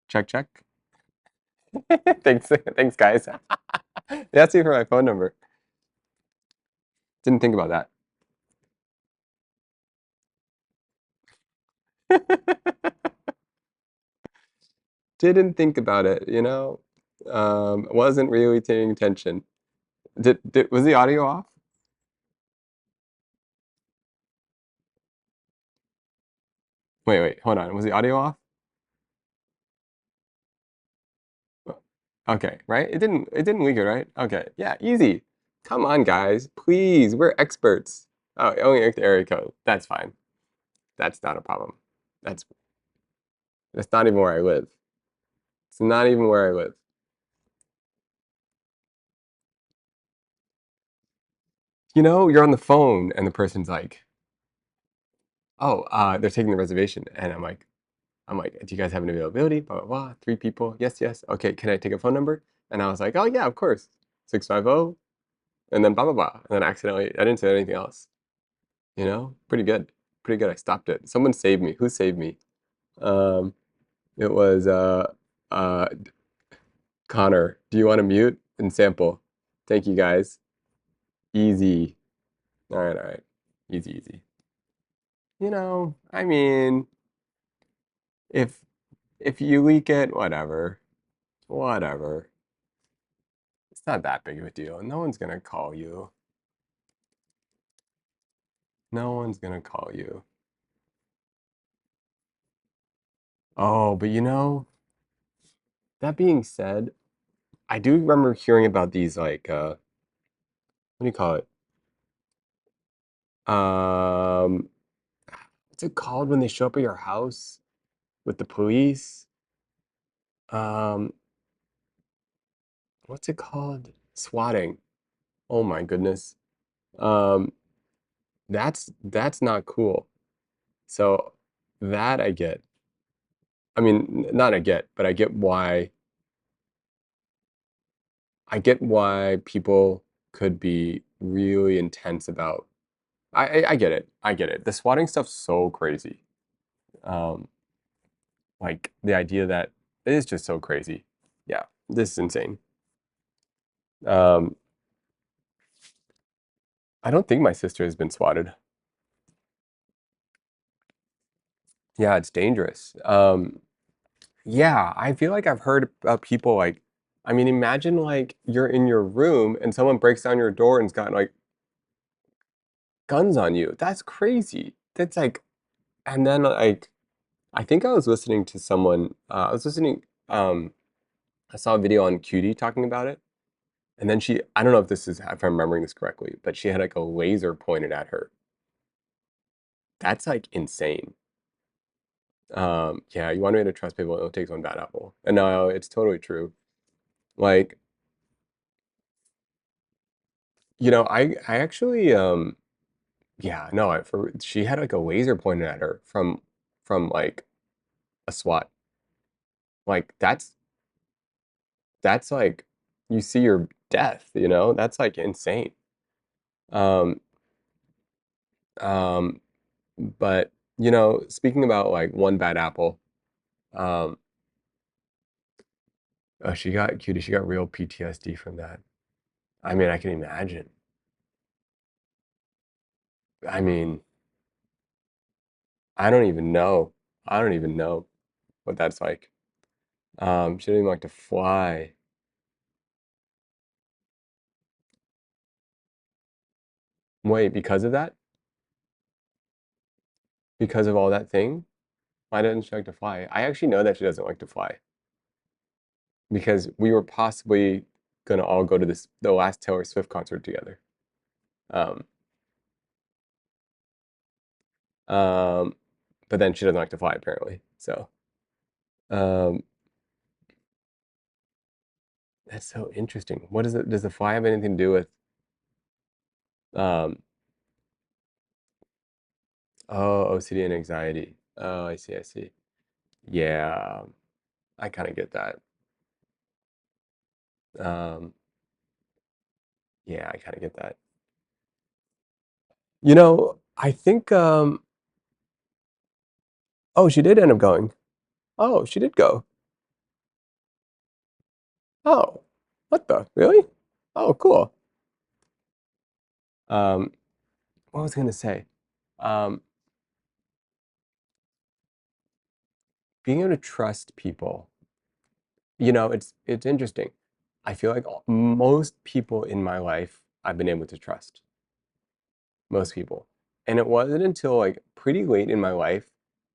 Check, check. Thanks, thanks, guys. That's you for my phone number. Didn't think about that. Didn't think about it, you know? Wasn't really paying attention. Was the audio off? Wait, hold on. Was the audio off? Okay, right? It didn't leak it, right? Okay. Yeah, easy. Come on, guys. Please, we're experts. Oh, only the area code. That's fine. That's not a problem. That's that's not even where I live. It's not even where I live. You know, you're on the phone and the person's like, "Oh, they're taking the reservation." And I'm like, "Do you guys have an availability?" Blah blah blah. 3 people. Yes, yes. Okay, can I take a phone number? And I was like, "Oh yeah, of course. 650." And then blah blah blah. And then accidentally I didn't say anything else. You know? Pretty good. Pretty good. I stopped it. Someone saved me. Who saved me? Um, it was uh Connor. Do you want to mute and sample? Thank you guys. Easy. All right, all right. Easy, easy. I mean, if if you leak it, whatever. Whatever. It's not that big of a deal. No one's gonna call you. No one's gonna call you. Oh, but that being said, I do remember hearing about these like what do you call it? Um, what's it called when they show up at your house with the police? Um, what's it called? Swatting. Oh my goodness. Um, that's not cool. So that I get. I mean, not I get, but I get why people could be really intense about. I get it. I get it. The swatting stuff's so crazy. Um, like the idea that it is just so crazy. Yeah, this is insane. Um, I don't think my sister has been swatted. Yeah, it's dangerous. Yeah, I feel like I've heard about people like, I mean, imagine like you're in your room and someone breaks down your door and's got like guns on you. That's crazy. That's like, and then like, I think I was listening to someone, I saw a video on Cutie talking about it. And then I don't know if I'm remembering this correctly, but she had like a laser pointed at her. That's like insane. Yeah, you want me to trust people, it takes one bad apple. And no, it's totally true. Like, I actually, yeah, no, she had like a laser pointed at her from like a SWAT. Like that's like you see your death, That's like insane. Um, um, but speaking about like one bad apple, um, oh, she got real PTSD from that. I mean, I can imagine. I mean, I don't even know. I don't even know what that's like. She didn't even like to fly. Wait, because of that? Because of all that thing? Why doesn't she like to fly? I actually know that she doesn't like to fly because we were possibly gonna all go to the last Taylor Swift concert together. Um, um, but then she doesn't like to fly apparently. So um, that's so interesting. What is it? Does the fly have anything to do with? Um, oh, OCD and anxiety. Oh, I see. I see. Yeah, I kind of get that. Um, yeah, I kind of get that. I think. Oh, she did end up going. Oh, she did go. Oh, what the? Really? Oh, cool. Um, what was I gonna say? Um, being able to trust people. It's interesting. I feel like most people in my life I've been able to trust. Most people. And it wasn't until like pretty late in my life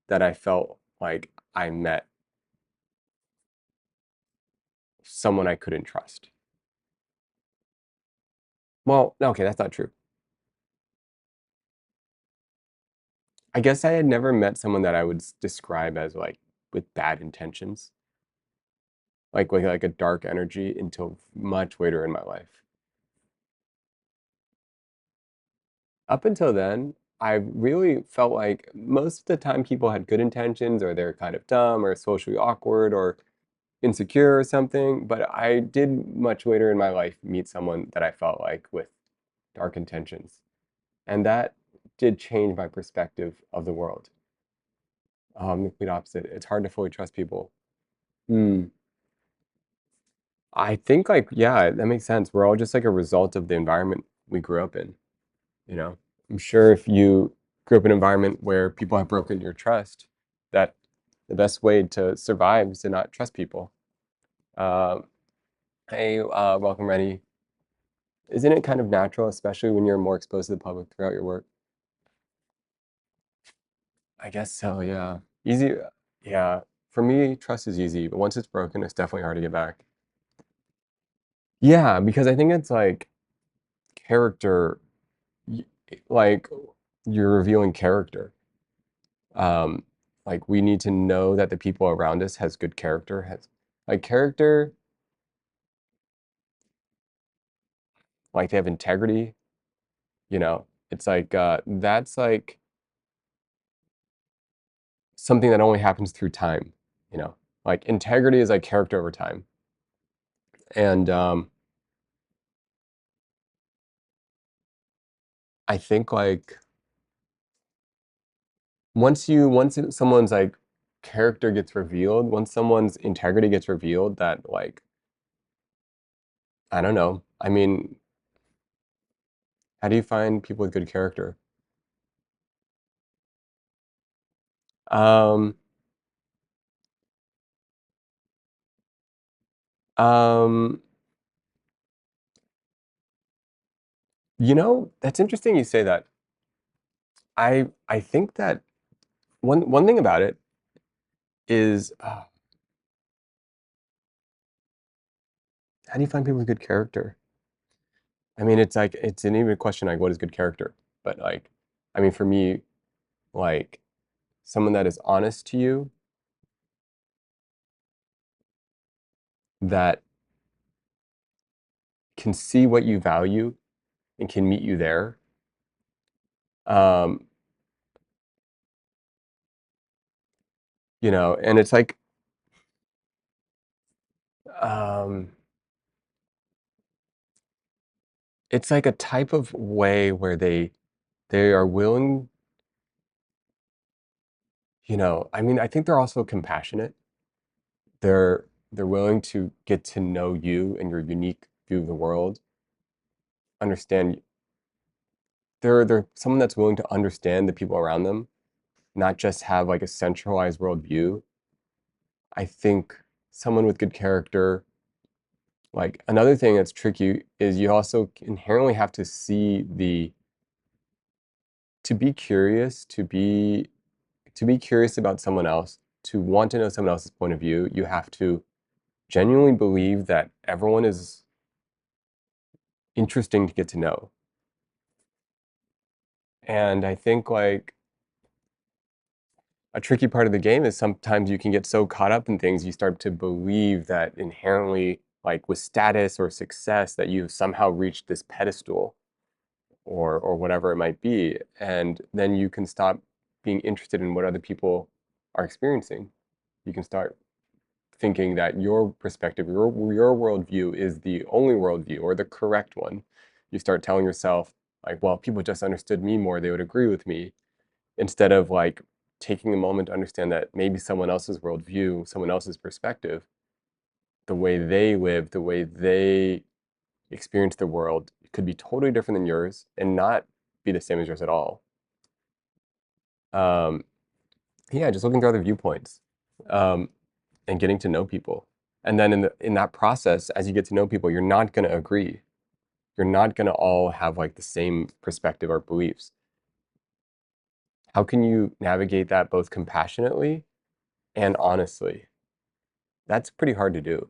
that I felt like I met someone I couldn't trust. Well, okay, that's not true. I guess I had never met someone that I would describe as like with bad intentions, like a dark energy until much later in my life. Up until then, I really felt like most of the time people had good intentions or they're kind of dumb or socially awkward or insecure or something. But I did much later in my life meet someone that I felt like with dark intentions. And that did change my perspective of the world. The complete opposite. It's hard to fully trust people. Hmm. I think like, yeah, that makes sense. We're all just like a result of the environment we grew up in, you know? I'm sure if you grew up in an environment where people have broken your trust, that the best way to survive is to not trust people. Um, hey, welcome, Rennie. Isn't it kind of natural, especially when you're more exposed to the public throughout your work? I guess so, yeah. Easy, yeah. For me, trust is easy, but once it's broken, it's definitely hard to get back. Yeah, because I think it's like character, y- like you're revealing character. Um, like we need to know that the people around us has good character, has like character, like they have integrity, you know. It's like that's like something that only happens through time, you know. Like integrity is like character over time. And I think like someone's like character gets revealed, once someone's integrity gets revealed, that like I don't know. I mean, how do you find people with good character? Um, um, that's interesting you say that. I think that one thing about it is how do you find people with good character? I mean, it's like it's an even question like what is good character? But like, I mean, for me, like someone that is honest to you, that can see what you value and can meet you there. Um, and um, it's like a type of way where they are willing, I mean, I think they're also compassionate. They're willing to get to know you and your unique view of the world, understand they're someone that's willing to understand the people around them, not just have like a centralized worldview. I think someone with good character, like another thing that's tricky is you also inherently have to see to be curious, to to be curious about someone else, to want to know someone else's point of view, you have to genuinely believe that everyone is interesting to get to know. And I think like a tricky part of the game is sometimes you can get so caught up in things you start to believe that inherently, like with status or success, that you've somehow reached this pedestal or whatever it might be, and then you can stop being interested in what other people are experiencing. You can start thinking that your perspective, your worldview is the only worldview or the correct one. You start telling yourself, like, well, people just understood me more, they would agree with me, instead of like taking a moment to understand that maybe someone else's worldview, someone else's perspective, the way they live, the way they experience the world could be totally different than yours and not be the same as yours at all. Um, yeah, just looking through other viewpoints, um, and getting to know people. And then in that process, as you get to know people, you're not going to agree. You're not going to all have like the same perspective or beliefs. How can you navigate that both compassionately and honestly? That's pretty hard to do,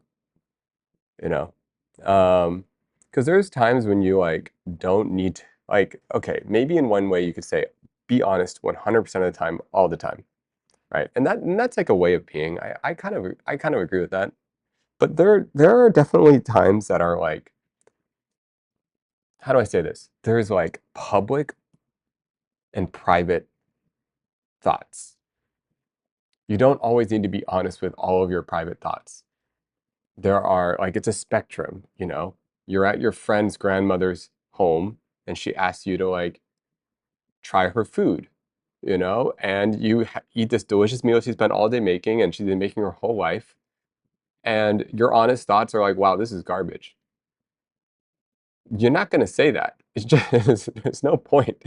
you know? Because there's times when you like don't need to, like, okay, maybe in one way you could say, be honest 100% of the time, all the time, right? And that's like a way of being. I kind of agree with that. But there are definitely times that are like, how do I say this? There's like public and private thoughts. You don't always need to be honest with all of your private thoughts. There are like, it's a spectrum, you know? You're at your friend's grandmother's home and she asks you to like try her food, you know? And you eat this delicious meal she spent all day making and she's been making her whole life. And your honest thoughts are like, wow, this is garbage. You're not going to say that. It's just, there's no point.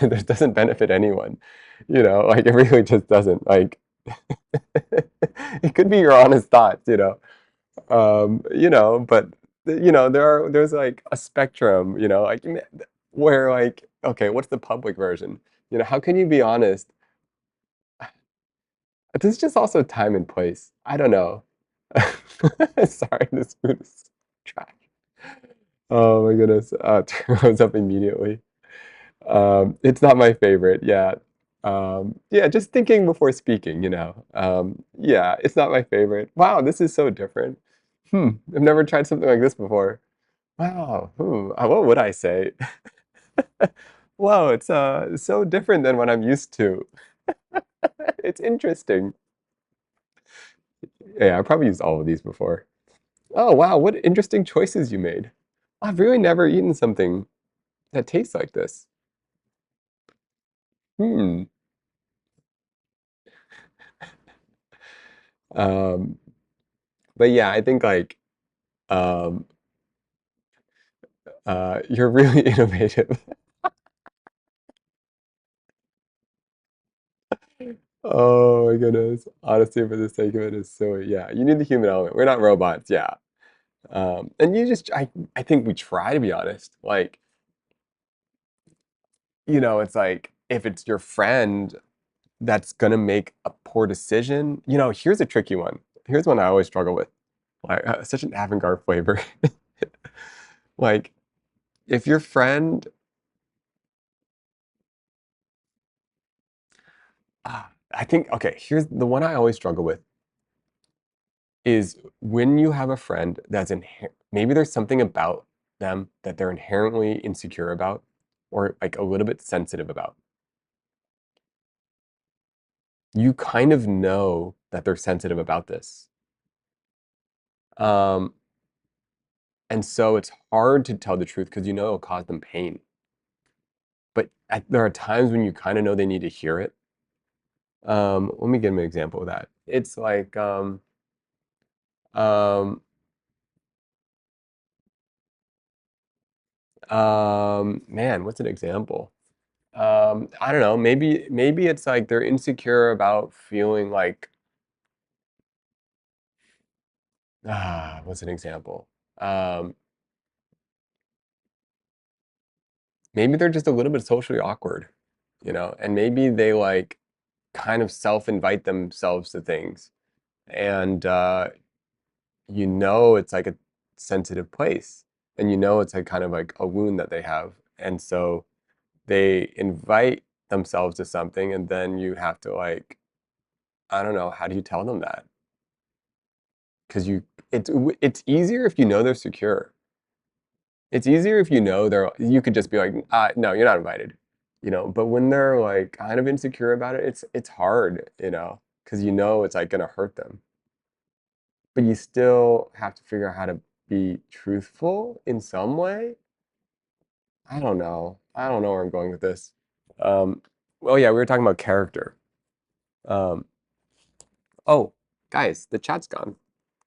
This doesn't benefit anyone, you know, like it really just doesn't. Like, it could be your honest thoughts, but there's like a spectrum, like where like, okay, what's the public version? How can you be honest? There's just also time and place. I don't know. Sorry, this food is trash. Oh my goodness. Throws up immediately. It's not my favorite. Yeah. Yeah, just thinking before speaking. Yeah, it's not my favorite. Wow, this is so different. I've never tried something like this before. Wow. What would I say? Wow, it's so different than what I'm used to. It's interesting. Yeah, I probably used all of these before. Oh, wow, what interesting choices you made. I've really never eaten something that tastes like this. Hmm. Um, but yeah, I think like um, you're really innovative. Oh my goodness. Honestly, for the sake of it is so, yeah, you need the human element. We're not robots, yeah. And I think we try to be honest. Like, it's like if it's your friend that's gonna make a poor decision, here's a tricky one. Here's one I always struggle with. Like, such an avant-garde flavor. Like, if your friend, I think, okay, here's the one I always struggle with is when you have a friend that's maybe there's something about them that they're inherently insecure about or like a little bit sensitive about. You kind of know that they're sensitive about this. Um, and so it's hard to tell the truth because you know it'll cause them pain. But there are times when you kind of know they need to hear it. Let me give an example of that. It's like, um, man, what's an example? I don't know. Maybe it's like they're insecure about feeling like, what's an example? Um, Maybe they're just a little bit socially awkward. and maybe they like kind of self-invite themselves to things, and it's like a sensitive place, and it's like kind of like a wound that they have, and so they invite themselves to something, and then you have to like, I don't know, how do you tell them that? Because it's easier if you know they're secure. It's easier if you could just be like, no, you're not invited, But when they're like kind of insecure about it, it's hard, because it's like gonna hurt them. But you still have to figure out how to be truthful in some way. I don't know. I don't know where I'm going with this. Um, well, yeah, we were talking about character. Um, oh, guys, the chat's gone.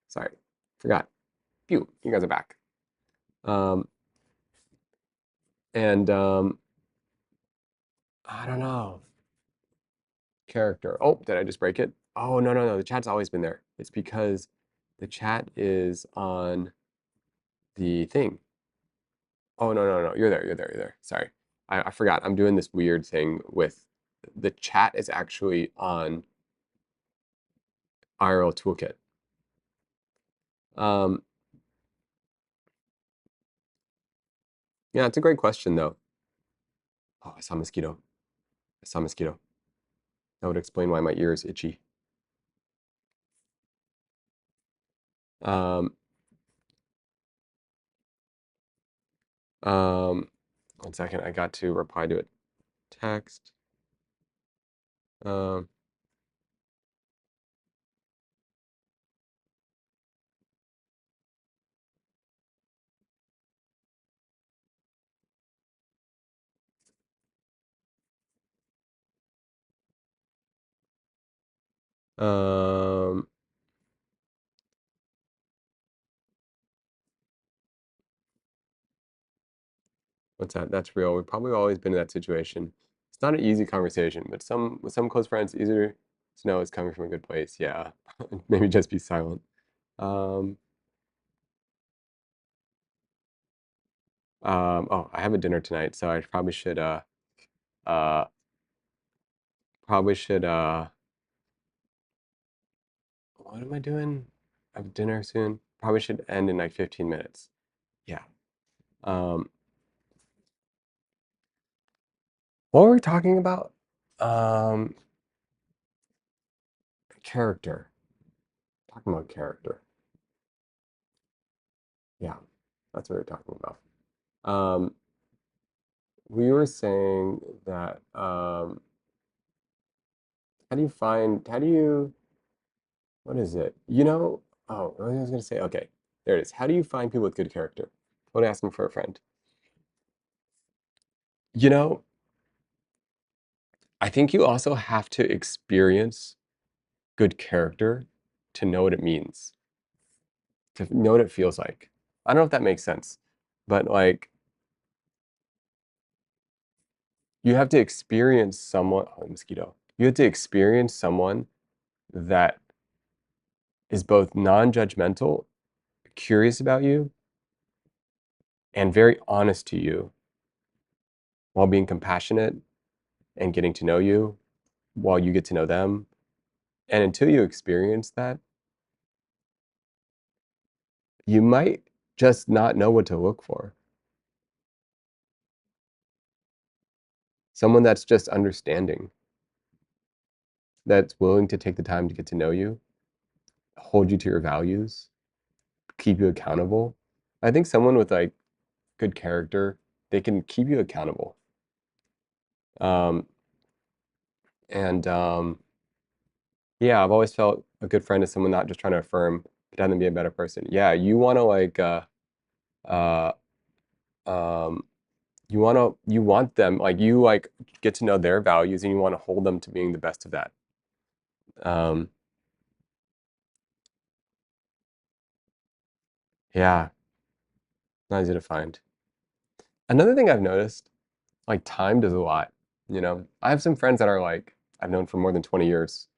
Sorry, forgot. Phew, you guys are back. Um, and I don't know. Character. Oh, did I just break it? Oh, no, no, no. The chat's always been there. It's because the chat is on the thing. Oh, no, no, no. You're there. You're there. You're there. Sorry. I forgot. I'm doing this weird thing with the chat is actually on IRL Toolkit. Um, yeah, it's a great question, though. Oh, I saw a mosquito. I saw a mosquito. That would explain why my ear is itchy. Um, um, 1 second. I got to reply to it. Text. Um, um, what's that? That's real. We've probably always been in that situation. It's not an easy conversation, but with some close friends, easier to know it's coming from a good place. Yeah. Maybe just be silent. Um, oh, I have a dinner tonight, so I uh, probably should, what am I doing? I have dinner soon. Probably should end in like 15 minutes. Yeah. Um, what were we talking about? Um, character. Talking about character. Yeah, that's what we're talking about. Um, we were saying that how do you what is it? Oh, I was gonna say, okay, there it is. How do you find people with good character? What asking for a friend? You know, I think you also have to experience good character to know what it means, to know what it feels like. I don't know if that makes sense, but like you have to experience someone, oh, mosquito. You have to experience someone that is both non-judgmental, curious about you, and very honest to you while being compassionate and getting to know you while you get to know them. And until you experience that, you might just not know what to look for. Someone that's just understanding, that's willing to take the time to get to know you, hold you to your values, keep you accountable. I think someone with like good character, they can keep you accountable. Um, and yeah, I've always felt a good friend is someone not just trying to affirm, but having them be a better person. Yeah, you want to like uh, um, you want them like you like get to know their values and you want to hold them to being the best of that. Um, yeah, not easy to find. Another thing I've noticed, like time does a lot. I have some friends that are like I've known for more than 20 years.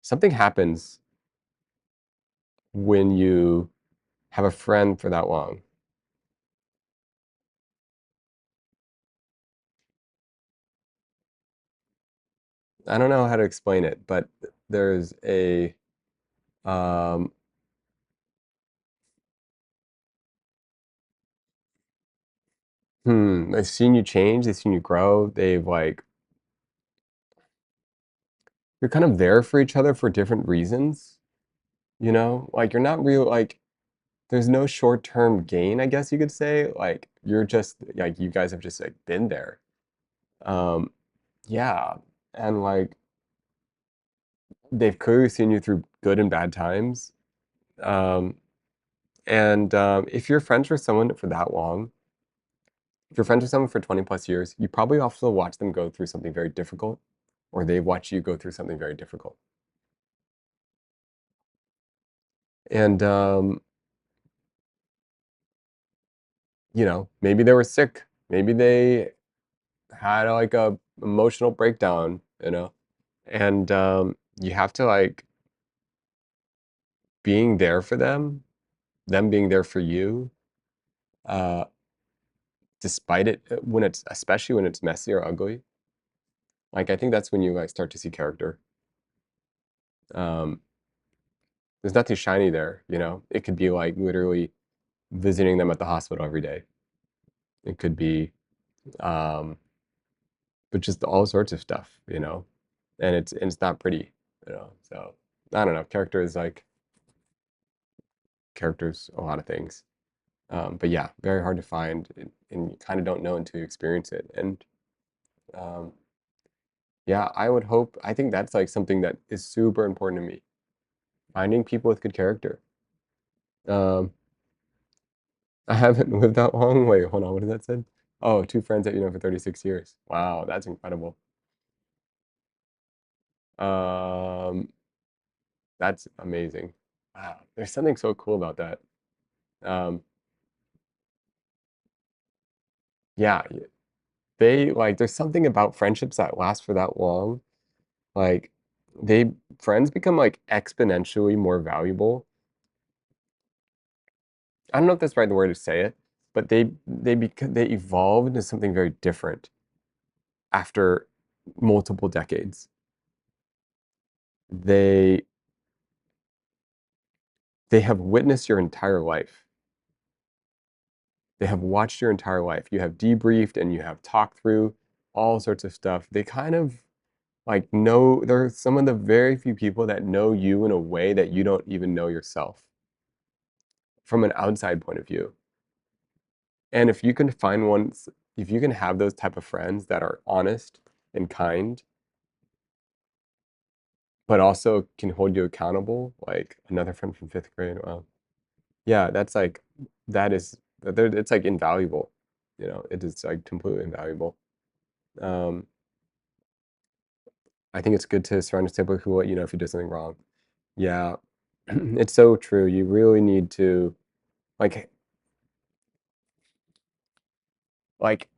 Something happens when you have a friend for that long. I don't know how to explain it, but there's a um they've seen you change, they've seen you grow, they've like you're kind of there for each other for different reasons, you know? Like you're not real like there's no short-term gain, I guess you could say. Like you're just like you guys have just like been there. Um yeah, and like they've clearly seen you through good and bad times. Um and if you're friends with someone for that long, if you're friends with someone for 20 plus years, you probably also watch them go through something very difficult, or they watch you go through something very difficult. And you know, maybe they were sick, maybe they had like a emotional breakdown, you know, and you have to like being there for them being there for you, uh, despite it when it's especially when it's messy or ugly. Like I think that's when you like start to see character. Um, there's nothing shiny there, you know. It could be like literally visiting them at the hospital every day. It could be, um, but just all sorts of stuff, you know. And it's not pretty, you know. So I don't know. Characters, a lot of things. But yeah, very hard to find, and you kind of don't know until you experience it. And um, yeah, I would hope. I think that's like something that is super important to me. Finding people with good character. Um, I haven't lived that long. Wait, hold on. What did that say? Oh, two friends that you know for 36 years. Wow, that's incredible. Um, that's amazing. Wow, there's something so cool about that. Um, yeah, they like there's something about friendships that last for that long. Like they friends become like exponentially more valuable. I don't know if that's right the word to say it, but they evolve into something very different after multiple decades. They they have witnessed your entire life. They have watched your entire life. You have debriefed and you have talked through all sorts of stuff. They kind of like know they're some of the very few people that know you in a way that you don't even know yourself from an outside point of view. And if you can find ones, if you can have those type of friends that are honest and kind, but also can hold you accountable, like another friend from fifth grade, well, yeah, that's like that is it's like invaluable. You know, it is like completely invaluable. Um, I think it's good to surround yourself with people let you know if you did something wrong. Yeah, it's so true. You really need to like like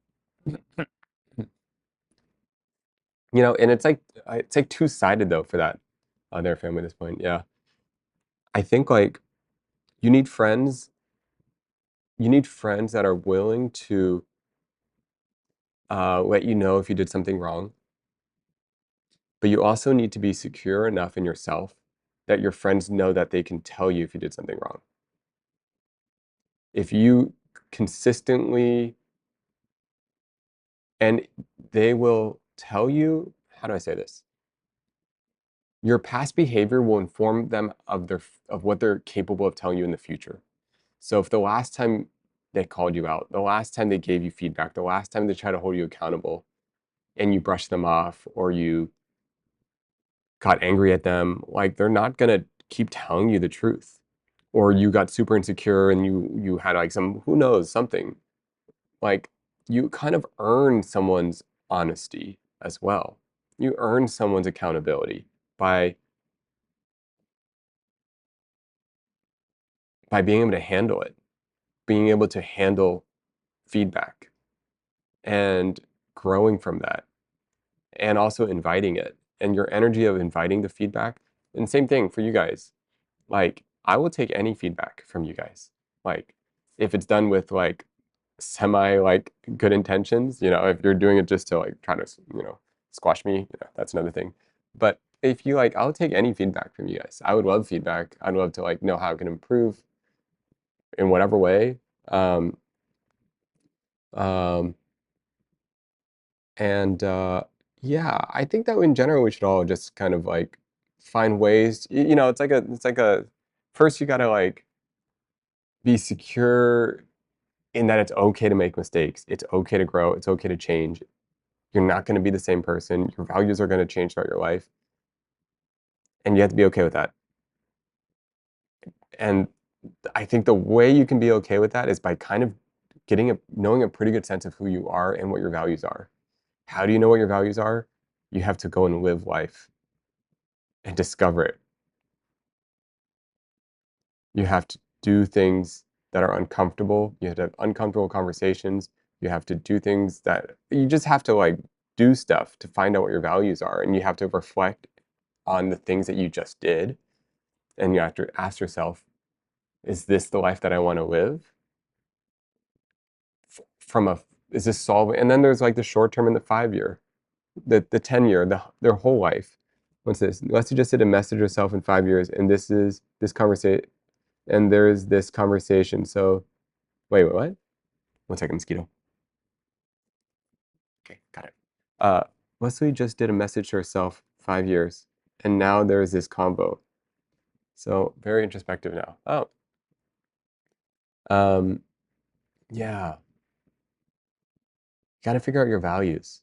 you know, and it's like two-sided though for that their family at this point. Yeah, I think like you need friends. You need friends that are willing to let you know if you did something wrong, but you also need to be secure enough in yourself that your friends know that they can tell you if you did something wrong. If you consistently and they will tell you, how do I say this? Your past behavior will inform them of of what they're capable of telling you in the future. So if the last time they called you out, the last time they gave you feedback, the last time they tried to hold you accountable and you brushed them off or you got angry at them, like they're not gonna keep telling you the truth. Or you got super insecure and you had like some who knows something. Like you kind of earn someone's honesty as well. You earn someone's accountability by being able to handle it, being able to handle feedback and growing from that and also inviting it. And your energy of inviting the feedback. And same thing for you guys. Like, I will take any feedback from you guys. Like, if it's done with like semi like good intentions, you know, if you're doing it just to like try to, you know, squash me, that's another thing. But if you like, I'll take any feedback from you guys. I would love feedback. I'd love to like know how I can improve in whatever way. Um, um, and yeah, I think that in general we should all just kind of like find ways. It's like a first you gotta like be secure in that it's okay to make mistakes. It's okay to grow. It's okay to change. You're not going to be the same person. Your values are going to change throughout your life, and you have to be okay with that. And I think the way you can be okay with that is by kind of knowing a pretty good sense of who you are and what your values are. How do you know what your values are? You have to go and live life and discover it. You have to do things that are uncomfortable. You have to have uncomfortable conversations. You have to do things that you just have to like do stuff to find out what your values are. And you have to reflect on the things that you just did. And you have to ask yourself, is this the life that I want to live? From a is this solving? And then there's like the short term and the 5 year, the 10 year, their whole life. What's this? Let's just did a message yourself in 5 years, and this is this conversation, and there's this conversation. So wait, what? One second, mosquito. Okay, got it. Uh, Leslie just did a message to herself 5 years, and now there's this combo. So very introspective now. Oh, um, yeah. You got to figure out your values,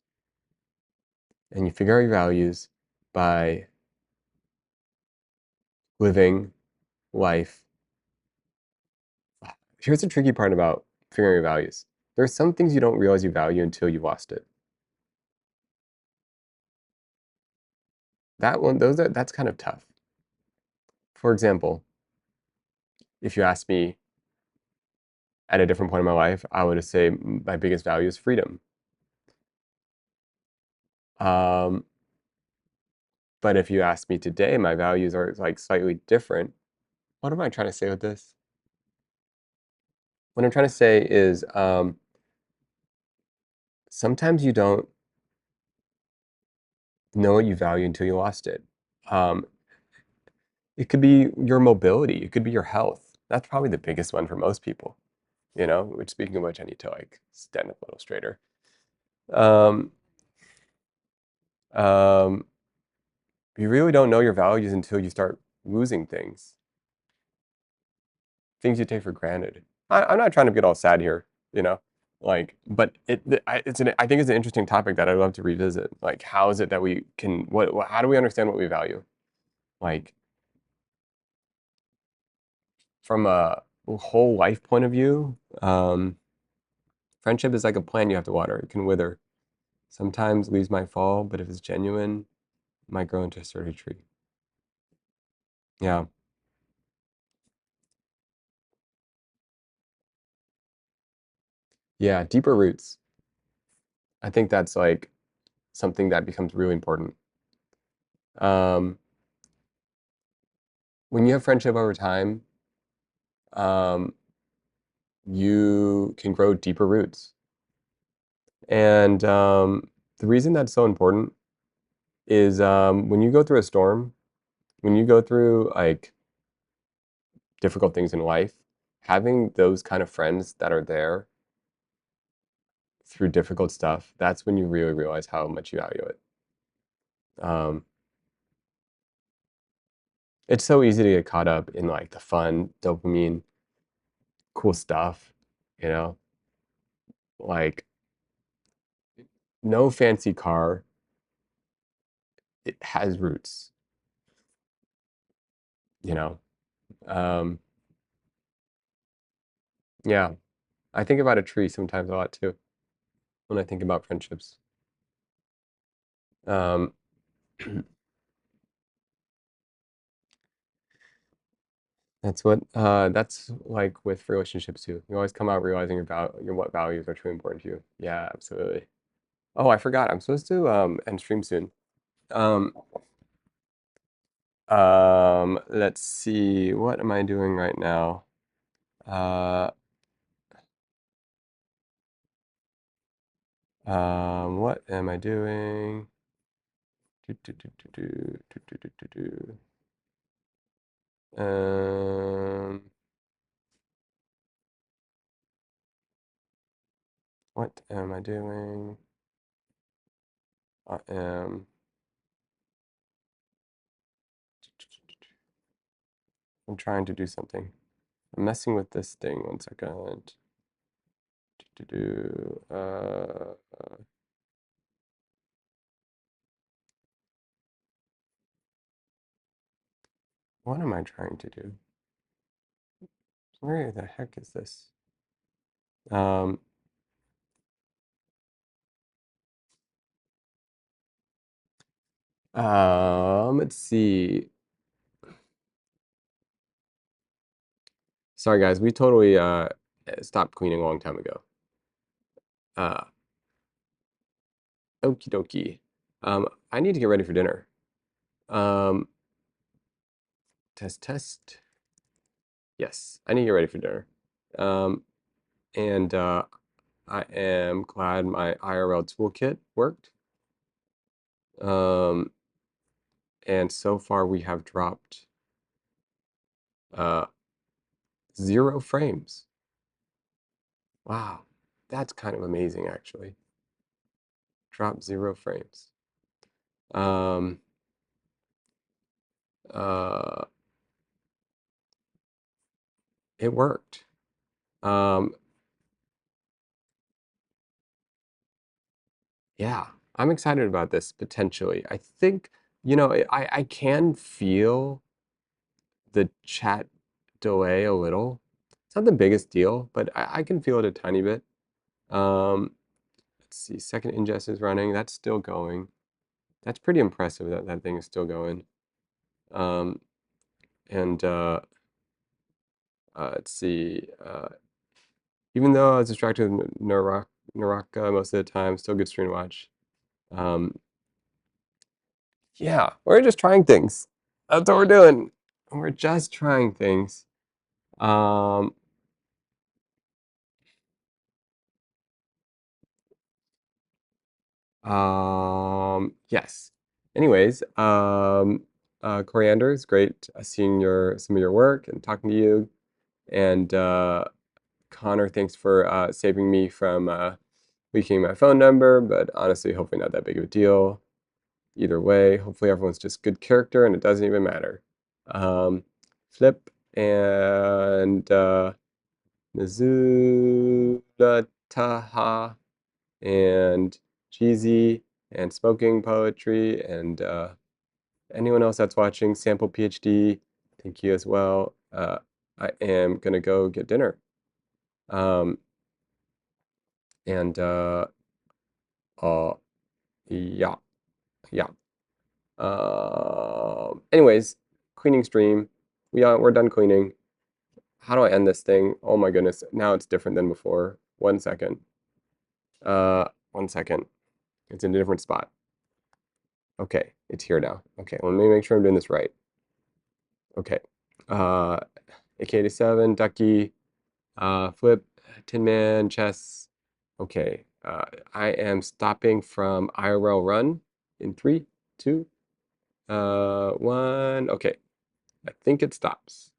and you figure out your values by living life. Here's the tricky part about figuring out your values. There are some things you don't realize you value until you've lost it. That's kind of tough. For example, if you ask me at a different point in my life, I would say my biggest value is freedom. Um, but if you ask me today, my values are like slightly different. What am I trying to say with this? What I'm trying to say is sometimes you don't know what you value until you lost it. Um, it could be your mobility. It could be your health. That's probably the biggest one for most people. Which speaking of which, I need to like stand up a little straighter. Um, um, you really don't know your values until you start losing things you take for granted. I'm not trying to get all sad here, you know, but I think it's an interesting topic that I'd love to revisit. Like, how is it that we can, how do we understand what we value? Like, from a whole life point of view, friendship is like a plant you have to water. It can wither. Sometimes leaves might fall, but if it's genuine, it might grow into a sturdy tree. Yeah. Yeah. Deeper roots. I think that's like something that becomes really important. Um, when you have friendship over time, um, you can grow deeper roots. And the reason that's so important is when you go through a storm, when you go through like difficult things in life, having those kind of friends that are there through difficult stuff, that's when you really realize how much you value it. Um, it's so easy to get caught up in like the fun, dopamine, cool stuff, you know, like no fancy car, it has roots, you know. Um, yeah, I think about a tree sometimes a lot too when I think about friendships. Um, that's like with relationships too. You always come out realizing your what values are truly important to you. Yeah, absolutely. Oh, I forgot. I'm supposed to end stream soon. Um, let's see. What am I doing right now? Uh, what am I doing? Do, do, do, do, do, do, do, do, do, do. What am I doing? I am. I'm trying to do something. I'm messing with this thing. 1 second. Do, do, do. What am I trying to do? Where the heck is this? Um, let's see. Sorry guys, we totally stopped cleaning a long time ago. Uh, Okie dokie. I need to get ready for dinner. Um, test, test. Yes, I need to get ready for dinner. Um, and I am glad my IRL toolkit worked. And so far we have dropped uh, 0 frames. Wow, that's kind of amazing actually. Drop 0 frames. Um, uh, it worked. Yeah, I'm excited about this potentially. I think, I can feel the chat delay a little. It's not the biggest deal, but I can feel it a tiny bit. Um, let's see, second ingest is running. That's still going. That's pretty impressive that that thing is still going. Um, and let's see, even though I was distracted with Naraka most of the time, still good stream to watch. Um, yeah, we're just trying things. That's what we're doing. We're just trying things. Um, yes. Anyways, Coriander, it's great seeing some of your work and talking to you. And Connor, thanks for saving me from leaking my phone number, but honestly, hopefully not that big of a deal. Either way, hopefully everyone's just good character and it doesn't even matter. Flip and Mizula Taha and Jeezy and Smoking Poetry and anyone else that's watching, Sample PhD, thank you as well. I am gonna go get dinner. Um, and uh, yeah, yeah. Anyways, cleaning stream. We're done cleaning. How do I end this thing? Oh my goodness, now it's different than before. 1 second. 1 second. It's in a different spot. Okay, it's here now. Okay, let me make sure I'm doing this right. Okay. AK-87, Ducky, Flip, Tin Man, Chess. Okay. I am stopping from IRL run in 3, 2, 1. Okay. I think it stops.